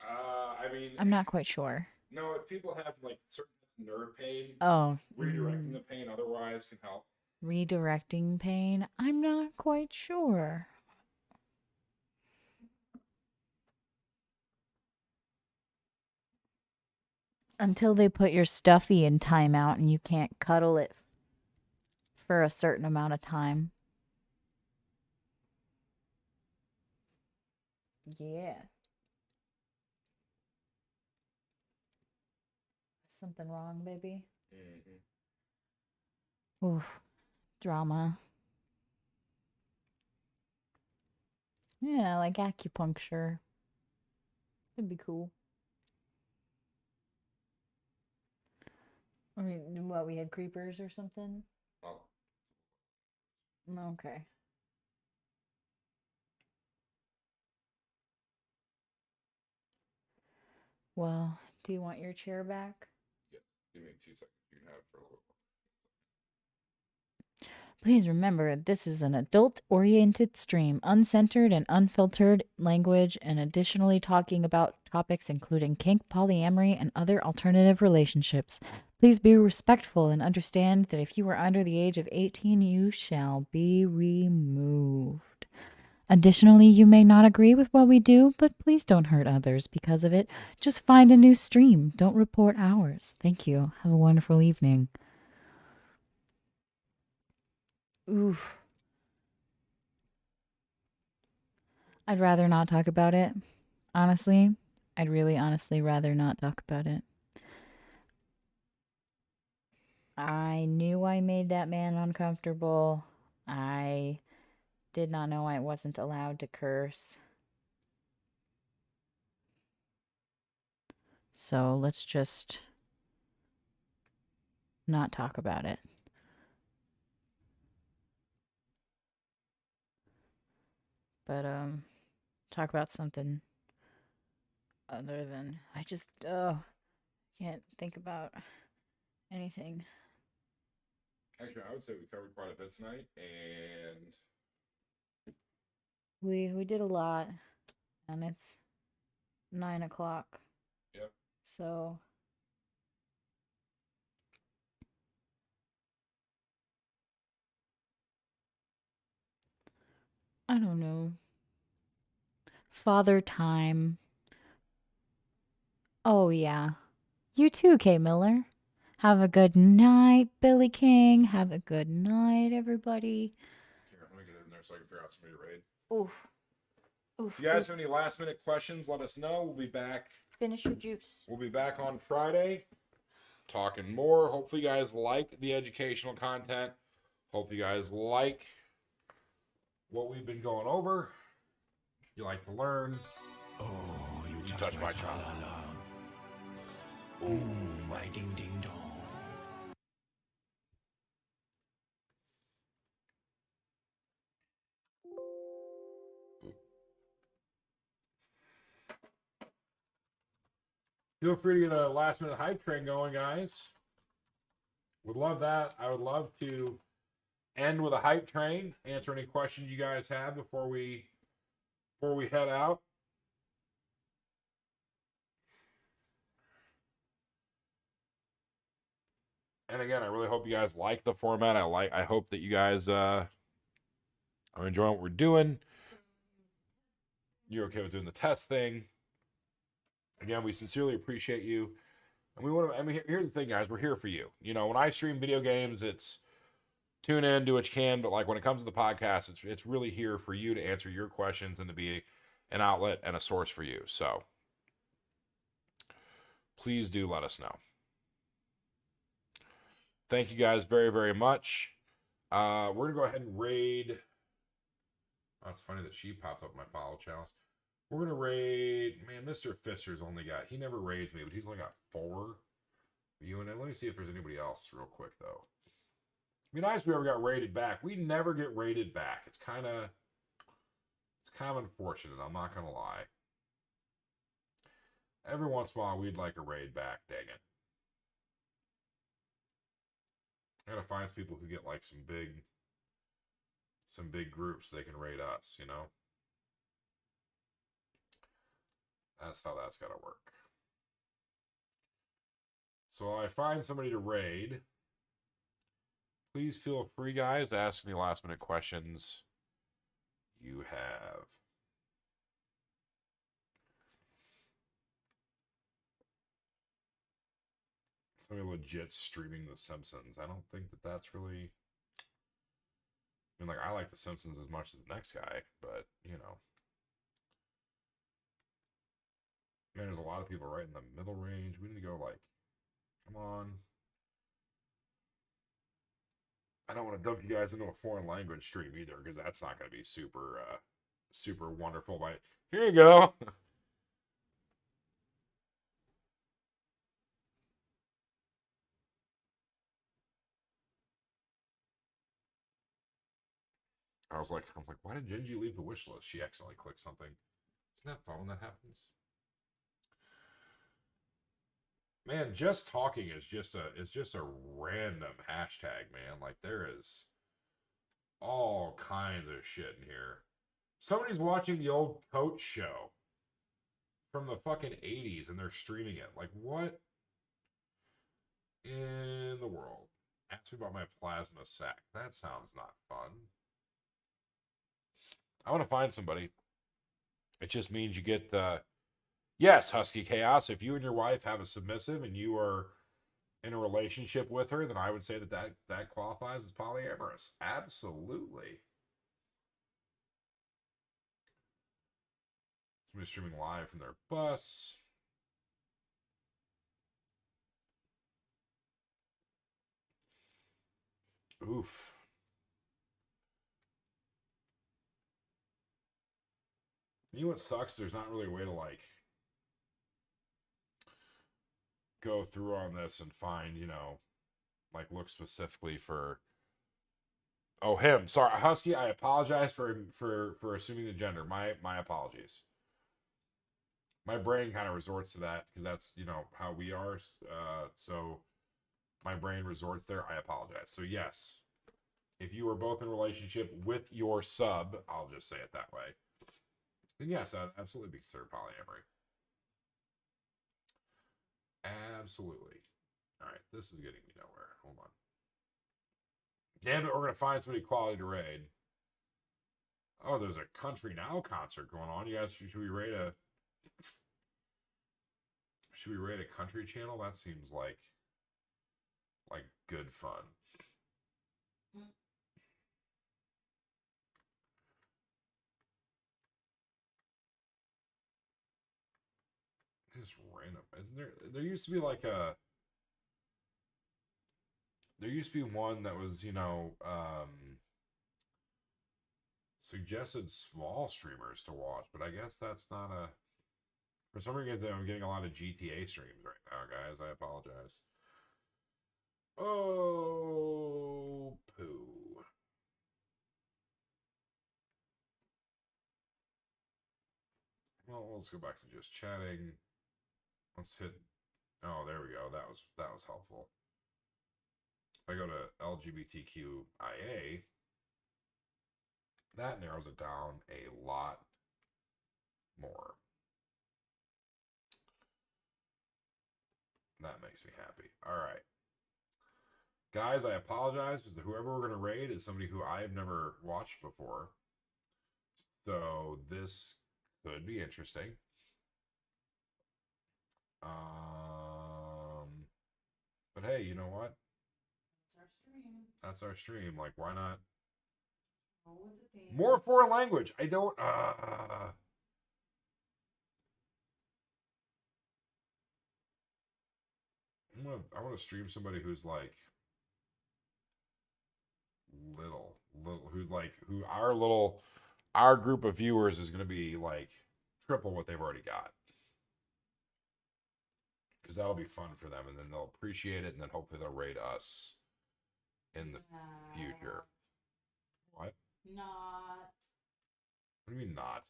B: I mean,
C: I'm not quite sure.
B: no, if people have like certain nerve pain,
C: Oh,
B: redirecting the pain otherwise can help.
C: redirecting pain? I'm not quite sure. Until they put your stuffy in timeout and you can't cuddle it for a certain amount of time. Yeah. Something wrong, baby? Oof. Drama. Yeah, like acupuncture. It'd be cool. I mean, what, we had creepers or something?
B: Oh.
C: Okay. Well, do you want your chair back?
B: Yeah. Give me 2 seconds. You can have it for a little bit.
C: Please remember, this is an adult-oriented stream, uncensored and unfiltered language, and additionally talking about topics including kink, polyamory, and other alternative relationships. Please be respectful and understand that if you are under the age of 18, you shall be removed. Additionally, you may not agree with what we do, but please don't hurt others because of it. Just find a new stream. Don't report ours. Thank you. Have a wonderful evening. Oof. I'd rather not talk about it. Honestly, I'd really honestly rather not talk about it. I knew I made that man uncomfortable. I did not know I wasn't allowed to curse. So let's just not talk about it. But talk about something other than I just can't think about anything.
B: Actually, I would say we covered quite a bit tonight, and
C: We did a lot, and it's 9:00.
B: yep.
C: So I don't know. Father time. Oh yeah. You too, Kay Miller. Have a good night, Billy King. Have a good night, everybody.
B: Here, let me get in there so I can figure out somebody to raid.
C: Oof. Oof.
B: If you guys have any last minute questions, let us know. We'll be back.
C: Finish your juice.
B: We'll be back on Friday talking more. Hopefully, you guys like the educational content. Hopefully, you guys like what we've been going over. You like to learn.
A: Oh, you
B: touch my child.
A: Ooh, my ding ding dong.
B: Feel free to get a last minute hype train going, guys. Would love that. I would love to end with a hype train. Answer any questions you guys have before we head out. And again, I really hope you guys like the format. I hope that you guys are enjoying what we're doing. You're okay with doing the test thing. Again, we sincerely appreciate you. And we want to, I mean, here's the thing, guys. We're here for you. You know, when I stream video games, it's tune in, do what you can. But like when it comes to the podcast, it's really here for you to answer your questions and to be an outlet and a source for you. So please do let us know. Thank you guys very, very much. We're going to go ahead and raid. Oh, it's funny that she popped up in my follow challenge. We're going to raid, man, Mr. Fister's only got, he never raids me, but he's only got 4 viewing it. Let me see if there's anybody else real quick, though. It'd be nice if we ever got raided back. We never get raided back. It's kind of unfortunate, I'm not going to lie. Every once in a while, we'd like a raid back, dang it. I gotta find some people who get like some big groups they can raid us, you know? That's how that's gotta work. So while I find somebody to raid, please feel free, guys, to ask any last minute questions you have. Somebody legit streaming The Simpsons. I don't think that that's really. I mean, like, I like The Simpsons as much as the next guy, but, you know. Man, there's a lot of people right in the middle range. We need to go, like, come on. I don't want to dump you guys into a foreign language stream either, because that's not going to be super, super wonderful. But here you go. I was like, why did Gingy leave the wish list? She accidentally clicked something. Isn't that fun when that happens? Man, just talking is just a random hashtag, man. Like there is all kinds of shit in here. Somebody's watching the old Coach show from the fucking 80s and they're streaming it. Like what in the world? Ask me about my plasma sac. That sounds not fun. I want to find somebody. It just means you get yes, Husky Chaos. If you and your wife have a submissive and you are in a relationship with her, then I would say that qualifies as polyamorous. Absolutely. Somebody's streaming live from their bus. Oof. You know what sucks? There's not really a way to like go through on this and find, you know, like look specifically for him. Sorry, Husky, I apologize for assuming the gender. My apologies. My brain kind of resorts to that because that's, you know, how we are. So my brain resorts there. I apologize. So yes, if you are both in a relationship with your sub, I'll just say it that way. Then yes, I'd absolutely be considered polyamory. Absolutely. All right, this is getting me nowhere. Hold on. Damn it, we're gonna find somebody quality to raid. Oh, there's a Country Now concert going on. You guys, should we raid a country channel? That seems like good fun. Just random. Isn't there? There used to be like a. There used to be one that was, you know, suggested small streamers to watch, but I guess that's not a. For some reason, I'm getting a lot of GTA streams right now, guys. I apologize. Oh, poo. Well, let's go back to just chatting. Let's hit. Oh, there we go. That was helpful. I go to LGBTQIA, that narrows it down a lot more. That makes me happy. All right. Guys, I apologize because whoever we're going to raid is somebody who I have never watched before. So this could be interesting. But hey, you know what?
C: That's our stream.
B: That's our stream. Like, why not?
C: Roll with the theme.
B: More foreign language. I don't. I want to stream somebody who's like little, who our group of viewers is going to be like triple what they've already got. Because that'll be fun for them, and then they'll appreciate it, and then hopefully they'll rate us in the future. What?
C: Not.
B: What do you mean not?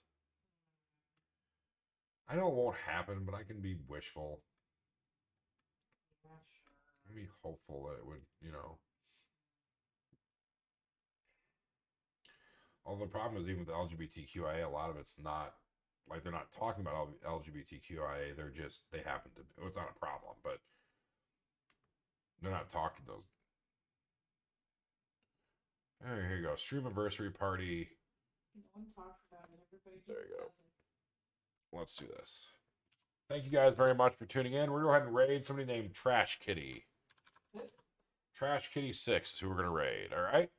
B: I know it won't happen, but I can be wishful.
C: Yeah, sure.
B: I can be hopeful that it would, Although the problem is, even with LGBTQIA, a lot of it's not, like, they're not talking about LGBTQIA, they happen to, it's not a problem, but they're not talking those. Here you go. Stream anniversary party.
C: No one talks about it. Everybody just
B: There you go.
C: does it.
B: Let's do this. Thank you guys very much for tuning in. We're going to go ahead and raid somebody named Trash Kitty. Trash Kitty 6 is who we're going to raid. All right?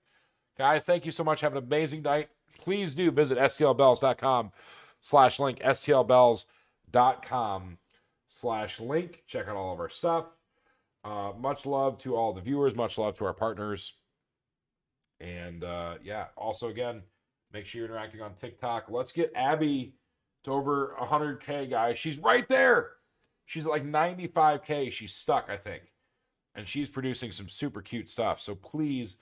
B: Guys, thank you so much. Have an amazing night. Please do visit stlbells.com/link. stlbells.com/link. Check out all of our stuff. Much love to all the viewers. Much love to our partners. And yeah, also again, make sure you're interacting on TikTok. Let's get Abby to over 100K, guys. She's right there. She's at like 95K. She's stuck, I think. And she's producing some super cute stuff. So please,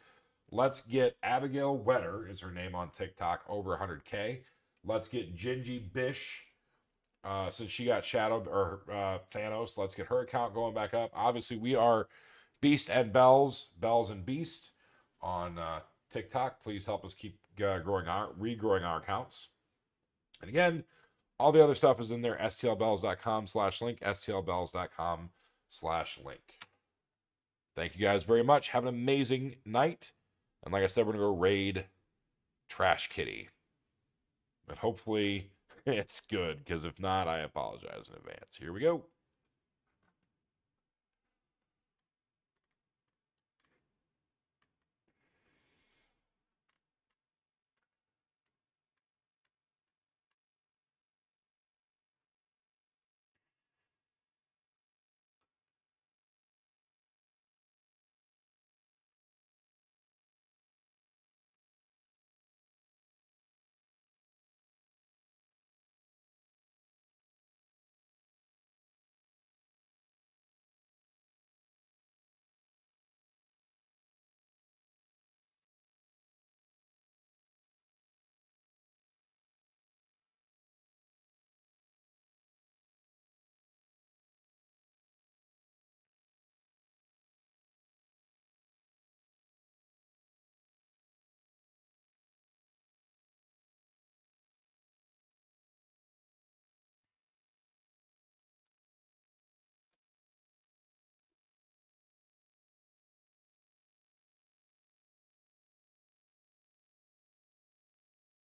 B: let's get Abigail Wetter, is her name on TikTok, over 100K. Let's get Gingy Bish, since she got shadowed, or Thanos. Let's get her account going back up. Obviously, we are Beast and Bells and Beast on TikTok. Please help us keep regrowing our accounts. And again, all the other stuff is in there. stlbells.com/link. stlbells.com/link. Thank you guys very much. Have an amazing night. And like I said, we're going to go raid Trash Kitty. And hopefully it's good, because if not, I apologize in advance. Here we go.